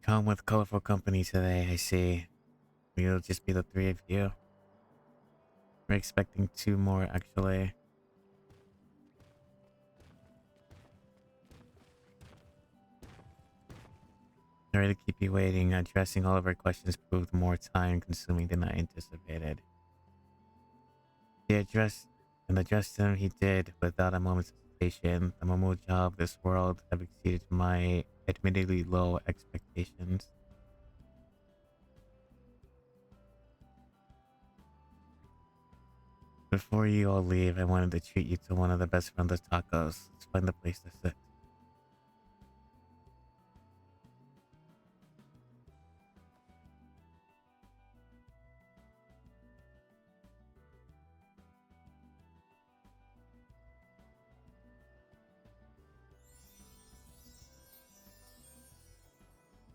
Come with colorful company today, I see. We'll just be the three of you. We're expecting two more, actually. Sorry to keep you waiting. Addressing all of our questions proved more time consuming than I anticipated. Addressed him he did without a moment's hesitation. The Momo job this world have exceeded my admittedly low expectations. Before you all leave, I wanted to treat you to one of the best friendless tacos. Let's find a place to sit.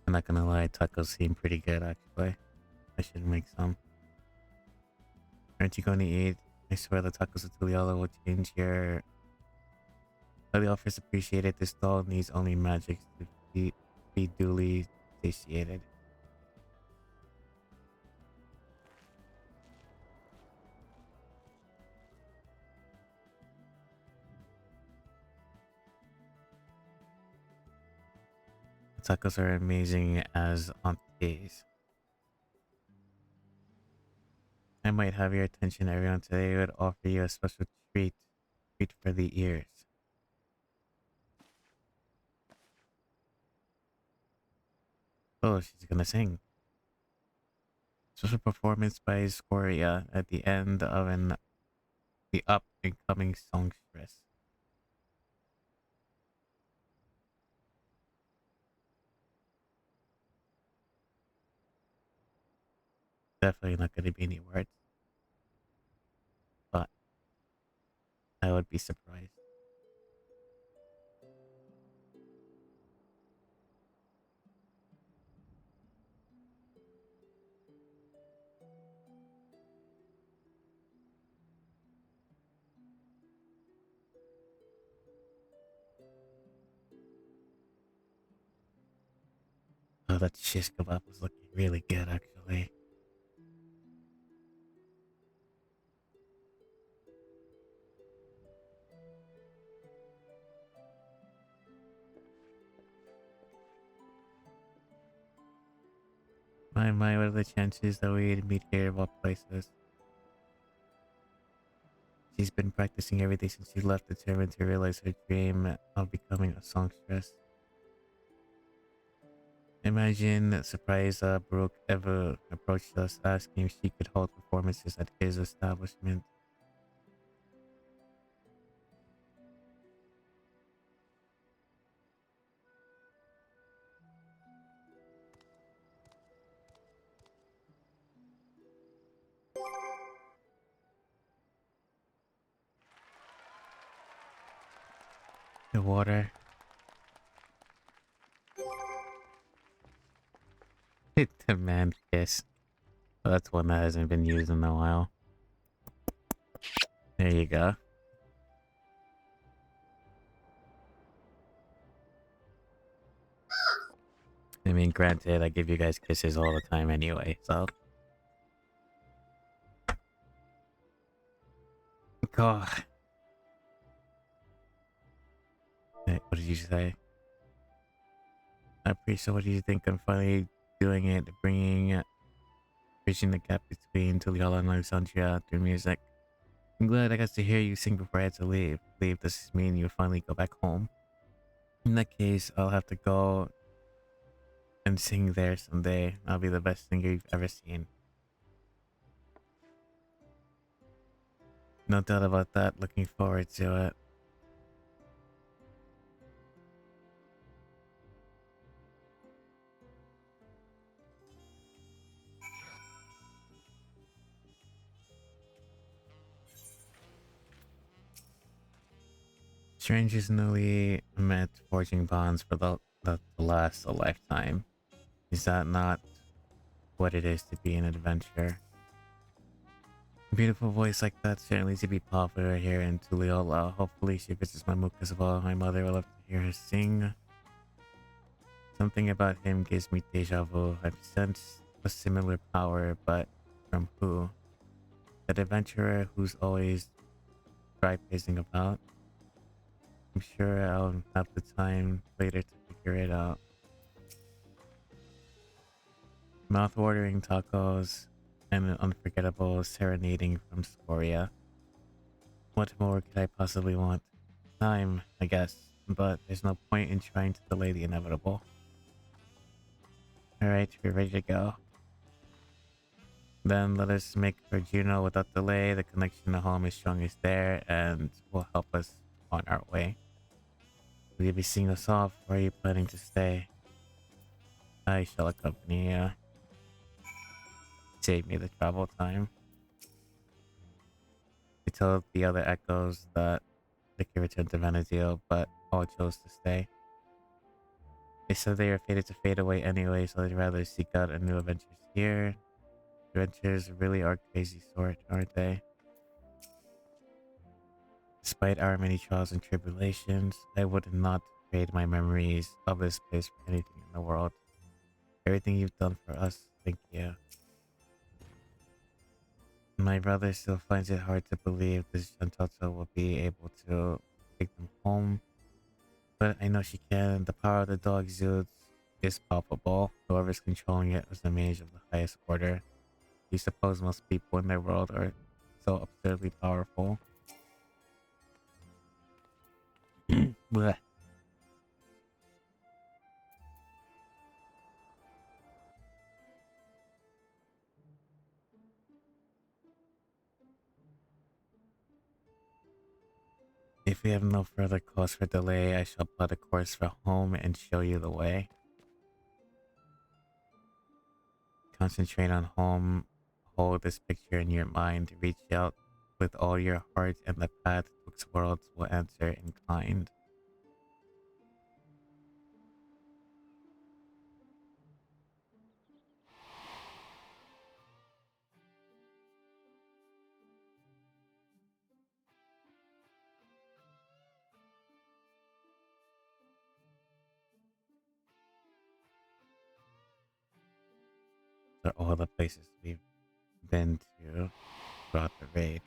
I'm not gonna lie, tacos seem pretty good actually. I should make some. Aren't you going to eat? I swear the tacos of Tuliala will change your... All the offers appreciated. This doll needs only magic to be duly satiated. The tacos are amazing as aunties. I might have your attention, everyone. Today I would offer you a special treat for the ears. Oh, she's gonna sing. Special performance by Scoria at the end of the up and coming songstress. Definitely not gonna be any words, but I would be surprised. Oh, that shish kebab was looking really good, actually. My, what are the chances that we'd meet here of all places? She's been practicing every day since she left, determined to realize her dream of becoming a songstress. Imagine surprise Brooke ever approached us asking if she could hold performances at his establishment. The water. The man kiss. Well, that's one that hasn't been used in a while. There you go. I mean, granted, I give you guys kisses all the time anyway, so. God. Hey, what did you say? I appreciate what do you think I'm finally doing it, bridging the gap between Tuliala and Alexandria through music. I'm glad I got to hear you sing before I had to leave. Leave, does this mean you finally go back home? In that case, I'll have to go and sing there someday. I'll be the best singer you've ever seen. No doubt about that. Looking forward to it. Strangers newly met, forging bonds for the last a lifetime. Is that not what it is to be an adventurer? A beautiful voice like that certainly to be popular here in Tuliola. Hopefully she visits my mook as well. My mother will love to hear her sing. Something about him gives me deja vu. I've sensed a similar power, but from who? That adventurer who's always dry pacing about. I'm sure I'll have the time later to figure it out. Mouth-watering tacos and an unforgettable serenading from Scoria. What more could I possibly want? Time, I guess, but there's no point in trying to delay the inevitable. Alright, we're ready to go. Then let us make for Juno without delay. The connection to home is strongest there and will help us on our way. Will you be seeing us off, or are you planning to stay? I shall accompany you. Save me the travel time. We told the other echoes that they could return to Vanadil, but all chose to stay. They said they are fated to fade away anyway, so they'd rather seek out a new adventures here. Adventures really are crazy sort, aren't they? Despite our many trials and tribulations, I would not trade my memories of this place for anything in the world. Everything you've done for us, thank you. My brother still finds it hard to believe this Gentota will be able to take them home, but I know she can. The power of the dog zoots is palpable. Whoever's controlling it is a mage of the highest order. You suppose most people in their world are so absurdly powerful. Blech. If we have no further cause for delay, I shall plot a course for home and show you the way. Concentrate on home. Hold this picture in your mind. Reach out with all your heart, and the path twixt worlds will answer in kind. They're all the places we've been to throughout the raid.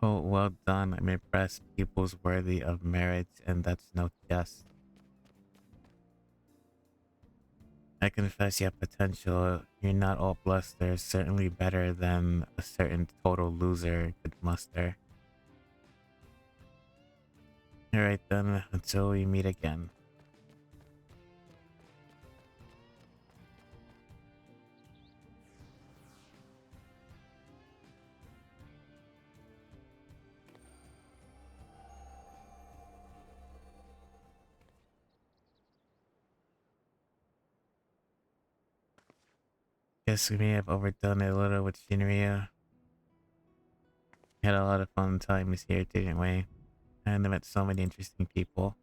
Oh, well done. I'm impressed. Pupils worthy of merit, and that's no jest. I confess you have potential. You're not all bluster. Certainly better than a certain total loser could muster. Alright then, until we meet again. Guess we may have overdone it a little with Shinryu. Had a lot of fun times here, didn't we? And I met so many interesting people.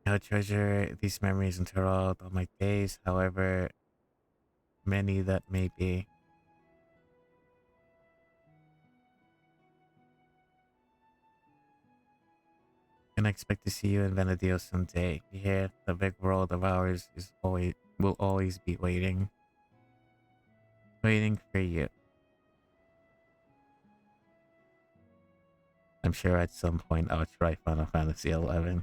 I'll treasure these memories until all my days, however many that may be. And I expect to see you in Venedio someday. Here, the big world of ours will always be waiting. Waiting for you. I'm sure at some point I'll try Final Fantasy XI.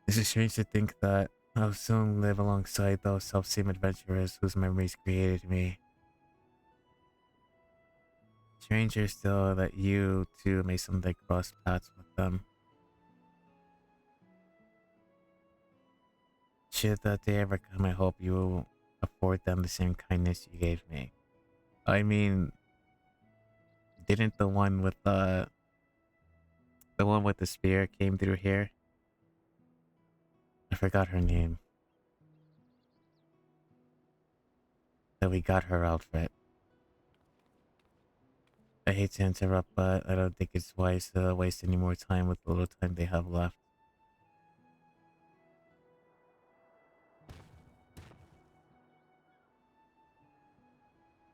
It's strange to think that I'll soon live alongside those self-same adventurers whose memories created me. Stranger still that you too may someday cross paths with them. Should that day ever come, I hope you will afford them the same kindness you gave me. I mean, didn't the one with the spear came through here? I forgot her name. That we got her outfit. I hate to interrupt, but I don't think it's wise to waste any more time with the little time they have left.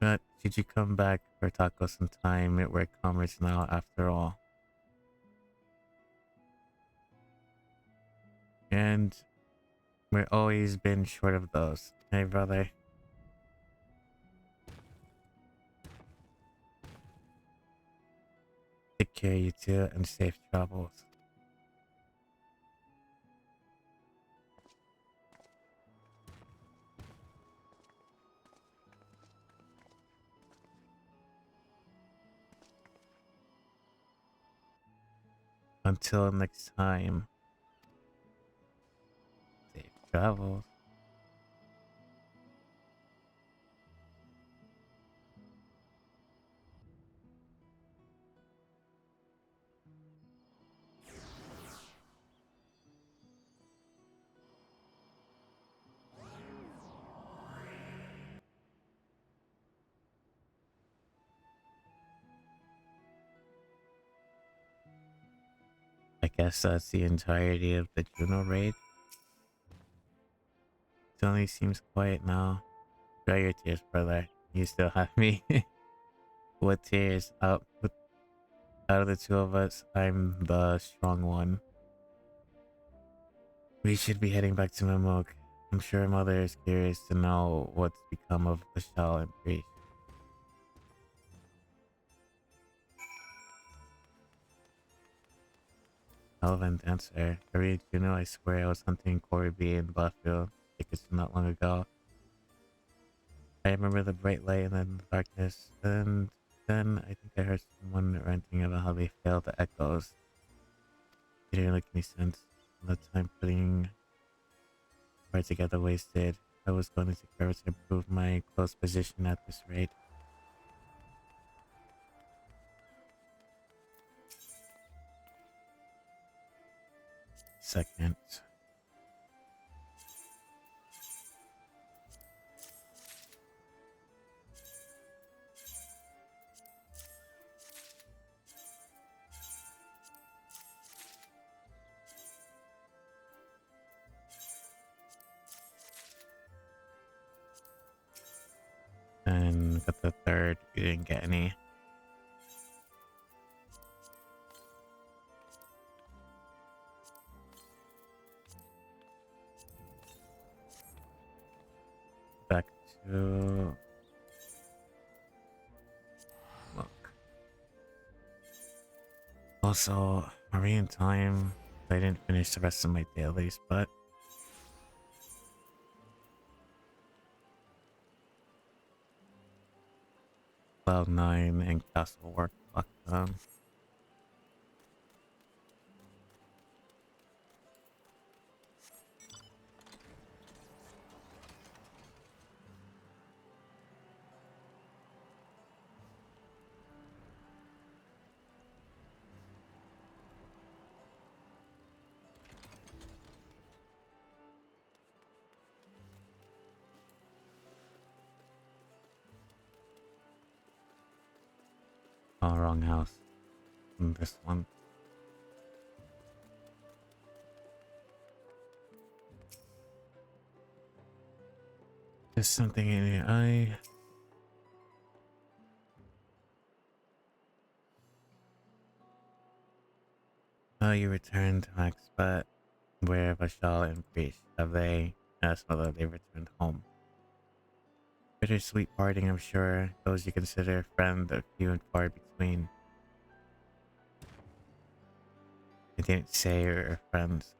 But should you come back for taco sometime, we're comrades now after all. And we've always been short of those. Hey, brother. Take care, you two, and safe travels. Until next time, safe travels. I guess that's the entirety of the Juno raid. It only seems quiet now. Dry your tears, brother. You still have me. What tears? Out of the two of us, I'm the strong one. We should be heading back to Mamok. I'm sure Mother is curious to know what's become of the Shell and Priest. Relevant answer. Hurry, Juno, I swear I was hunting Corey B in Blufffield tickets not long ago. I remember the bright light and then the darkness, and then I think I heard someone ranting about how they failed the echoes. It didn't make any sense. The time putting words together wasted. I was going to take forever to improve my close position at this rate. Second. And got the third. We didn't get any. Back to look. Also, Marine time. I didn't finish the rest of my dailies, but Cloud 9 and Castle work. Fuck them. Oh, wrong house. And this one. There's something in your eye. Oh, you returned to Max, but where Vashal and Priest have they asked whether they returned home? Bittersweet parting, I'm sure. Those you consider a friend are few and far between. I didn't say you're friends.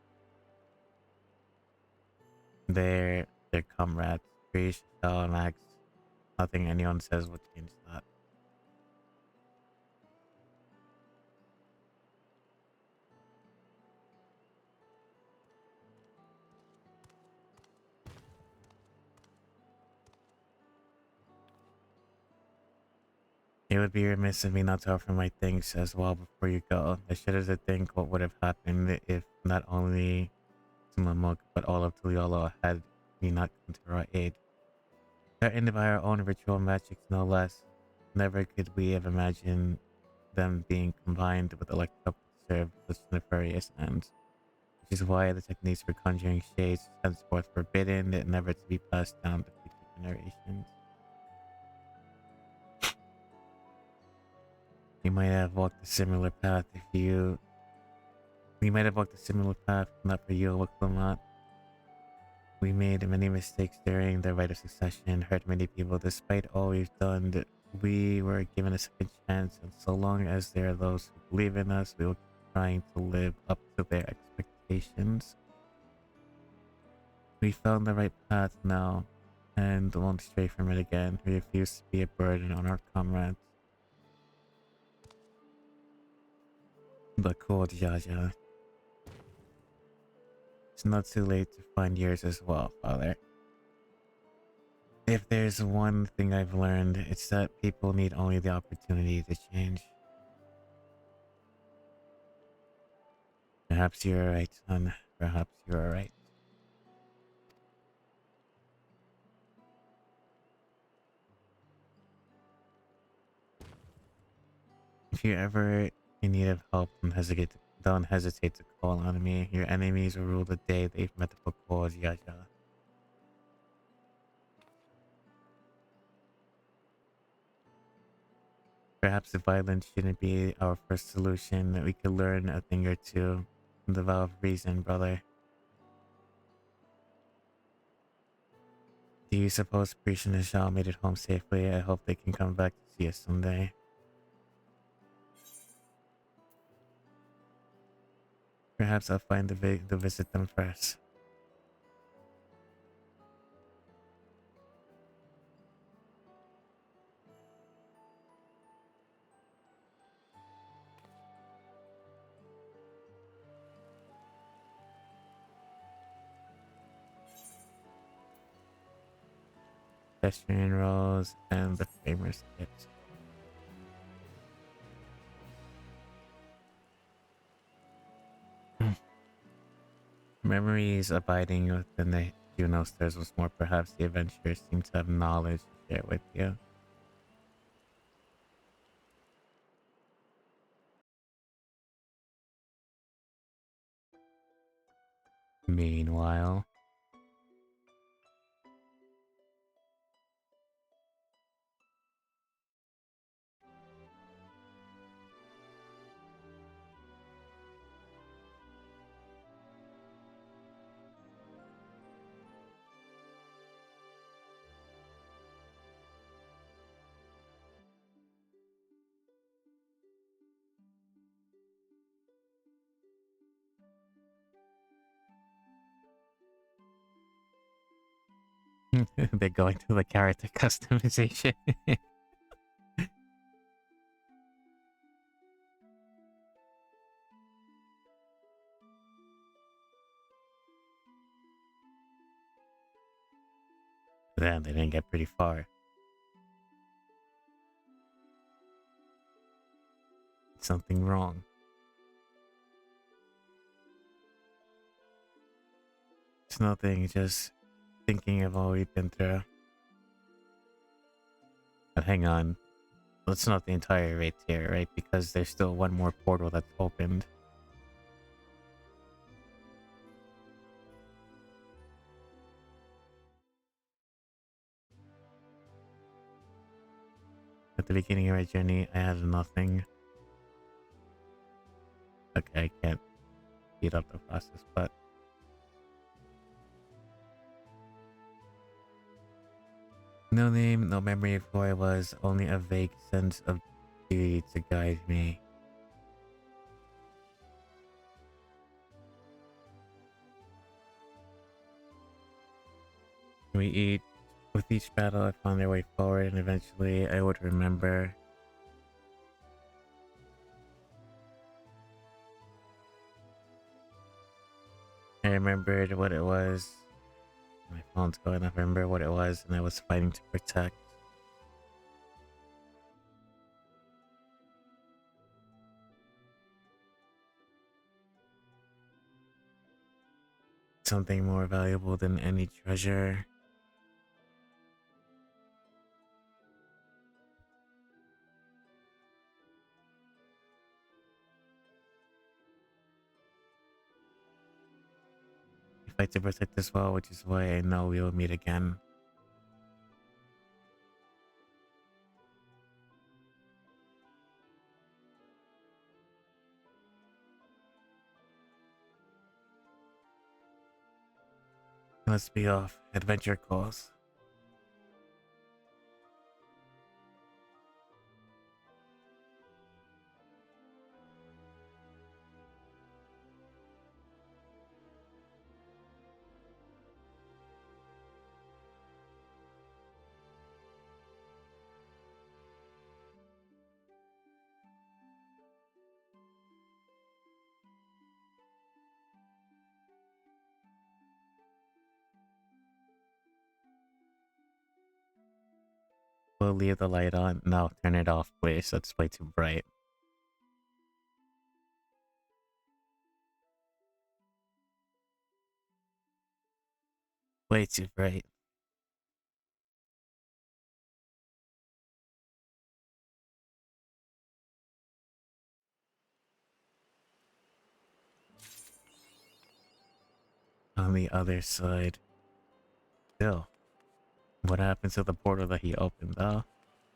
They're comrades. Priest, Vashal, and Max. Nothing anyone says would change that. It would be remiss of me not to offer my thanks as well before you go. I shudder to think what would have happened if not only Tumamuk but all of Tuliolo had we not come to our aid. Threatened by our own ritual magics no less, never could we have imagined them being combined with Electro to serve such nefarious ends. Which is why the techniques for conjuring shades is henceforth forbidden, never to be passed down to future generations. We might have walked a similar path we might have walked a similar path, not for you, Wiklamat. We made many mistakes during the rite of succession, hurt many people. Despite all we've done, we were given a second chance, and so long as there are those who believe in us, we will keep trying to live up to their expectations. We found the right path now, and won't stray from it again. We refuse to be a burden on our comrades. But cool, Jaja. It's not too late to find yours as well, Father. If there's one thing I've learned, it's that people need only the opportunity to change. Perhaps you're right, son. Perhaps you're right. If you're ever in need of help, don't hesitate to call on me. Your enemies will rule the day they've met the cause, Yaja. Perhaps the violence shouldn't be our first solution. We could learn a thing or two from the vow of reason, brother. Do you suppose Priest and Nishal made it home safely? I hope they can come back to see us someday. Perhaps I'll find to visit them first. pedestrian rolls, and the framer's kit. Memories abiding within the Juno stairs was more. Perhaps the adventurers seem to have knowledge to share with you. Meanwhile, they're going to the character customization. Then they didn't get pretty far. Something wrong. It's nothing, just thinking of all we've been through. But hang on. Let's not the entire rate here, right? Because there's still one more portal that's opened. At the beginning of our journey, I had nothing. Okay, I can't speed up the process, but... No name, no memory of who I was, only a vague sense of duty to guide me. We eat. With each battle, I found their way forward, and eventually I would remember. I remembered what it was. My phone's going up. I remember what it was, and I was fighting to protect. Something more valuable than any treasure. I fight to protect this well, which is why I know we will meet again. Let's be off. Adventure calls. We'll leave the light on. No, turn it off, please. That's way too bright. Way too bright. On the other side. Still. What happened to the portal that he opened up?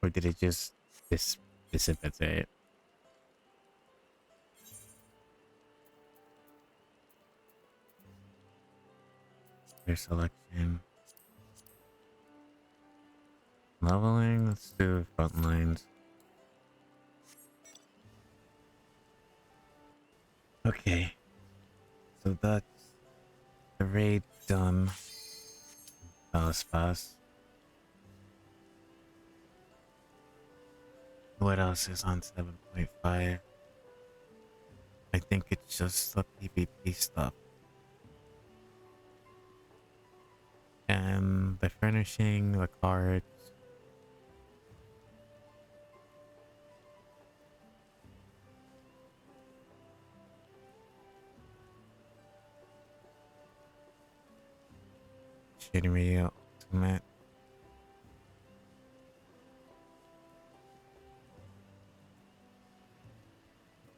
Or did it just dissipate? Your selection. Leveling? Let's do front lines. Okay. So that's the raid done. That was fast. What else is on 7.5? I think it's just the PvP stuff. And the furnishing, the cards. Machinery ultimate.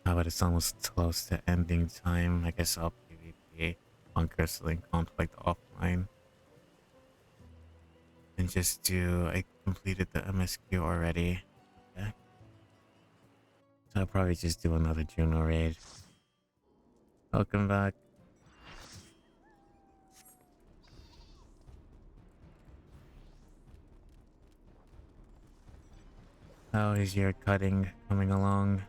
Oh, but it's almost close to ending time. I guess I'll PvP on Crystalline Conflict offline. And just do... I completed the MSQ already. Okay. So I'll probably just do another Juno raid. Welcome back. How is your cutting coming along?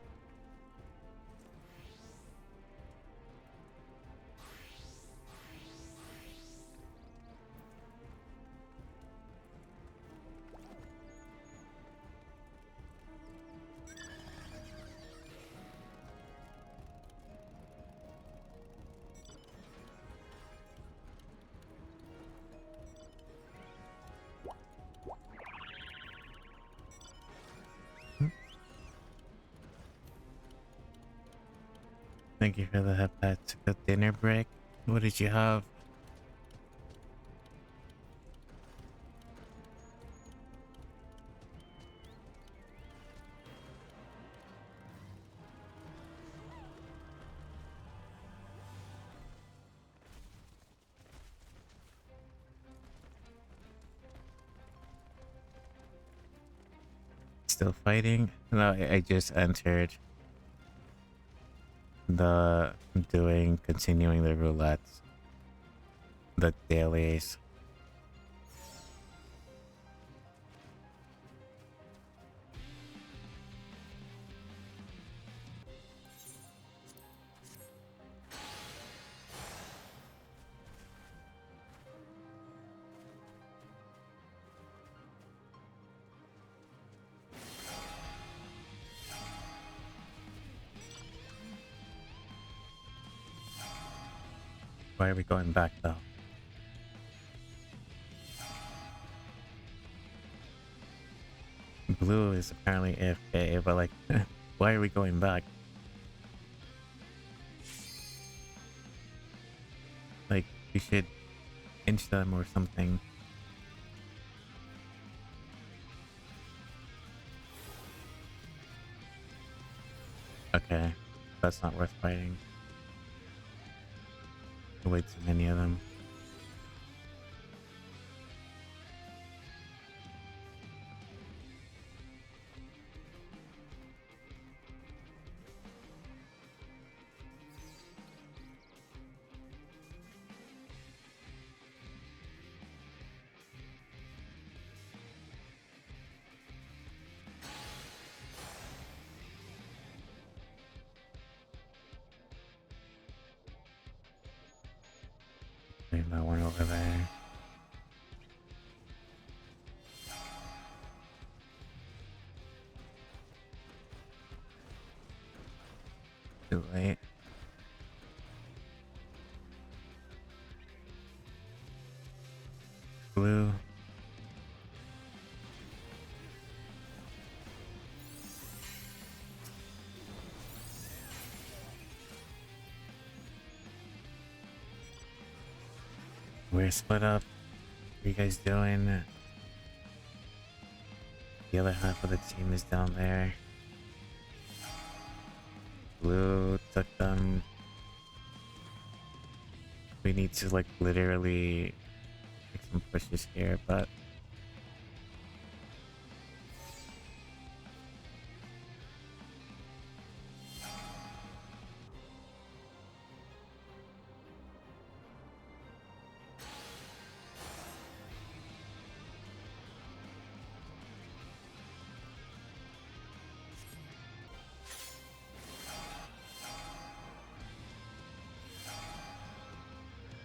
Thank you for the hepatica dinner break. What did you have? Still fighting? No, I just entered the continuing the roulettes. The dailies. Why are we going back though? Blue is apparently AFK, but like, why are we going back? Like, we should inch them or something. Okay, that's not worth fighting. Way too many of them. Leave that one over there. Too late. Blue. We're split up. What are you guys doing? The other half of the team is down there. Blue took them. We need to like literally make some pushes here, but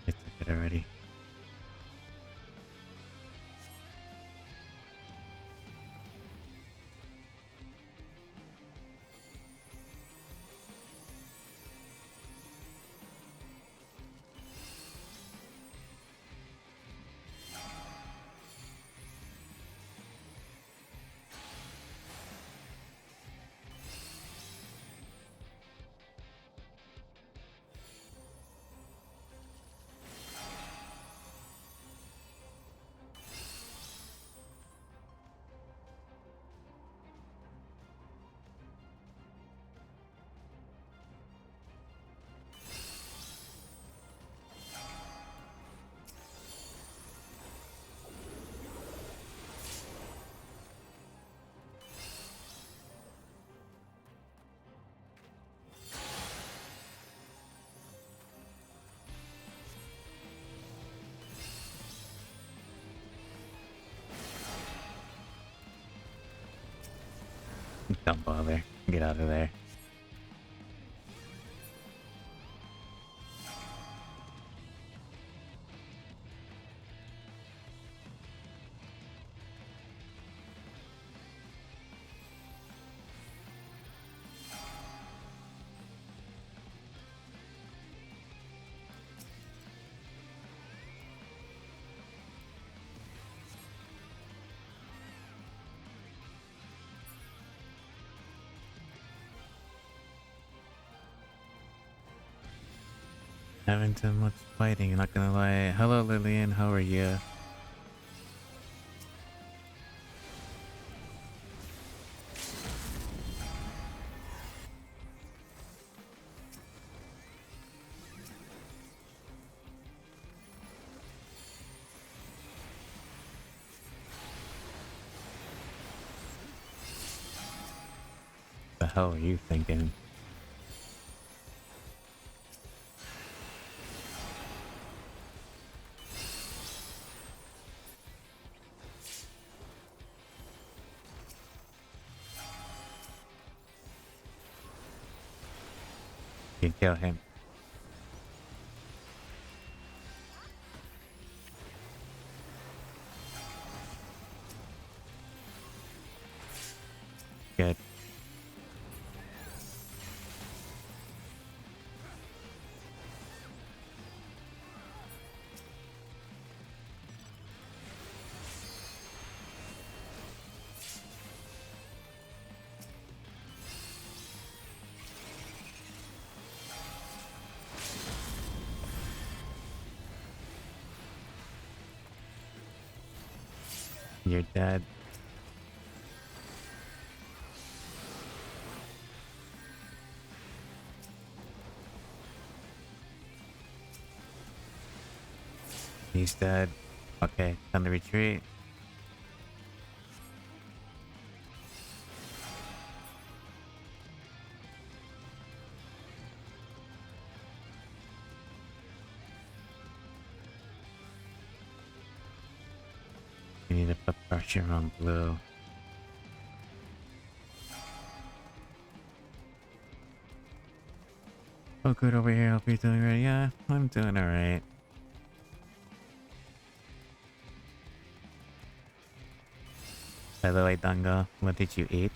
I took it already. Don't bother. Get out of there. Haven't done much fighting, not gonna lie. Hello Lillian, how are you? The hell are you thinking? You kill him. Good. You're dead. He's dead. Okay, time to retreat. We need to put pressure on blue. Oh good over here, hope you're doing right. Yeah, I'm doing alright. By the way, Dango, what did you eat?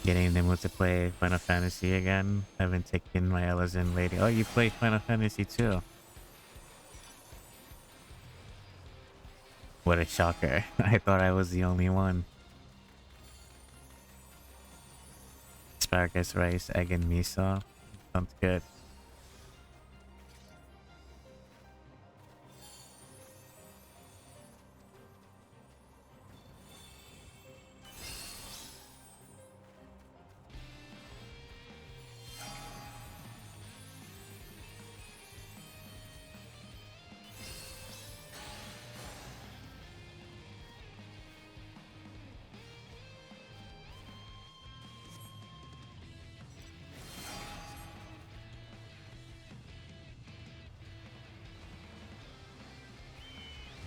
Getting in the mood to play Final Fantasy again. I've been taking my Ella's in lady. Oh, you play Final Fantasy too? What a shocker. I thought I was the only one. Asparagus, rice, egg, and miso. Sounds good.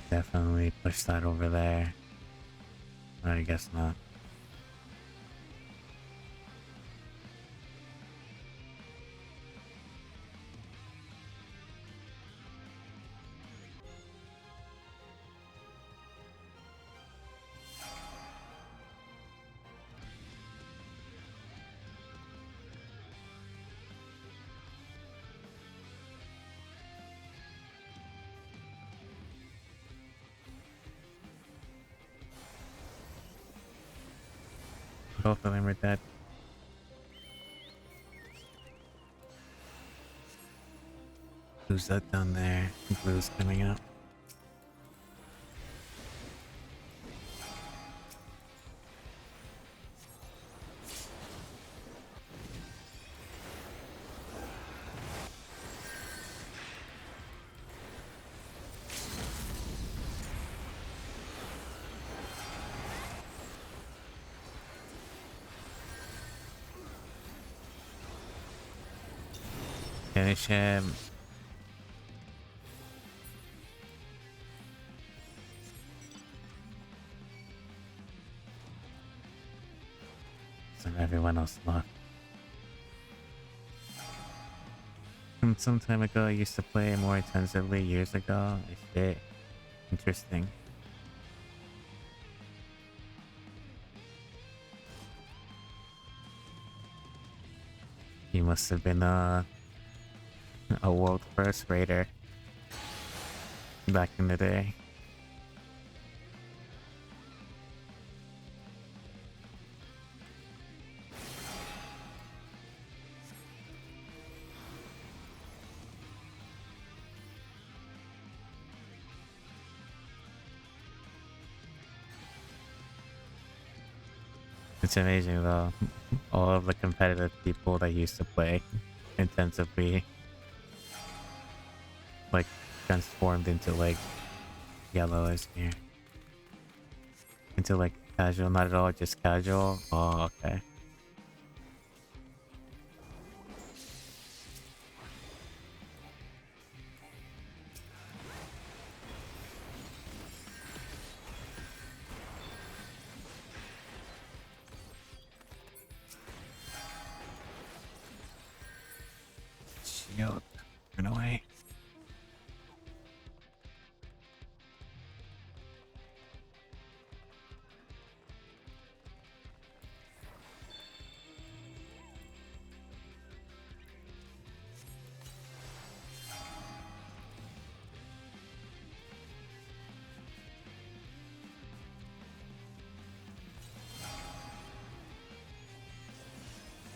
Definitely push that over there. I guess not. Both of them are dead. Who's that down there? Blue's coming up. Finish him. and everyone else left. And some time ago, I used to play more intensively years ago. Shit. Interesting. He must have been a world first raider back in the day. It's amazing though, all of the competitive people that used to play intensively like transformed into like yellows here. Into like casual, not at all, just casual. Oh, okay. Shield. Run away.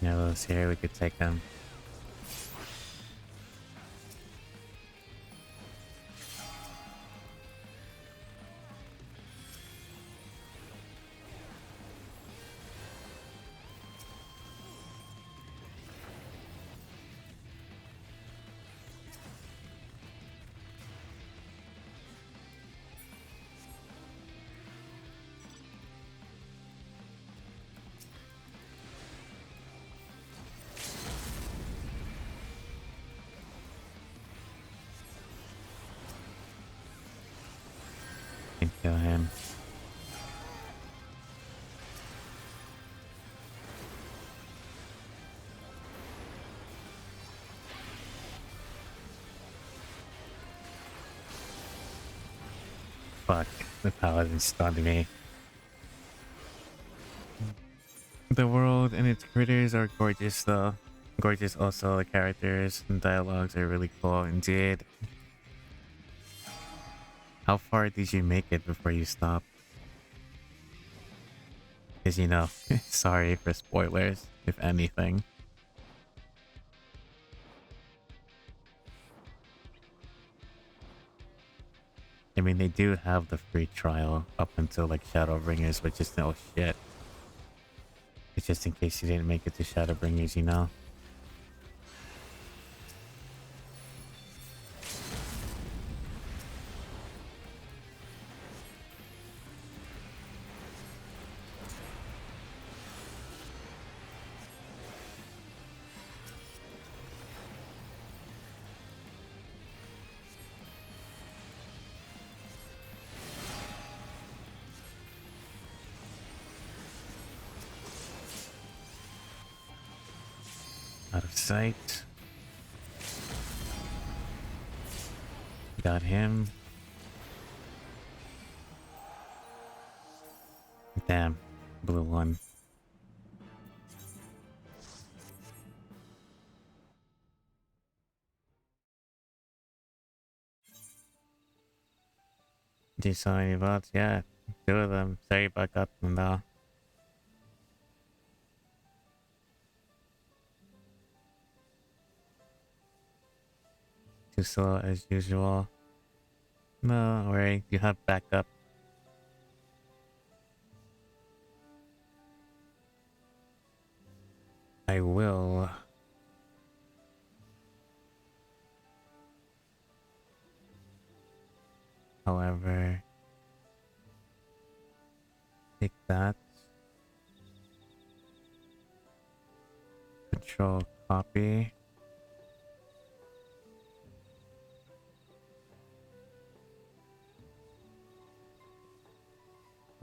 Yellow's here, we could take him. Can kill him. Fuck, the paladin stunned me. The world and its critters are gorgeous though. Gorgeous also, the characters and dialogues are really cool indeed. How far did you make it before you stopped? Because you know, sorry for spoilers, if anything. I mean, they do have the free trial up until like Shadowbringers, which is no shit. It's just in case you didn't make it to Shadowbringers, you know? Out of sight. Got him. Damn, blue one. Do you saw any VODs? Yeah, 2 of them. Sorry about that one though. Too slow as usual. No worry, you have backup. I will. However, take that. Control copy.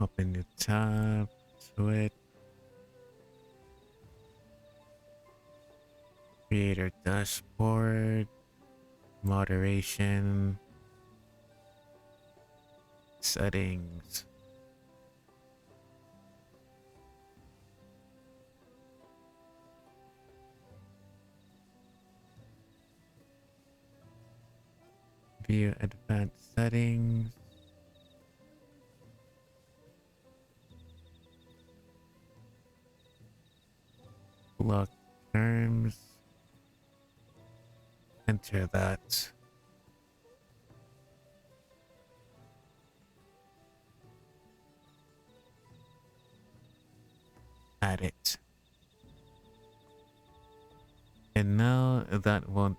Open new tab, to it. Creator dashboard, moderation, settings. View advanced settings. Block terms. Enter that. Add it. And now that won't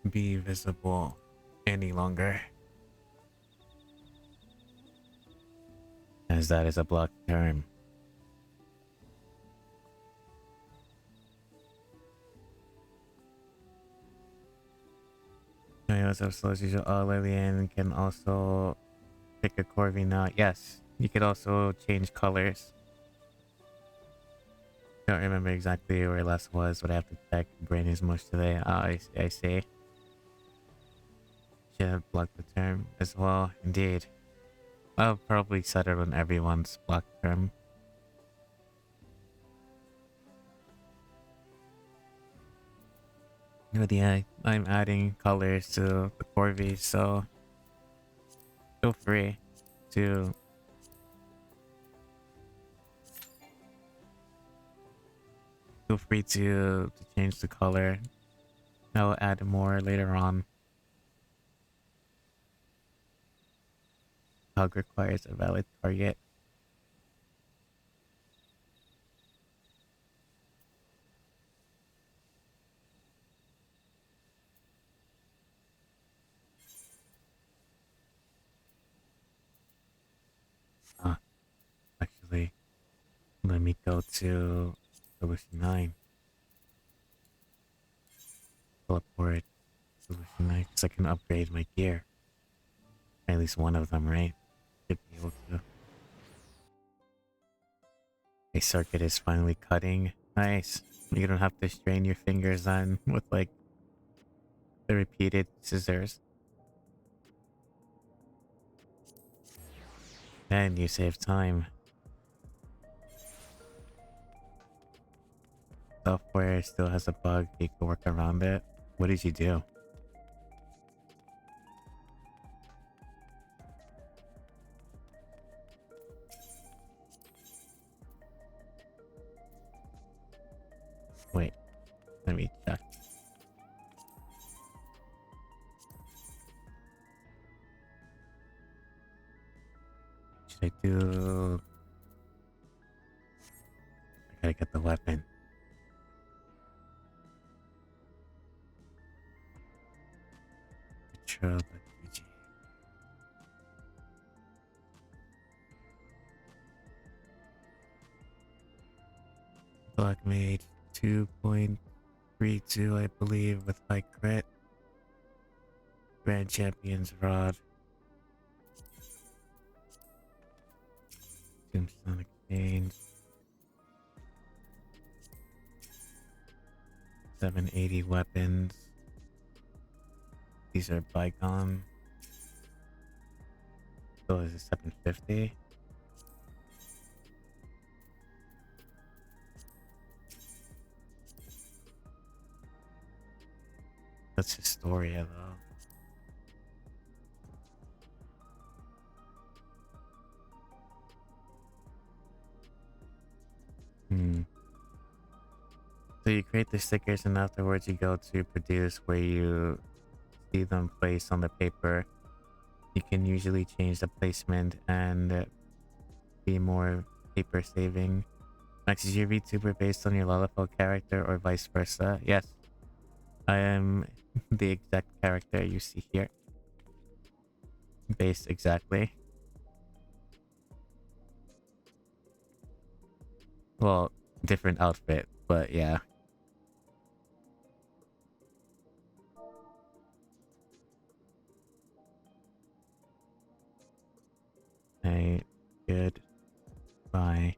be visible any longer, as that is a block term. So as usual, Lillian can also pick a Corvi now. Yes, you could also change colors. Don't remember exactly where last was, but I have to check. Brain is mush today. I see. Should have blocked the term as well. Indeed. I'll probably set it on everyone's block term. But yeah, I'm adding colors to the Corvi, so feel free to change the color. I'll add more later on. Hug requires a valid target. Actually, let me go to solution 9. Teleport solution 9 because I can upgrade my gear. At least one of them, right? Should be able to. A circuit is finally cutting. Nice. You don't have to strain your fingers on with like the repeated scissors. And you save time. Software still has a bug. You can work around it. What did you do? Wait, let me check. Should I do... I gotta get the weapon. Control the PG. Black made 2.32, I believe, with high crit. Grand Champion's Rod. Tombstone Exchange. 780 weapons. These are bygone. So is it 750? That's Historia though. So you create the stickers and afterwards you go to produce where you see them placed on the paper. You can usually change the placement and be more paper saving. Max, is your VTuber based on your Lalafell character or vice versa? Yes. I am the exact character you see here. Based exactly. Well, different outfit, but yeah. Hey, good. Bye.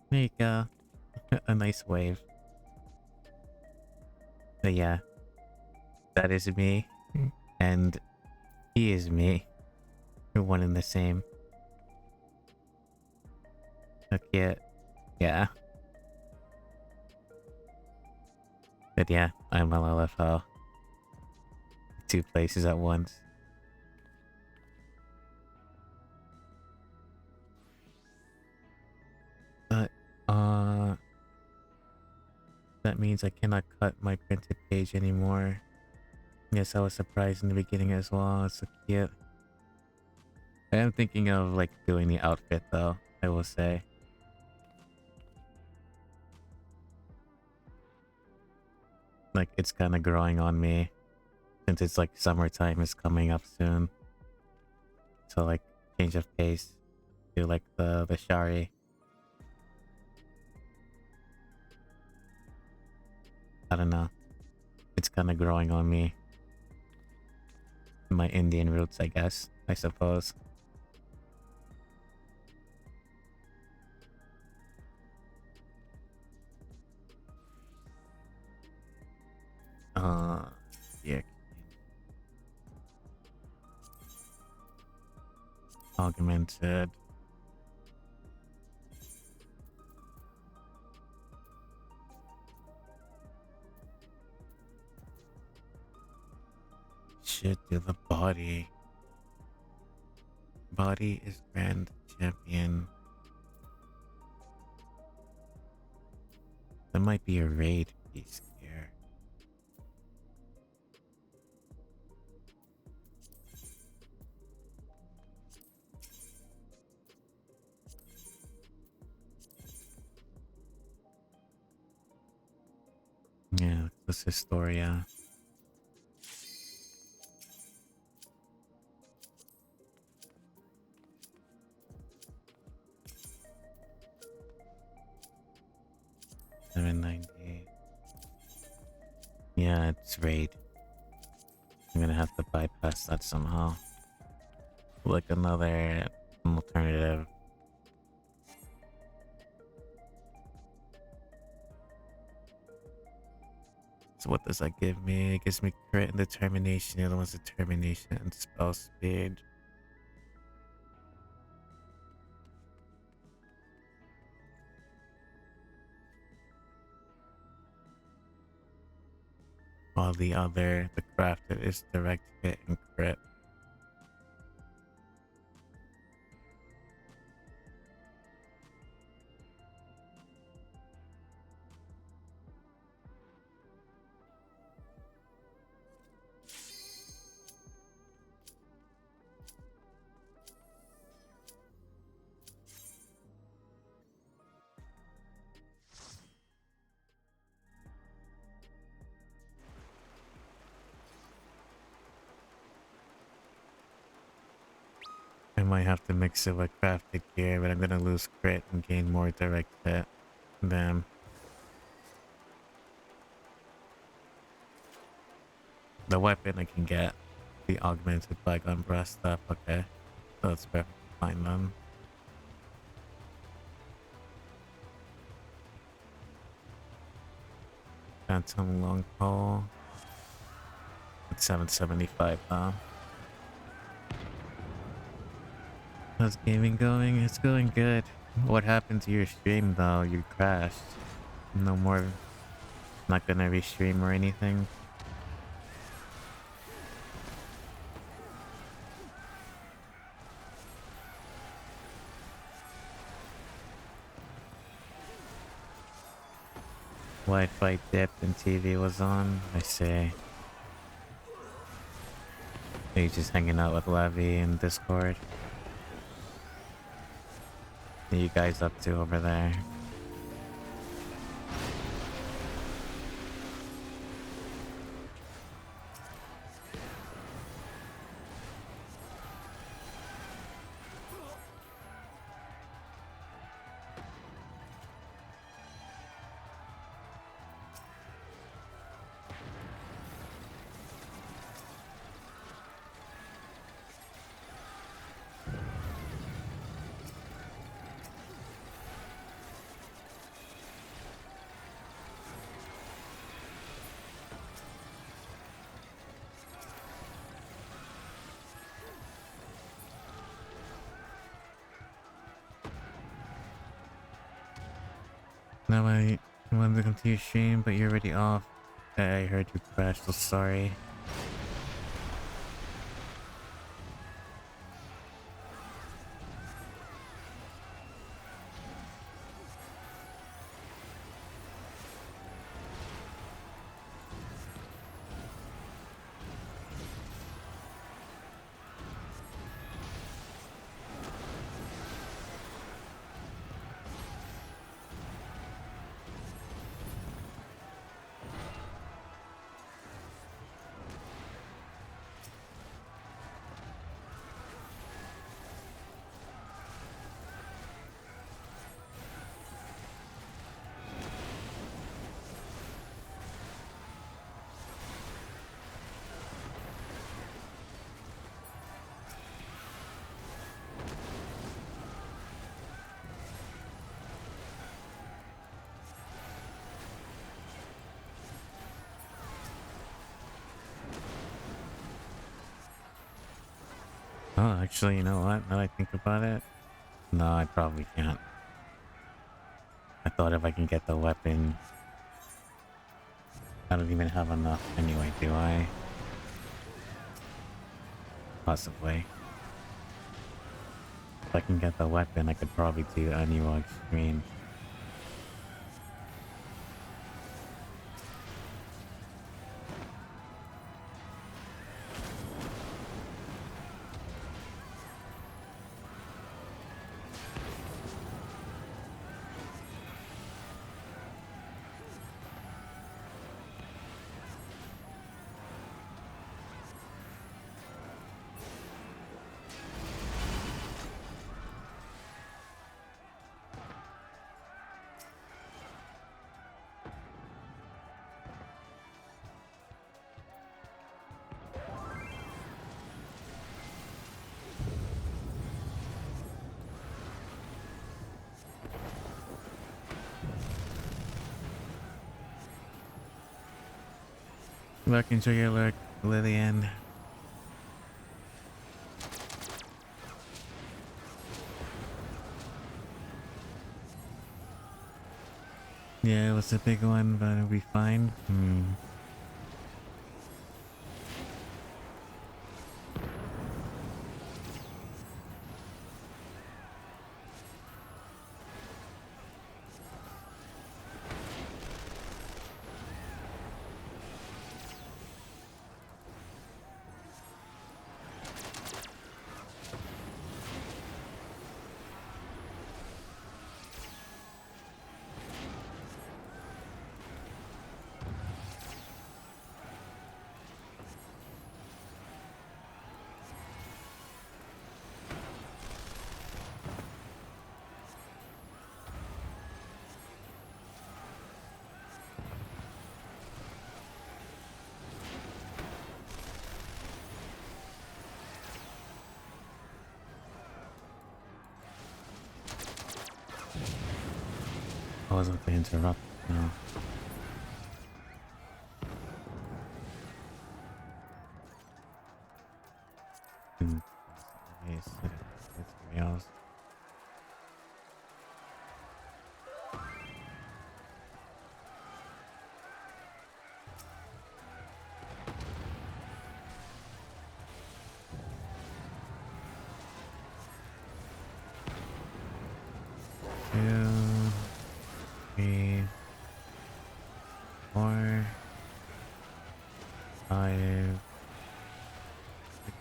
There you go. A nice wave. But yeah, that is me. And he is me. We're one and the same. Okay. Yeah. But yeah, I'm LLFL. Two places at once. But, that means I cannot cut my printed page anymore. Yes, I was surprised in the beginning as well. It's so cute. I am thinking of like doing the outfit though, I will say. Like it's kind of growing on me since it's like summertime is coming up soon. So like change of pace to like the shari. I don't know. It's kind of growing on me. My Indian roots, I guess, I suppose. Yeah. Augmented. Shit to the body. Body is grand champion. That might be a raid piece here. Yeah, this Historia. $7.98. Yeah, it's raid. I'm gonna have to bypass that somehow. Like another alternative. So what does that give me? It gives me crit and determination. The other one's determination and spell speed. While the crafted is direct hit and crit. I might have to mix it with crafted gear, but I'm gonna lose crit and gain more direct hit. Damn. The weapon I can get. The augmented bygone breast stuff, okay. So that's perfectly fine then. Phantom long pole. It's 775 though. How's gaming going? It's going good. What happened to your stream though? You crashed. No more. Not gonna restream or anything. Wi-Fi dipped and TV was on. I see. Are you just hanging out with Levy in Discord? What are you guys up to over there? Now I wanted to come to your stream, but you're already off. I heard you crashed, so sorry. Oh, actually, you know what? Now that I think about it, no, I probably can't. I thought if I can get the weapon, I don't even have enough anyway, do I? Possibly. If I can get the weapon, I could probably do a new extreme. Look, enjoy your look, Lillian. Yeah, it was a big one, but it'll be fine. I was about to interrupt. No. Yes, it's something else. Two, three, four, five, six.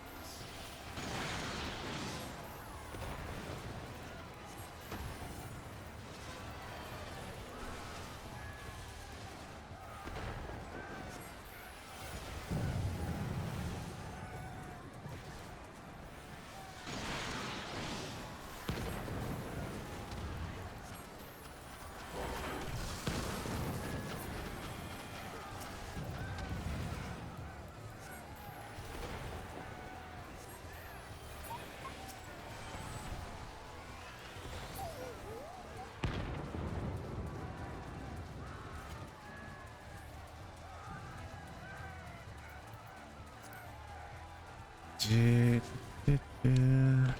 Du- du- du.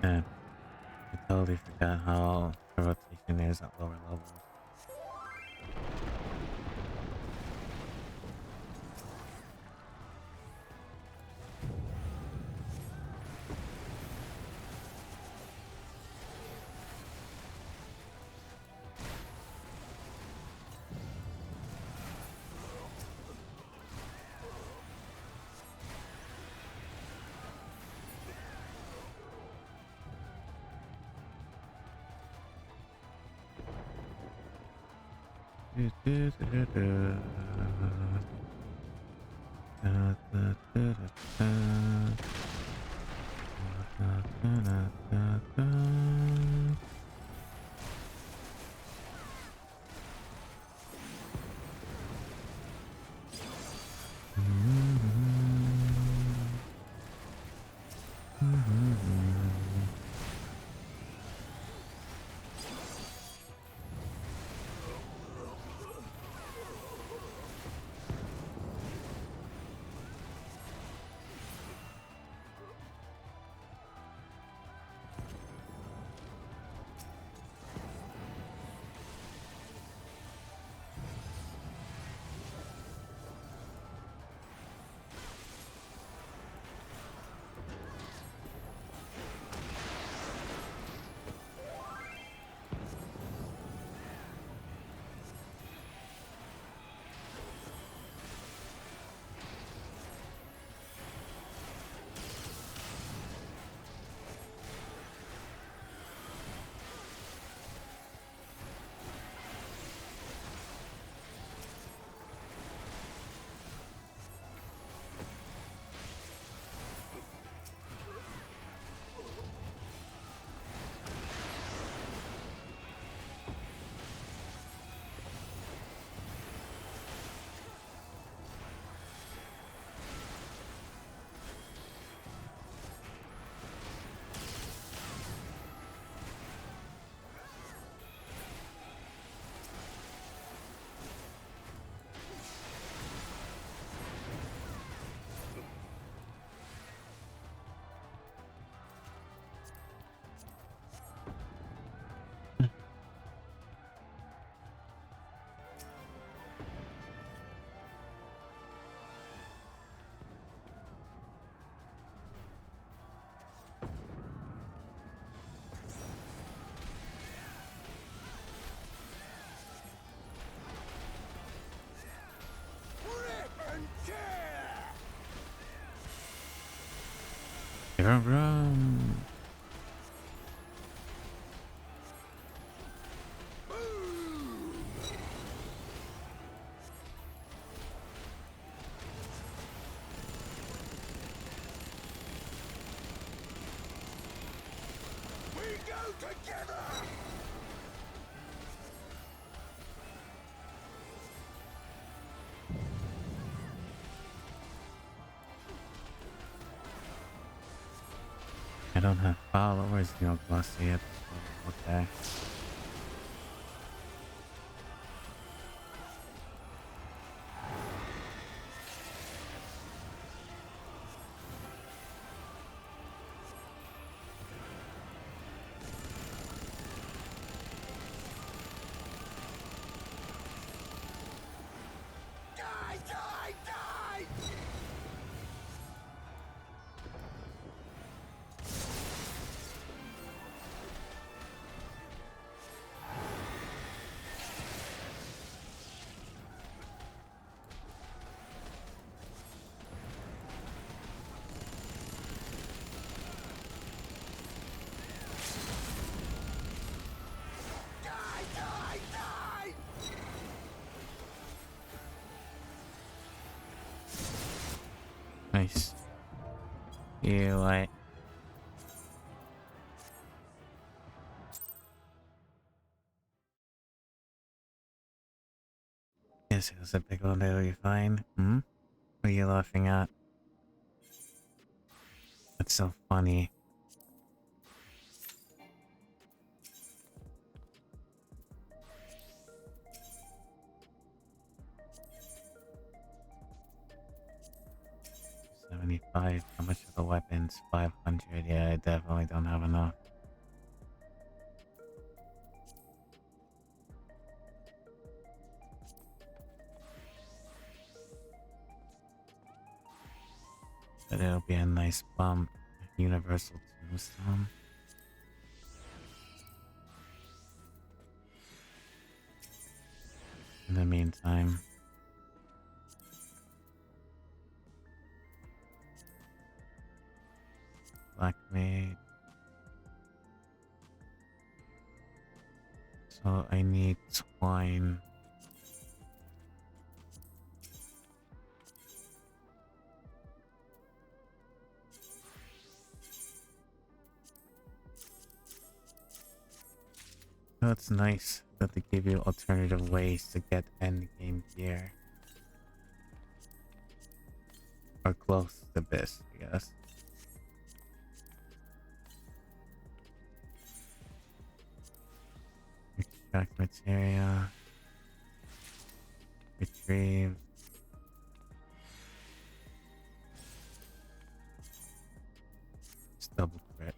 Yeah, I totally forgot how the rotation is at lower levels. Vroom. We go together! I don't have followers, no glossy yet. Okay. Die, die, die! Die, die, die! Nice. You what? Yes, it was a big one. That'll be fine. Hmm? What are you laughing at? That's so funny. $75. 5. How much are the weapons? 500. Yeah, I definitely don't have enough. But it'll be a nice bump. Universal Tombstone. In the meantime, Black Maid. So I need twine. So it's nice that they give you alternative ways to get endgame gear. Or close to this, I guess. Extract materia. Retrieve. Just double crit.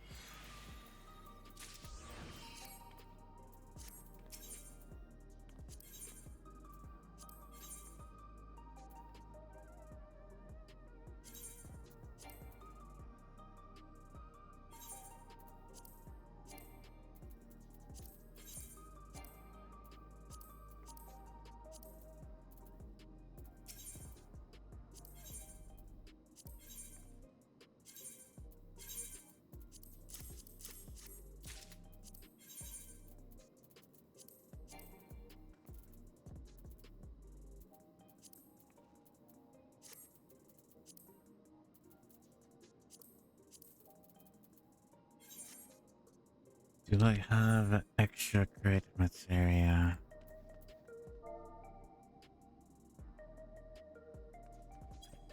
Do I have extra crit materia?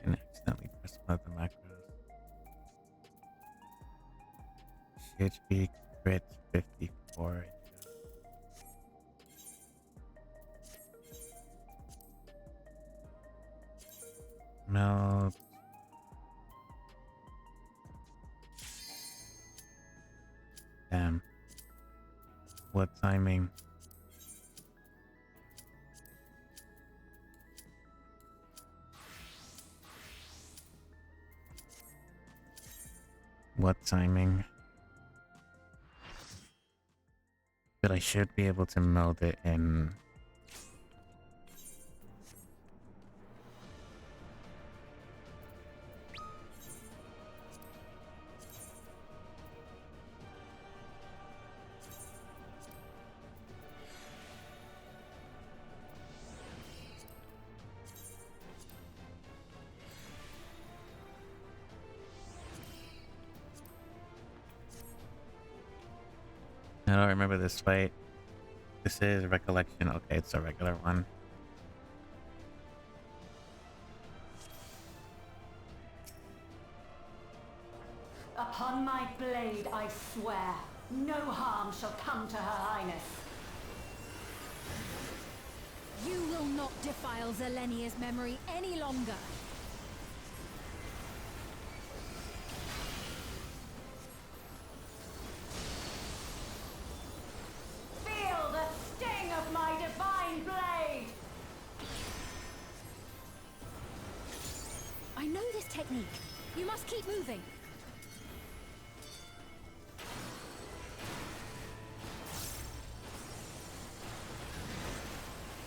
And accidentally press one of the macros. CHP crit 54. Melt. Damn. What timing? What timing? But I should be able to meld it in. I don't remember this fight. This is recollection. Okay, it's a regular one. Upon my blade, I swear, no harm shall come to Her Highness. You will not defile Zelenia's memory any longer. Feel the sting of my divine blade! I know this technique. You must keep moving.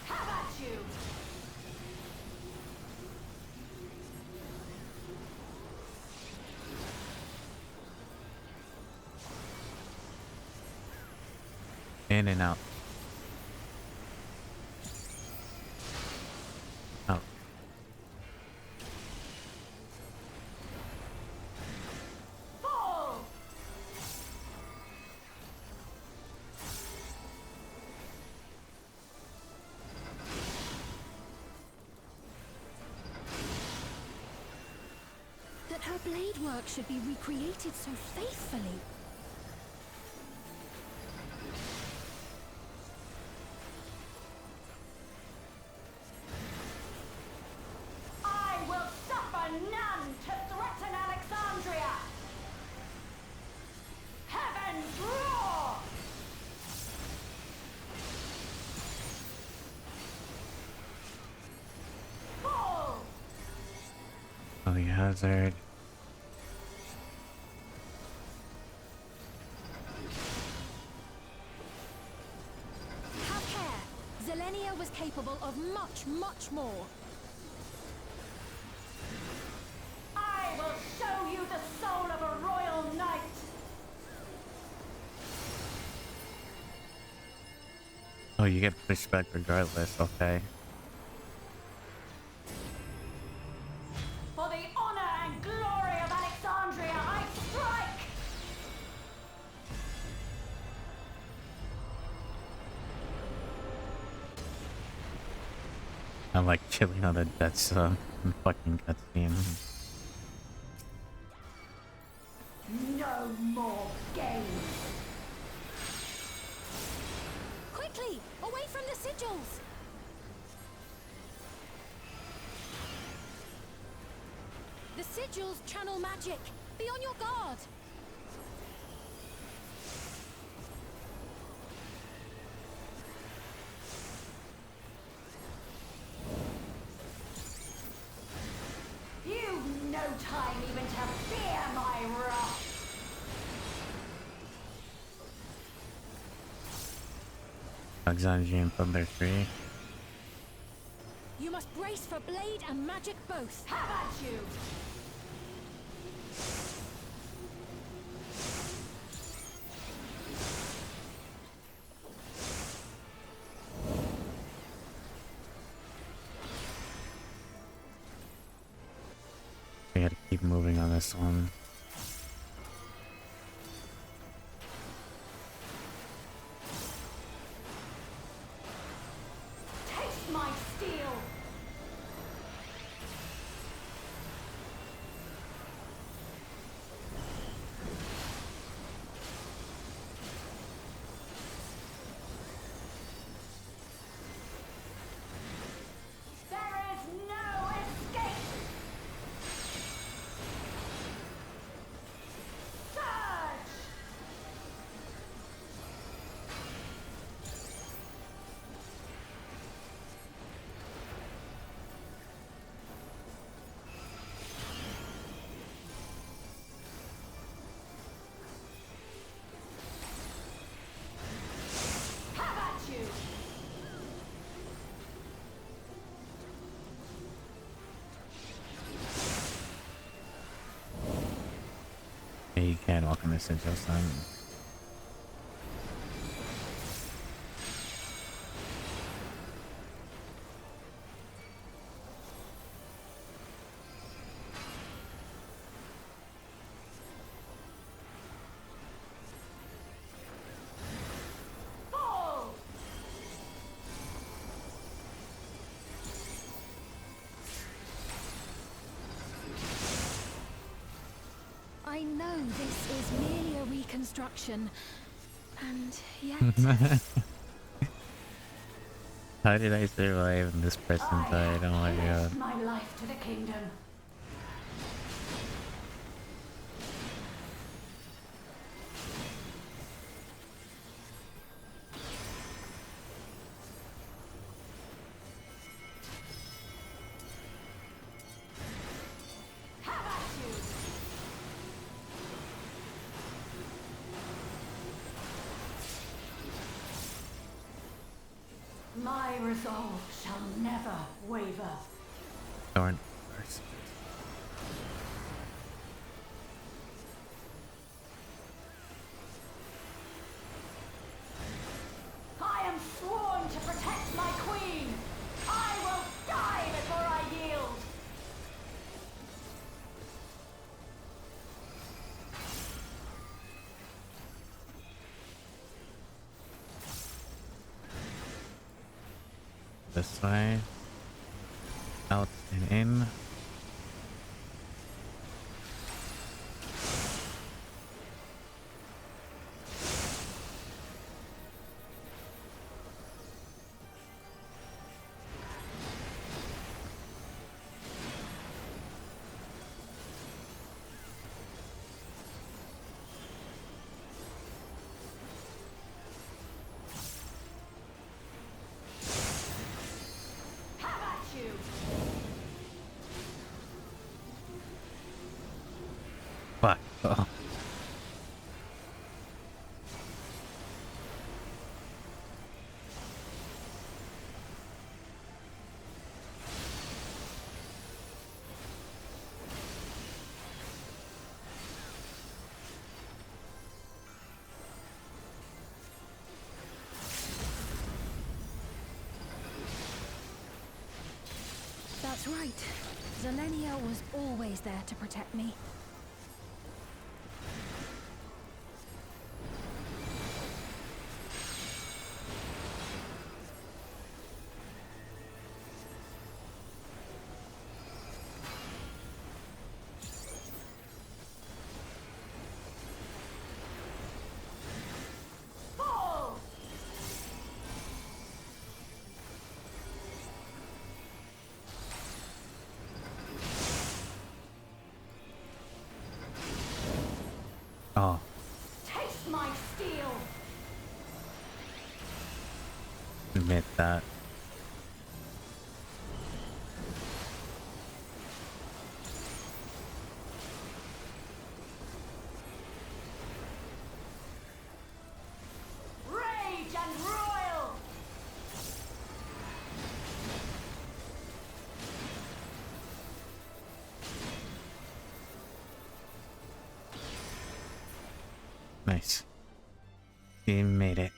Have at you! In and out. Out. Fall! That her blade work should be recreated so faithfully. I will suffer none to threaten Alexandria! Polyhazard. Have care. Zelenia was capable of much, much more. I will show you the soul of a royal knight! Oh, you get pushed back regardless, okay. For the honor and glory of Alexandria, I strike! I'm like chilling on the death zone fucking cutscene. No more games! Quickly! Away from the sigils! The sigils channel magic. Be on your guard. You've no time even to fear my wrath! Alexandrian Thunder 3. You must brace for blade and magic both. Have at you! I gotta keep moving on this one. Taste my steel! There is no escape! Surge! Have at you! Yeah, you can walk in the sigil sign. Fall! I know this is merely a reconstruction, and yet... How did I survive and this person died? Oh my god. My life to the kingdom. Have at you! My resolve shall never waver. Darn. First. I am sworn to protect my queen. I will die before I yield. This way. Out and in. Have at you. right. Zelenia was always there to protect me. Oh, Taste my steel! admit that. Rage and royal! Nice. You made it.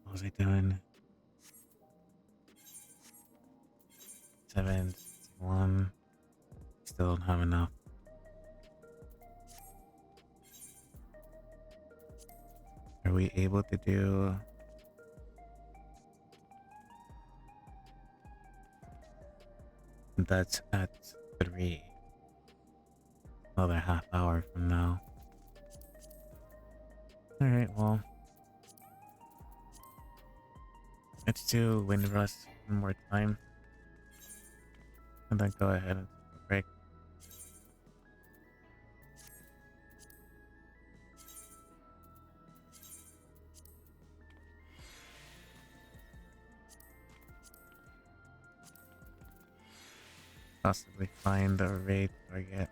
What was I doing? 761. Still don't have enough. Are we able to do? That's at 3. Another half hour from now. Alright, well. Let's do Windrust one more time. And then go ahead and take a break. Possibly find a raid target.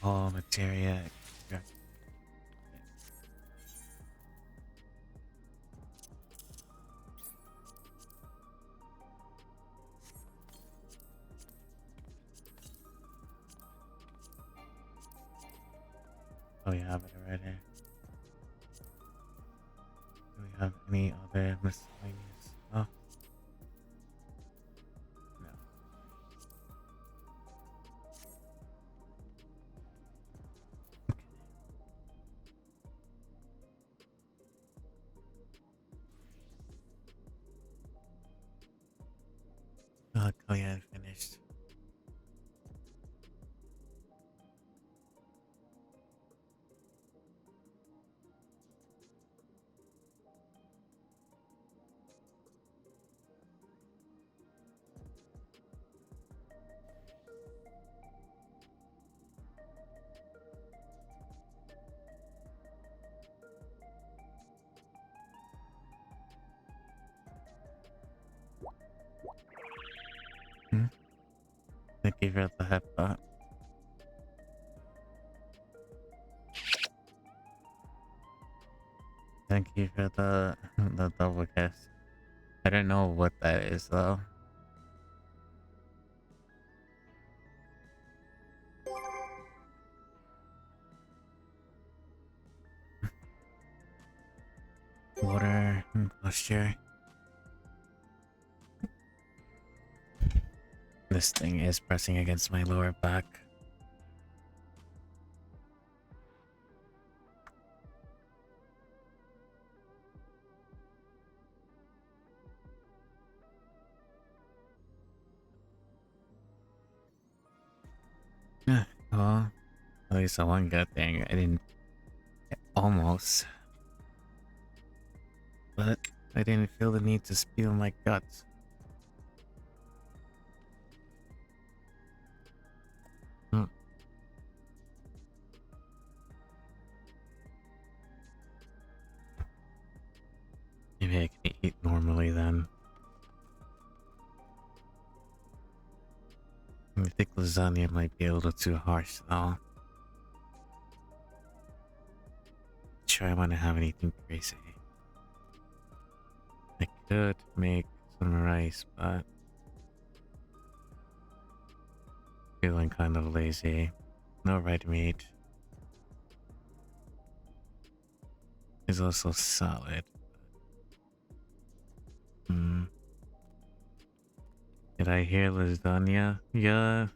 All materia. Oh, you have it already. Do we have any other miscellaneous stuff? No. Oh yeah, finished. Thank you for the headbutt. Thank you for the double kiss. I don't know what that is though. Water and posture. This thing is pressing against my lower back. Well, at least one good thing. I didn't almost. But I didn't feel the need to spill my guts. Hmm. Maybe I can eat normally then. I think lasagna might be a little too harsh though. Sure, I want to have anything crazy. I could make some rice, but feeling kind of lazy. No red meat. Is also solid. Hmm. Did I hear lasagna? Yeah.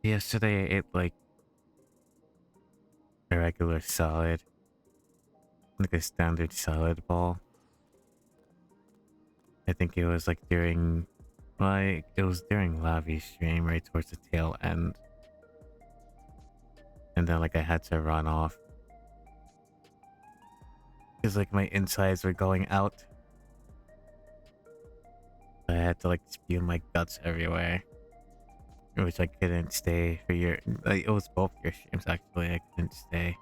Yesterday I ate like a regular salad. Like a standard salad bowl. I think it was like during, it was during Lavi's stream right towards the tail end. And then like I had to run off. Because like my insides were going out. I had to like spew my guts everywhere. Which I couldn't stay for your, like, it was both your streams actually, I couldn't stay.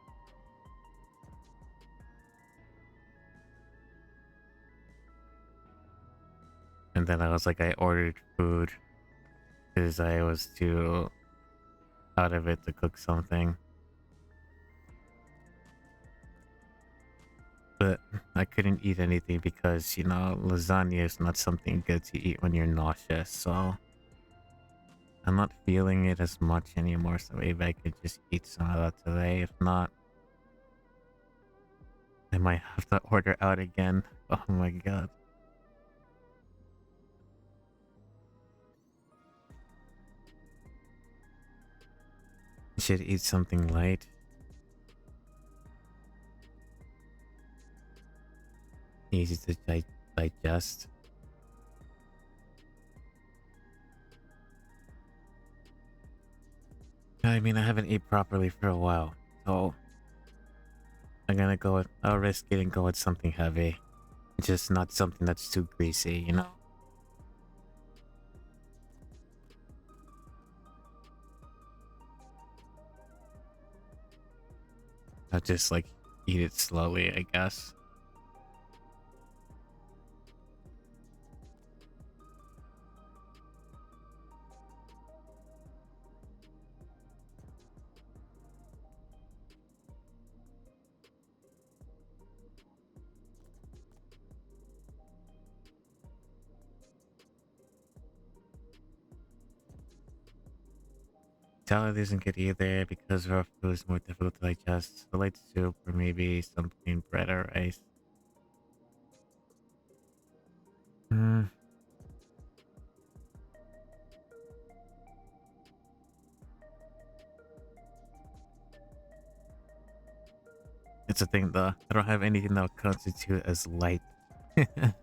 And then I was like, I ordered food. Because I was too out of it to cook something. But I couldn't eat anything because, you know, lasagna is not something good to eat when you're nauseous, so I'm not feeling it as much anymore, so maybe I could just eat some of that today. If not, I might have to order out again. Oh my god. I should eat something light. Easy to digest. I mean, I haven't eaten properly for a while, so I'm gonna go with, I'll risk it and go with something heavy. Just not something that's too greasy, you know? I'll just like eat it slowly, I guess. Salad isn't good either because raw food is more difficult to digest. So light soup or maybe some plain bread or rice. Hmm. It's a thing though. I don't have anything that will constitute as light. Oh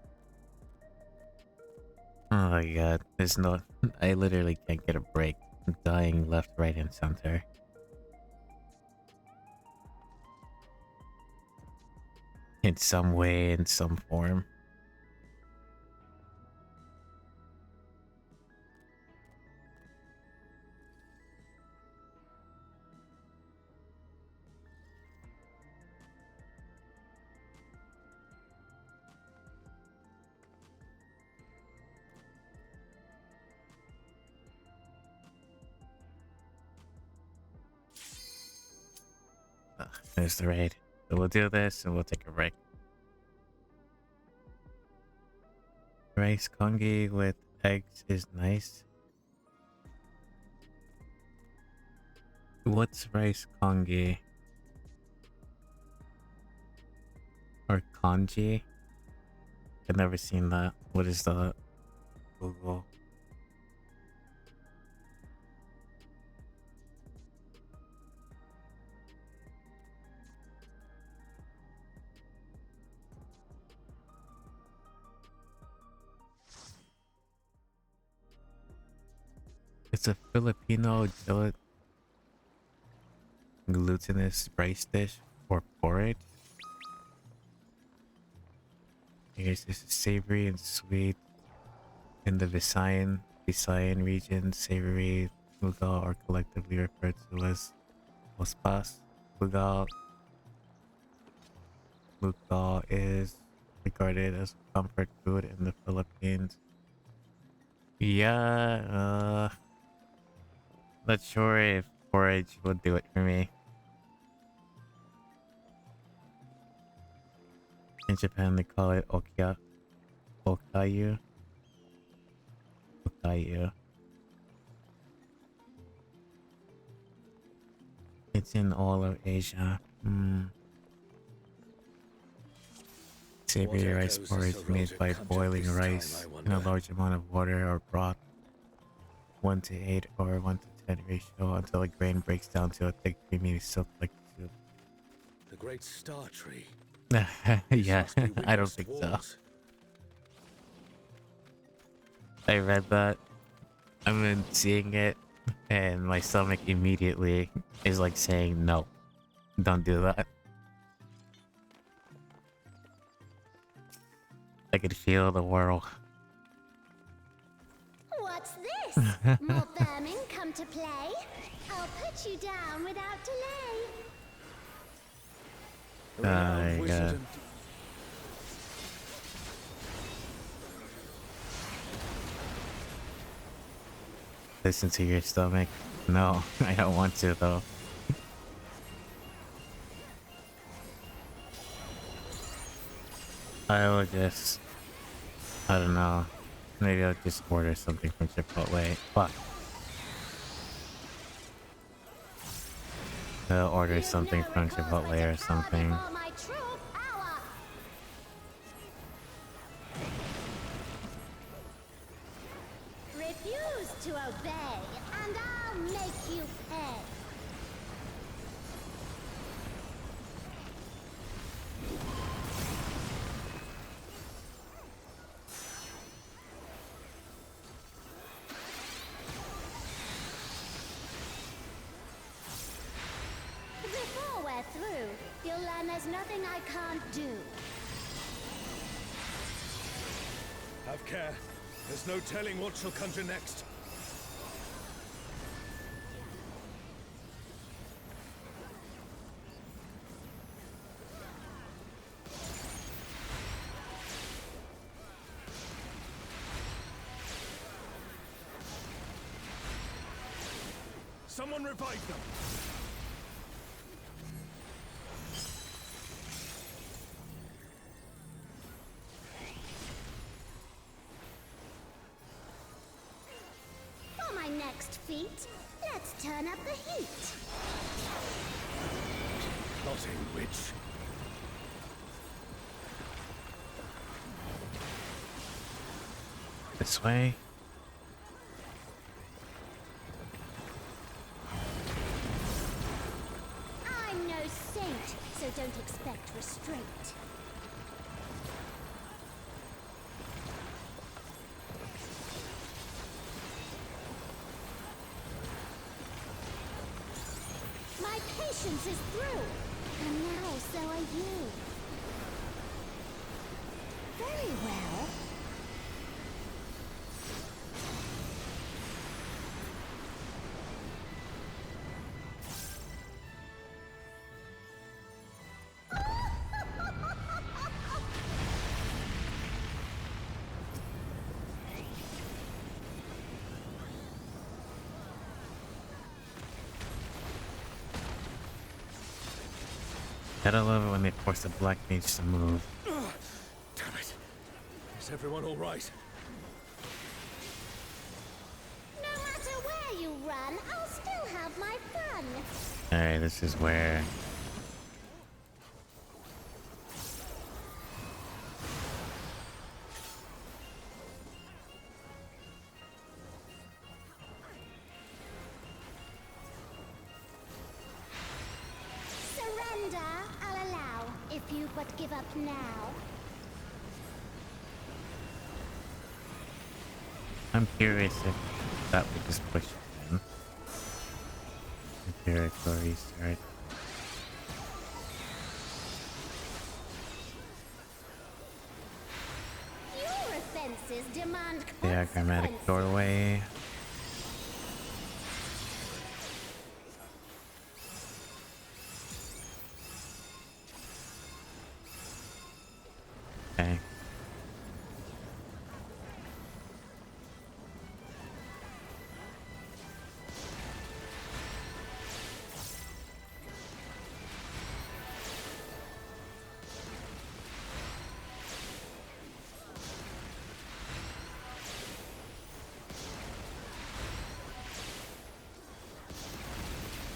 my god. There's no... I literally can't get a break. I'm dying left, right, and center. In some way, in some form. There's the raid. So we'll do this and we'll take a break. Rice congee with eggs is nice. What's rice congee? Or congee? I've never seen that. What is that? Google. It's a Filipino glutinous rice dish or porridge. Here's this is savory and sweet. In the Visayan region, savory lugal are collectively referred to as ospas. Lugal is regarded as a comfort food in the Philippines. Yeah, not sure if porridge would do it for me. In Japan, they call it okayu. Okayu. It's in all of Asia. Savory rice porridge made by boiling rice in a large amount of water or broth, 1:8 or 1:10 ratio, until the grain breaks down to a thick, creamy soup like soup. The great star tree. Yeah, I don't think so. I read that. I've been seeing it, and my stomach immediately is like saying, no, don't do that. I could feel the whirl. What's this? More vermin come to play? I'll put you down without delay. God. Listen to your stomach. No, I don't want to though. I will just... I don't know. Maybe I'll just order something from Chipotle. Fuck. I'll order something from Chipotle or something. Refuse to obey, and I'll make you pay. Before we're through, you'll learn there's nothing I can't do. Have care. There's no telling what shall conjure next. Someone revive them! For my next feat, let's turn up the heat. Plotting witch. This way. I'm no saint, so don't expect restraint. My patience is through, and now so are you. Very well. Gotta love it when they force the black mage to move. Damn it. Is everyone all right? No matter where you run, I'll still have my fun. Alright, this is where... Surrender, I'll allow, if you but give up now. I'm curious if that would just push it in. Territory start. diagrammatic doorway. Okay.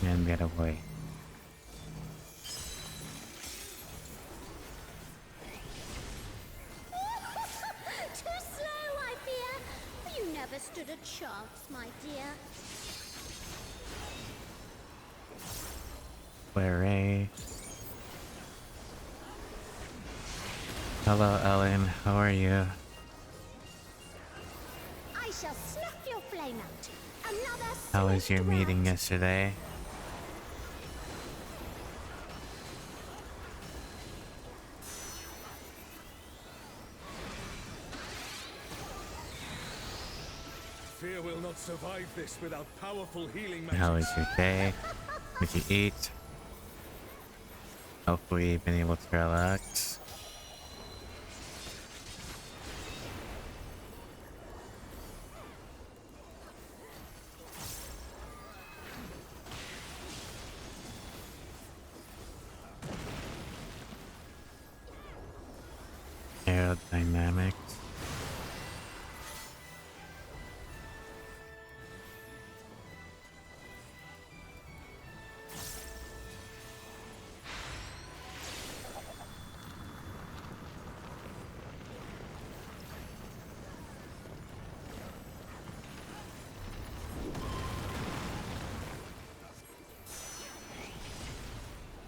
And get away. Too slow, I fear. You never stood a chance, my dear. Where? Hello, Ellen. How are you? I shall snuff your flame out. Another How was your swift meeting rout. yesterday? Fear will not survive this without powerful healing magic. How was your day? Did you eat? Hopefully you've been able to relax. Aerodynamics.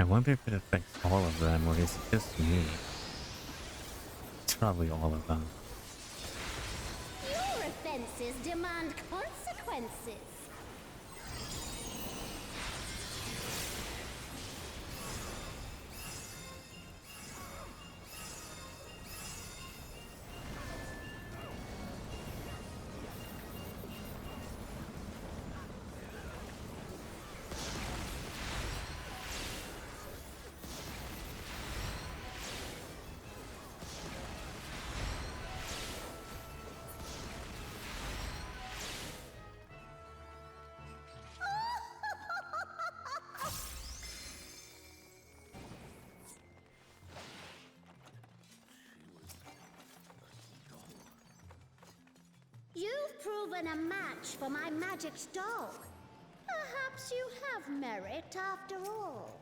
I wonder if it affects all of them, or is it just me? It's probably all of them. Your offenses demand consequences. You've proven a match for my magic's dog. Perhaps you have merit after all.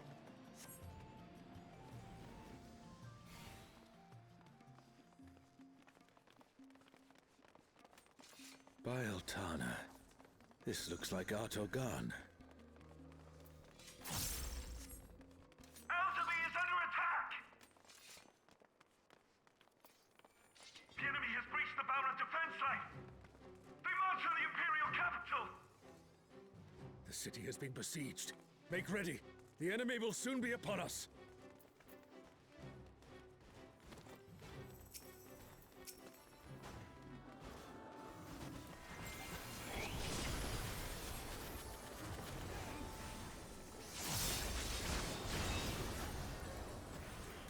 By Altana, this looks like Artogan. Azafel is under attack! The enemy has breached the Boundary defense line! They march on the Imperial capital! The city has been besieged. Make ready. The enemy will soon be upon us.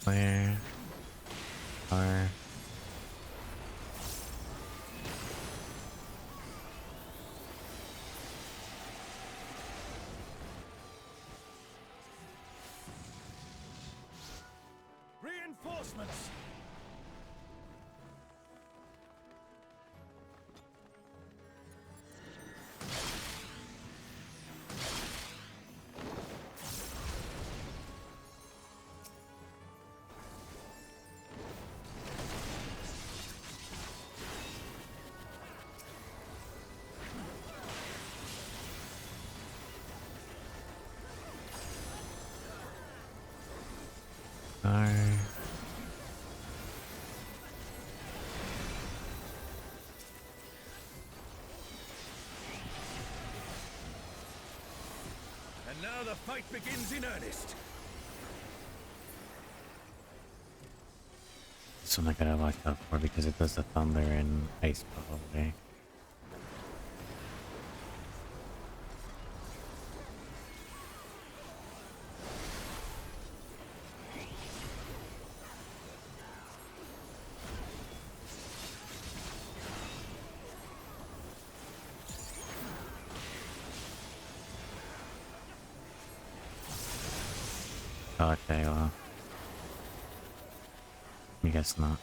Where are Reinforcements! And now the fight begins in earnest. this one I gotta watch out for because it does the thunder and ice probably. Okay, well, I guess not.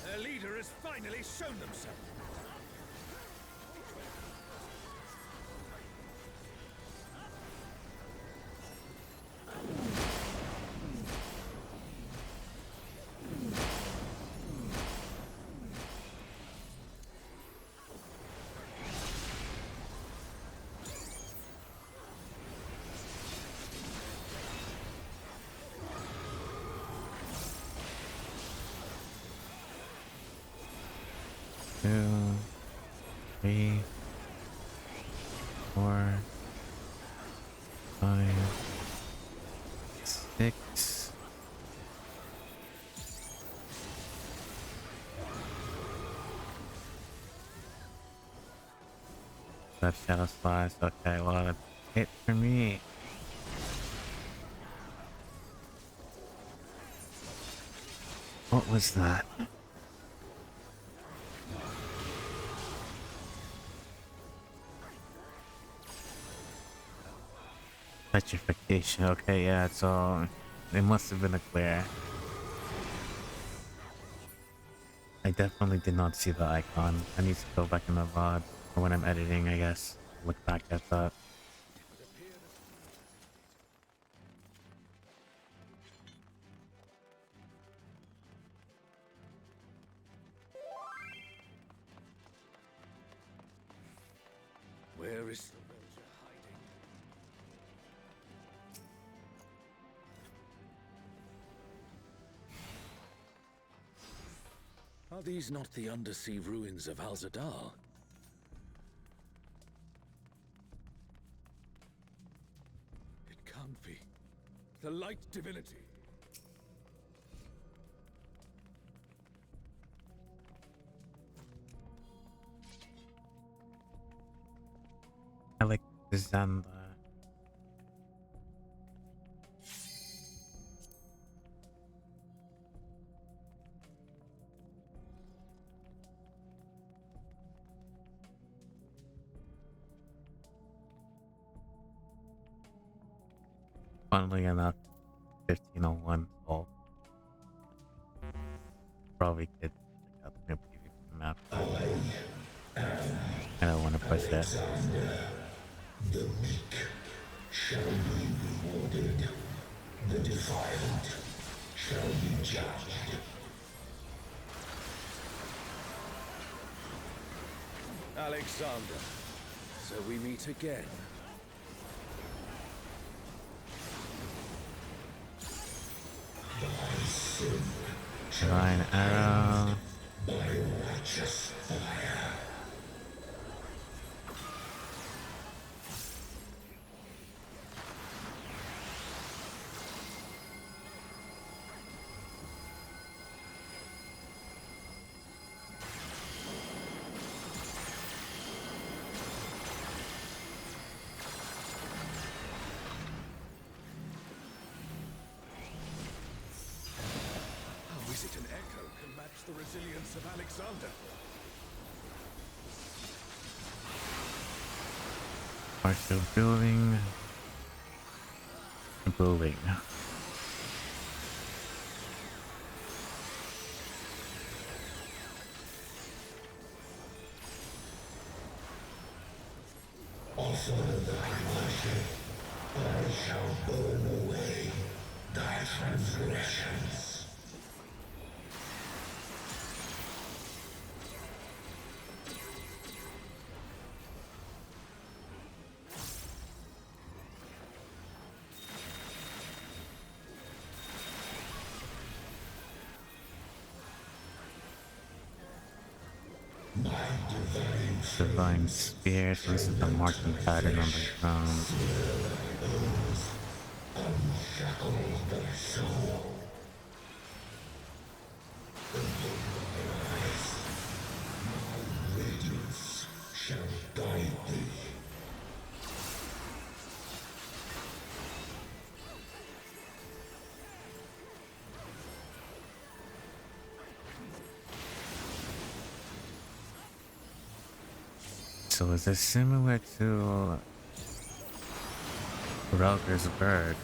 Their leader has finally shown themselves. Two, three, 4, 5, 6. That shadow slice. Okay, well, that's it for me. What was that? Petrification. Okay, yeah, so it must have been a clear. I definitely did not see the icon. I need to go back in the VOD, or when I'm editing, I guess. Look back at that. Where is the Rosa hiding? Are these not the undersea ruins of Al-Zadar? It can't be. The light divinity. I like Zanda. Funnily enough, 1501 all probably could check out the new PvP map. I don't want to push it. The meek shall be rewarded. The defiled shall be judged. Alexander, so we meet again. Thy sin Divine arrow. by righteous fire. How is it an echo can match the resilience of Alexander? Partial building. Building. Offer thy worship, I shall burn away thy transgressions. Divine spear. So this is the marking pattern on the ground. Unshackle thy soul. So is this similar to Roger's bird,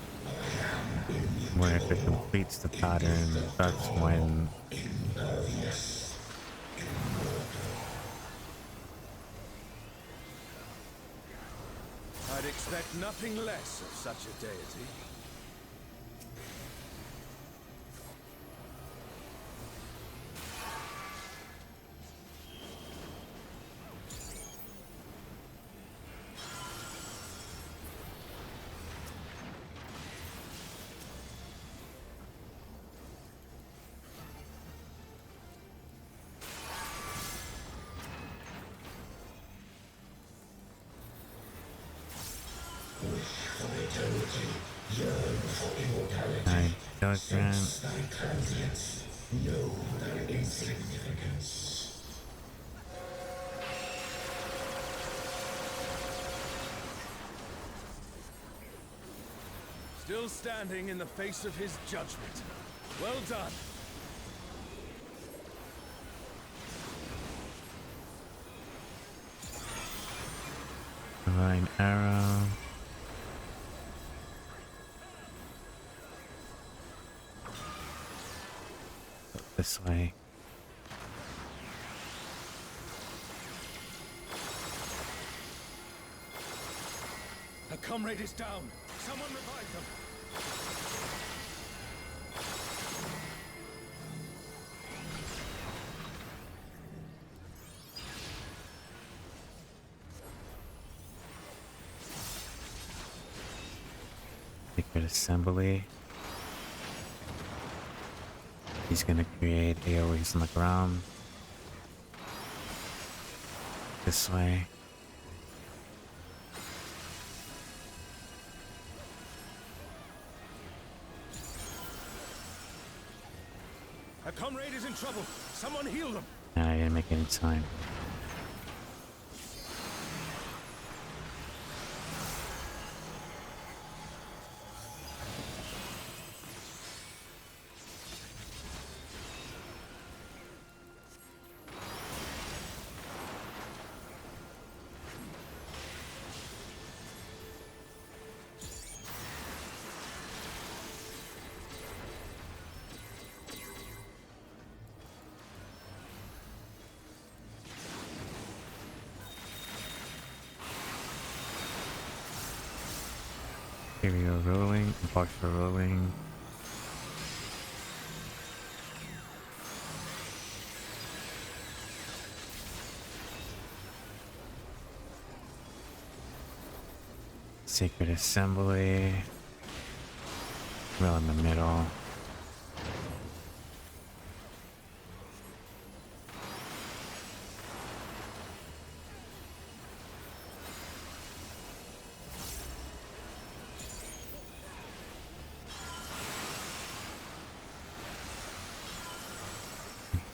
where if it completes the pattern, that's when I'd expect nothing less of such a deity. I judgment. Still standing in the face of his judgment. Well done. Divine arrow. This way. A comrade is down. Someone revive them. Sacred assembly. He's gonna create AoEs on the ground. This way. A comrade is in trouble. Someone heal them. I didn't make any time. Imperial rolling, partial rolling. Sacred assembly. Well in the middle.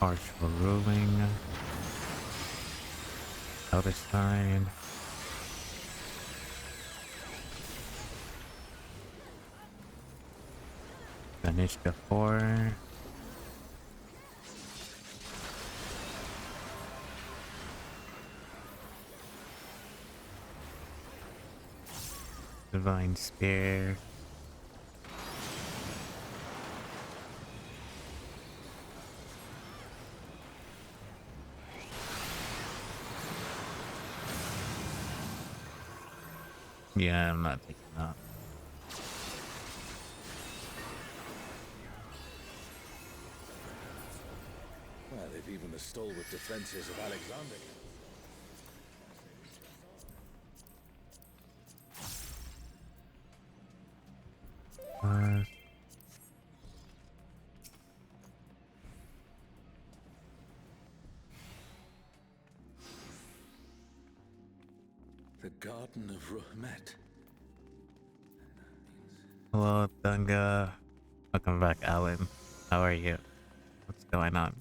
Partial ruling. Other side. Finish before. Divine Spear. Yeah, I'm not taking that. Well, if even the stalwart defenses of Alexander the Garden of Ruhmet. Hello, Dunga. Welcome back, Alan. How are you? What's going on?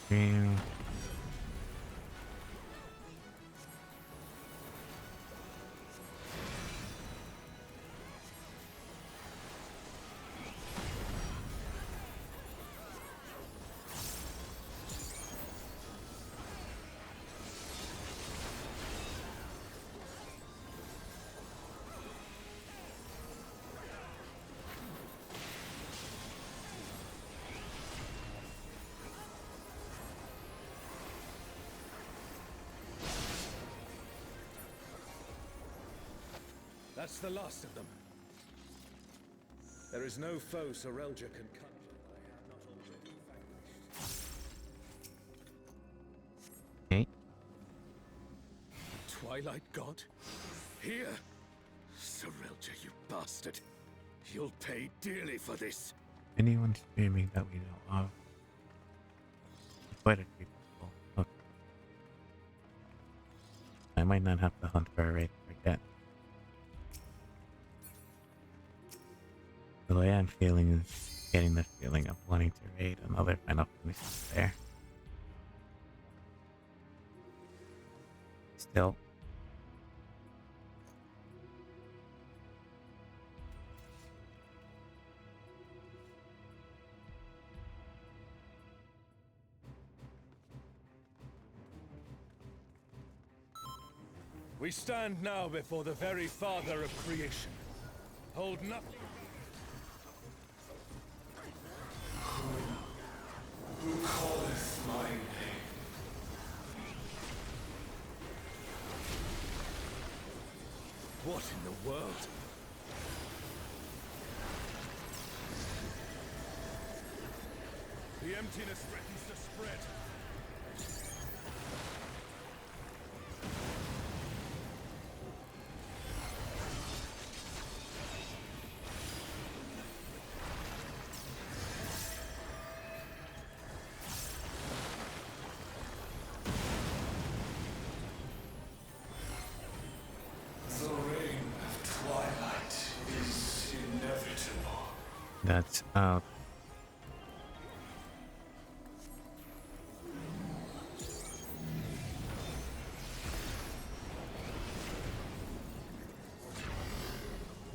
stream. That's the last of them. There is no foe Sorelja can conjure that I have not already vanquished. Okay. Twilight God? Here? Sorelja, you bastard. You'll pay dearly for this. Anyone streaming that we know of? Quite a few people. Okay. I might not have to hunt for a raid yet. The way I'm feeling is getting the feeling of wanting to raid another Final Fantasy there. Still. We stand now before the very father of creation. Hold nothing. Who calleth my name? What in the world? The emptiness threatens to spread. The reign of twilight is inevitable. That's out.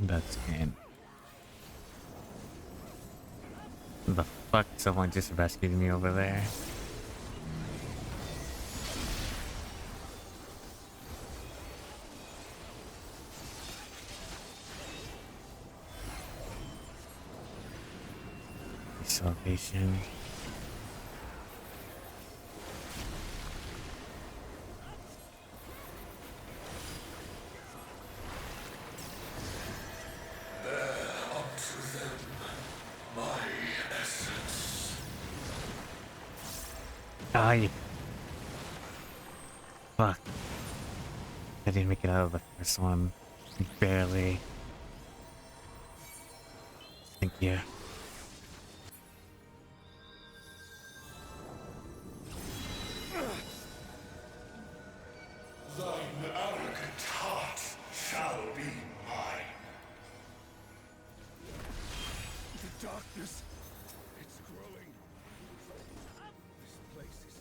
That's in. The fuck? Someone just rescued me over there. Salvation. Unto them my essence. Ah, fuck. I didn't make it out of the first one. Barely. Thank you. Thine arrogant heart shall be mine. The darkness. It's growing. This place is...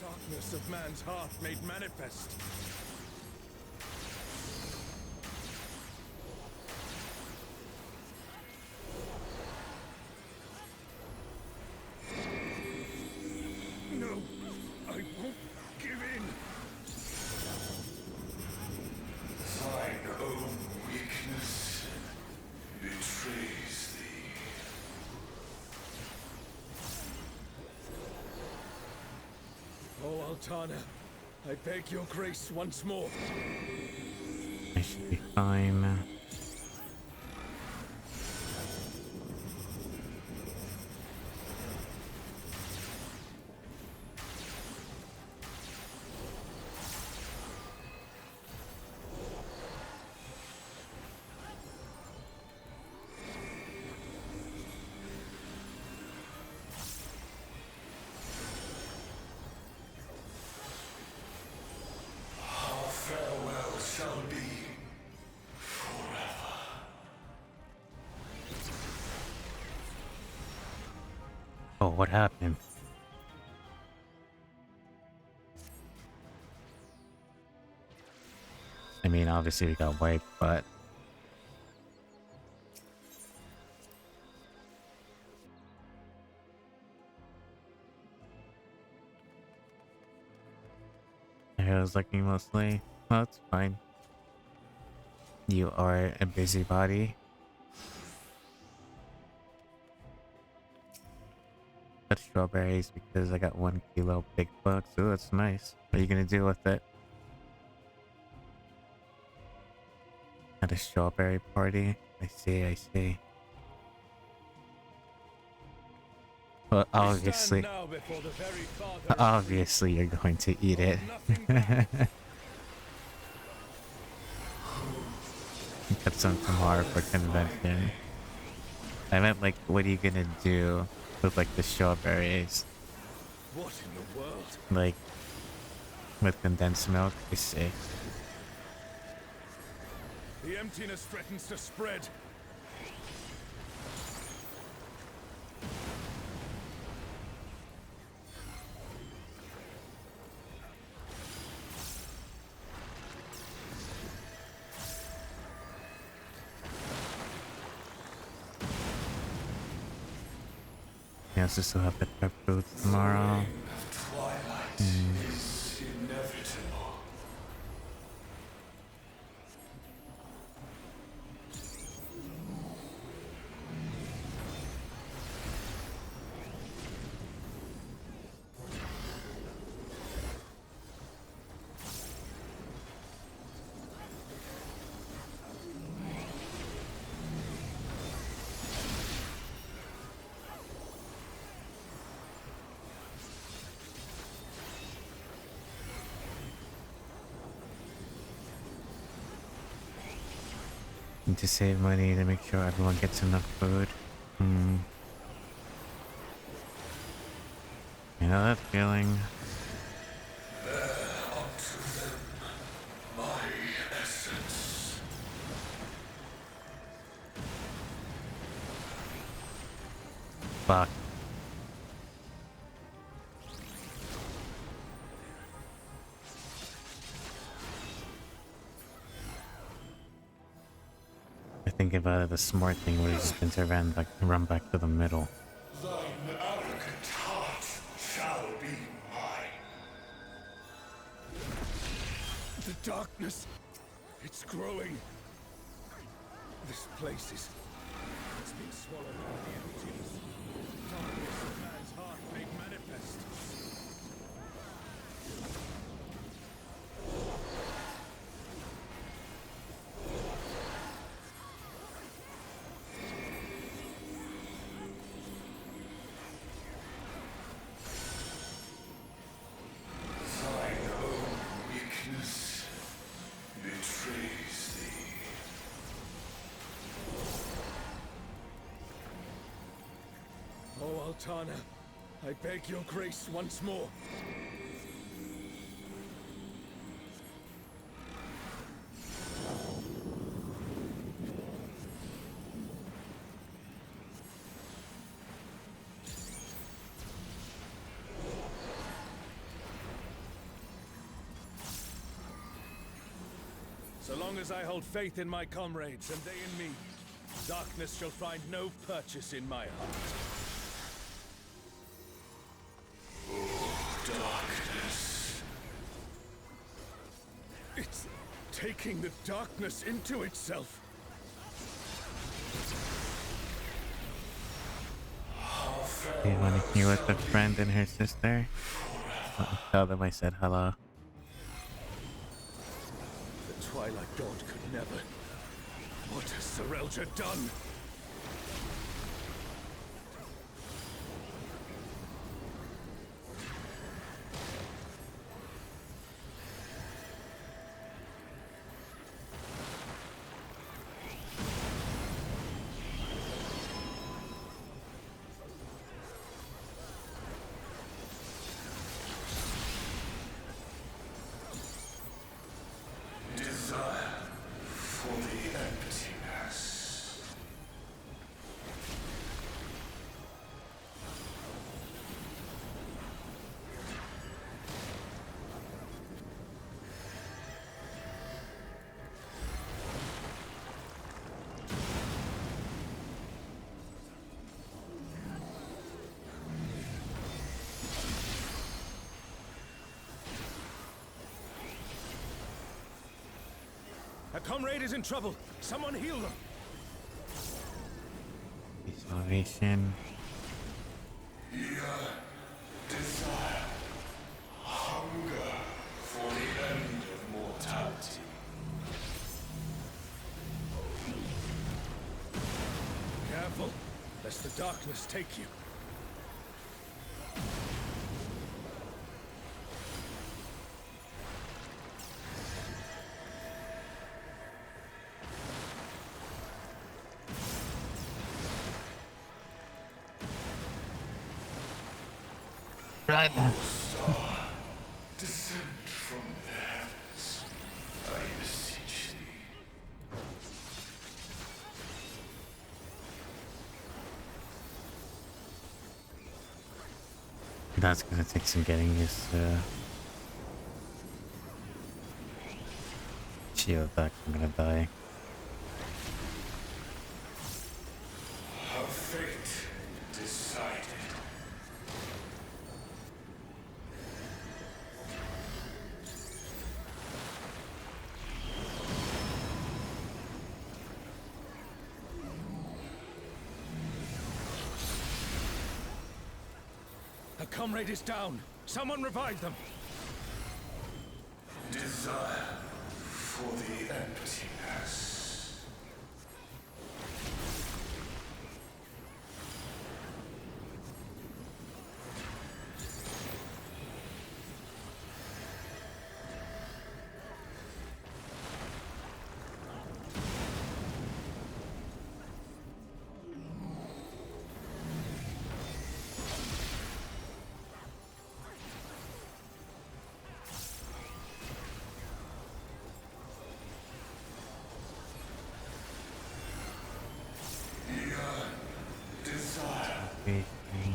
Darkness of man's heart made manifest. No, I won't give in. Thine own weakness betrays thee. Oh, Altana, I beg your grace once more. I should be fine. Our farewell shall be forever. Oh, what happened? I mean, obviously we got wiped, but... I was looking mostly. Well, it's fine. You are a busybody. Got strawberries because I got 1 kilo big bucks. Ooh, that's nice. What are you gonna do with it? At a strawberry party? I see, I see. Well, obviously... Obviously you're going to eat it. Got some tomorrow for convention. I meant, like, what are you gonna do with, like, the strawberries? What in the world? Like, with condensed milk? I see. The emptiness threatens to spread. Yeah, so still have to prep food tomorrow. Twilight is inevitable. Need to save money to make sure everyone gets enough food. You know that feeling? Unto them, my essence. Fuck. I think about it, the smart thing would have just been to run back to the middle. Thine arrogant heart shall be mine. The darkness, it's growing. This place is... it's been swallowed by the emptiness. Darkness of man's heart made manifest. Thine own weakness betrays thee. Oh, Altana, I beg your grace once more. So long as I hold faith in my comrades and they in me, darkness shall find no purchase in my heart. Darkness. It's taking the darkness into itself. Do you want to hear with a friend and her sister? Tell them I said hello. The Twilight God could never. What has Serelja done? Desire for the emptiness. A comrade is in trouble. Someone heal them. Salvation. Your desire, hunger for the end of mortality. Careful, lest the darkness take you. Right. Descend from the heavens, I beseech thee. That's gonna take some getting used to. Shield back, I'm gonna die. Her fate decided. A comrade is down. Someone revive them. Desire for the emptiness.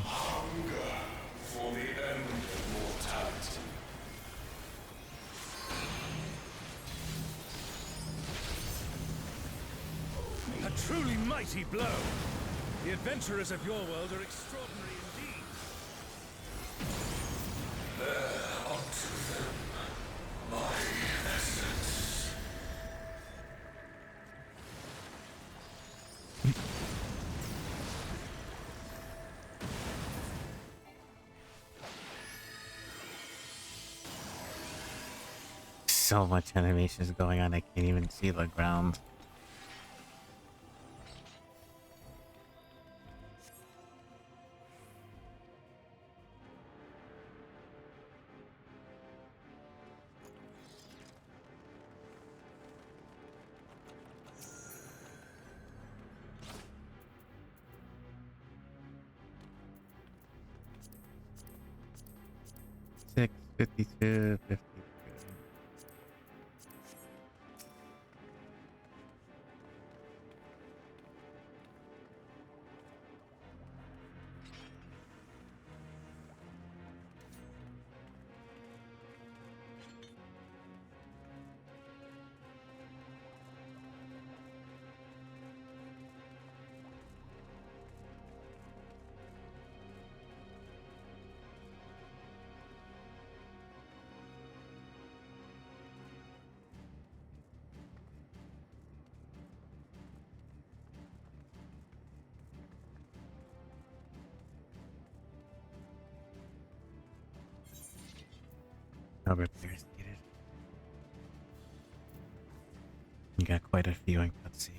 Hunger for the end of mortality. A truly mighty blow. The adventurers of your world are extraordinary indeed. Bear unto them my essence. So much animation is going on, I can't even see the ground. Six 52 52. No repairs needed. You got quite a few in cutscene.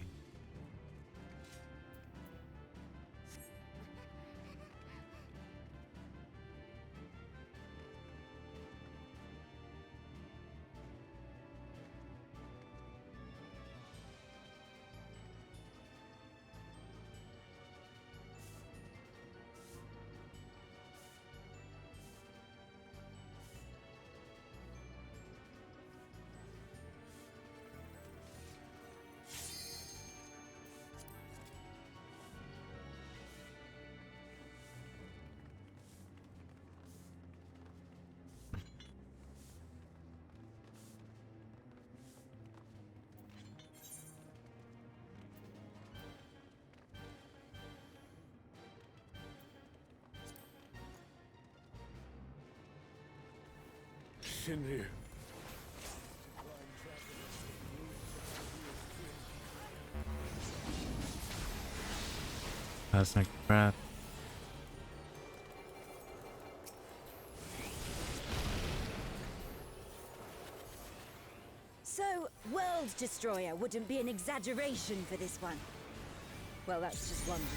Shinryu. Cosmic breath. So, World Destroyer wouldn't be an exaggeration for this one. Well, that's just wonderful.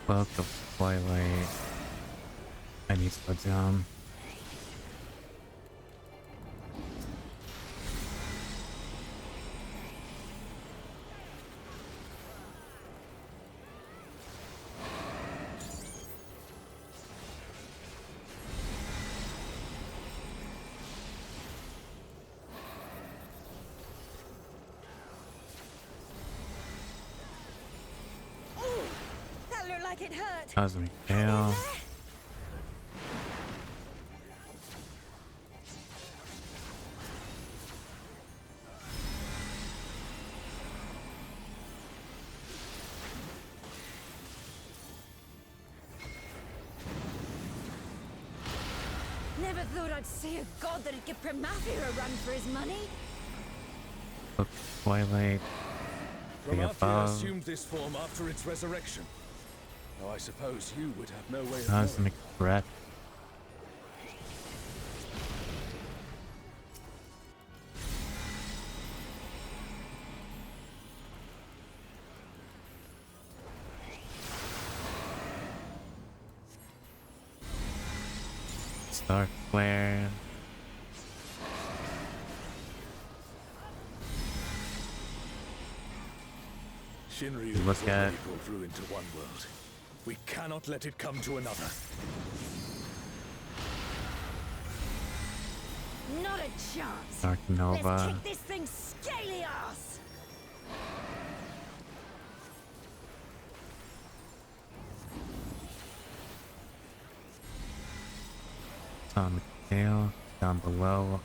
Welcome, Twilight. I need to go down. That looked like it hurt. Cosmic Tail. Never thought I'd see a god that'd give Promathia a run for his money. Look, Twilight. The Promathia above. assumed this form after its resurrection. Though I suppose you would have no way of Cosmic breath. Star flare. Shinryu Look already at- brought ruin to one world. We cannot let it come to another. Not a chance. Dark Let's Nova. kick this thing scaly ass. Atomic Tail. Down below.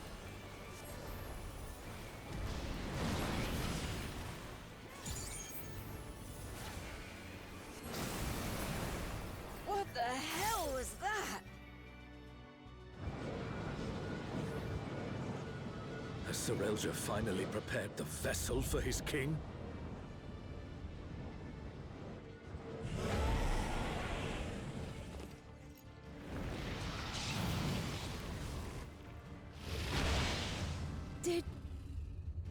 What the hell was that? Has Serelja finally prepared the vessel for his king?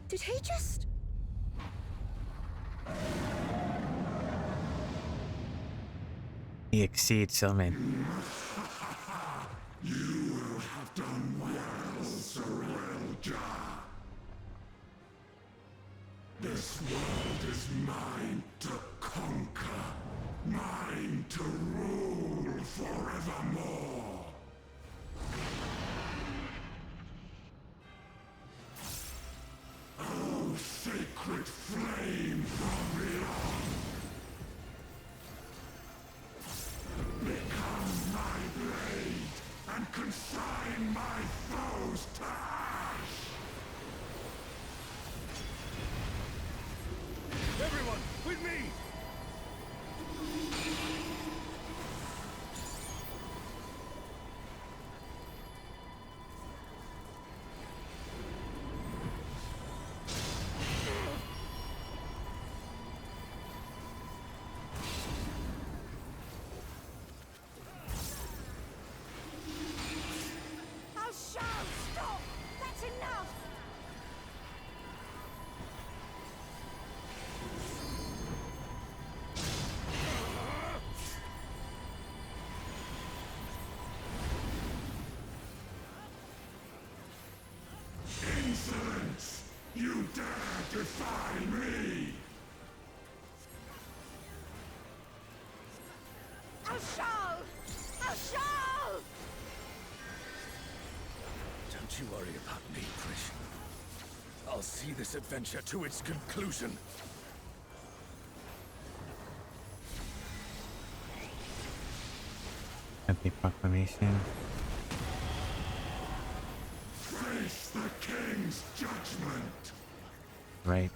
Did he just... He exceeds summon. You will have done well, Serelja. This world is mine to conquer, mine to rule forevermore. Oh, sacred flame from beyond! Become my blade and consign my foes to ash! Everyone, with me! Oh, Charles, stop! That's enough! Insolence! You dare defy me! Oh, Charles! Oh, Charles! Don't you worry about me, Trish. I'll see this adventure to its conclusion. Empty proclamation. Face the king's judgment! Right.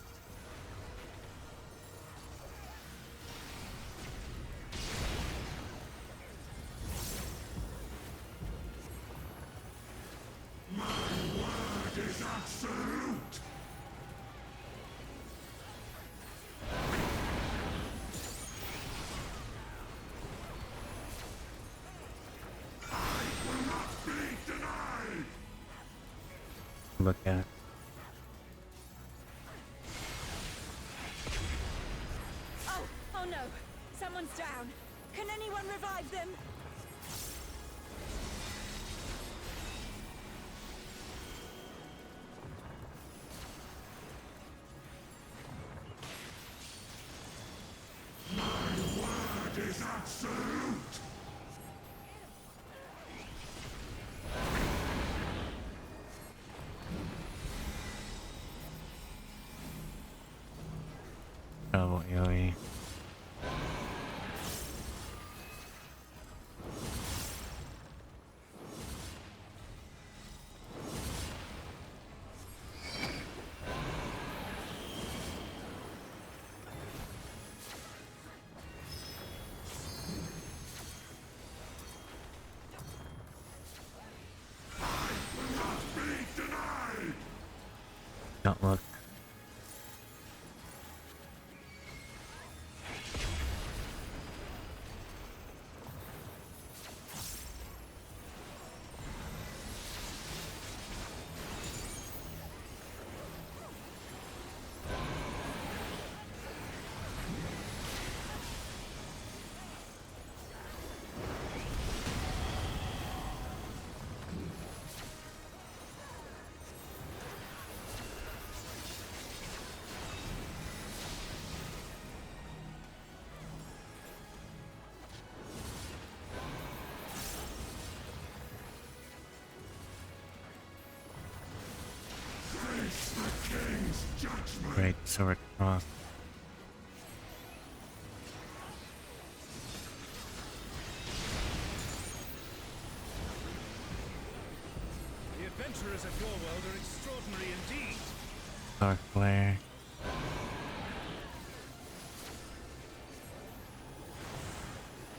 look at. Oh no! Someone's down! Can anyone revive them? Word is absolute! Oh, AoE. Don't look. Face the king's judgment! Great sword cross. The adventurers of your world are extraordinary indeed. Dark flare.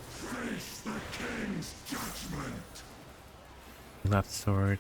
Face the king's judgment! Left sword.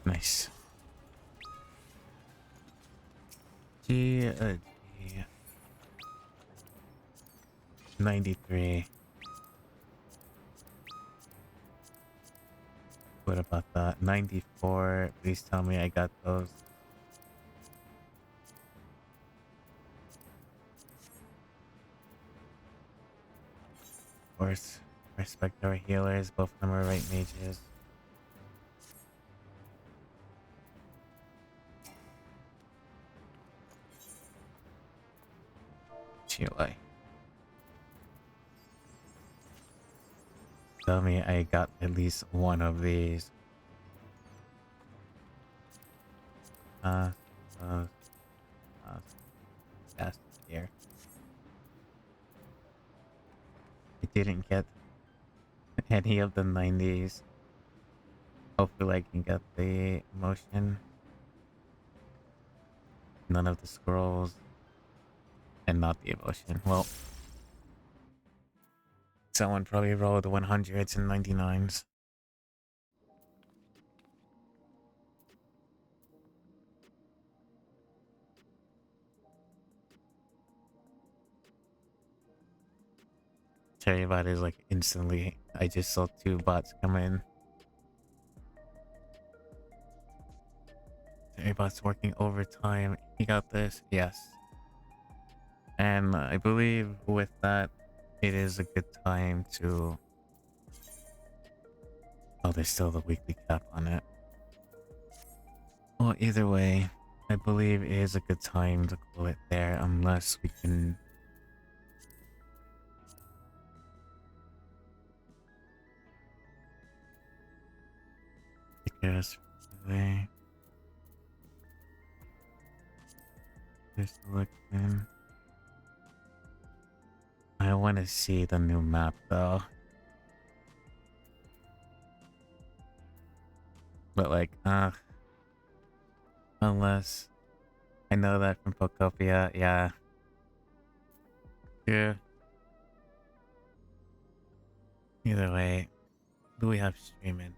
Nice. G 93. What about that? 94. Please tell me I got those. Of course, respect our healers. Both of them are right mages. Chile. Tell me I got at least one of these. Yes, here. I didn't get any of the 90s. Hopefully I can get the motion. None of the scrolls. And not the emotion. Well, someone probably rolled 100s and 99s. Tell you about it is like instantly. I just saw 2 bots come in. Everybody's working overtime. You got this? Yes. And I believe with that, it is a good time to... Oh, there's still the weekly cap on it. Well, either way, I believe it is a good time to call it there, unless we can... I guess there. Just look in. I want to see the new map though. But like, Unless I know that from Pokopia, yeah. Yeah. Either way, do we have streaming?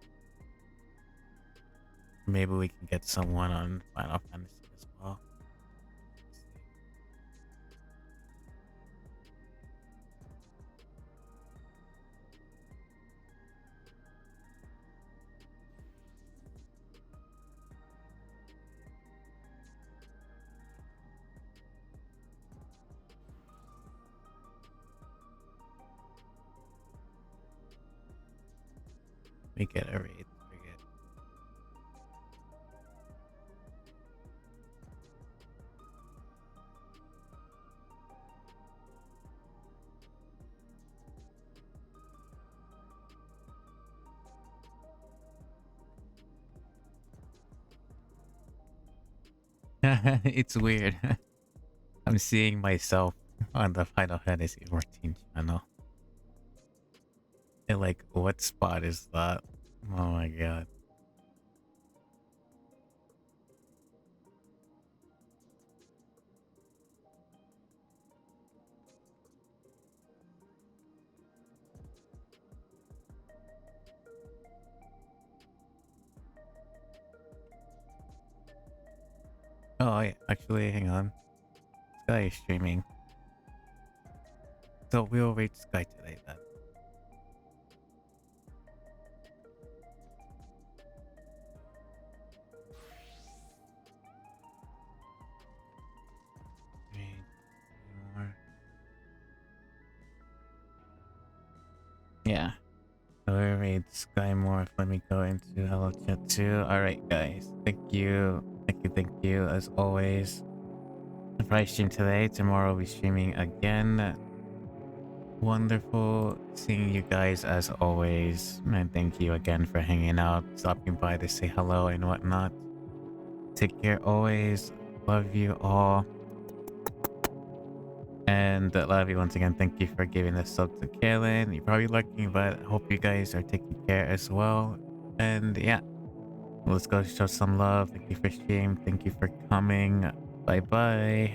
Maybe we can get someone on Final Fantasy as well. We get a raid. Forget. It's weird. I'm seeing myself on the Final Fantasy 14 channel. And like, what spot is that? Oh my god. Oh, actually, hang on. Sky is streaming. So we'll reach Sky today then. Yeah. So we read Sky more. Let me go into Hello Chat too. Alright guys. Thank you. Thank you as always. Surprise stream today. Tomorrow we'll be streaming again. Wonderful seeing you guys as always. And thank you again for hanging out, stopping by to say hello and whatnot. Take care always. Love you all. And love you once again. Thank you for giving the sub to Kaylin. You're probably looking, but I hope you guys are taking care as well. And yeah, let's go show some love. Thank you for stream. Thank you for coming. Bye bye.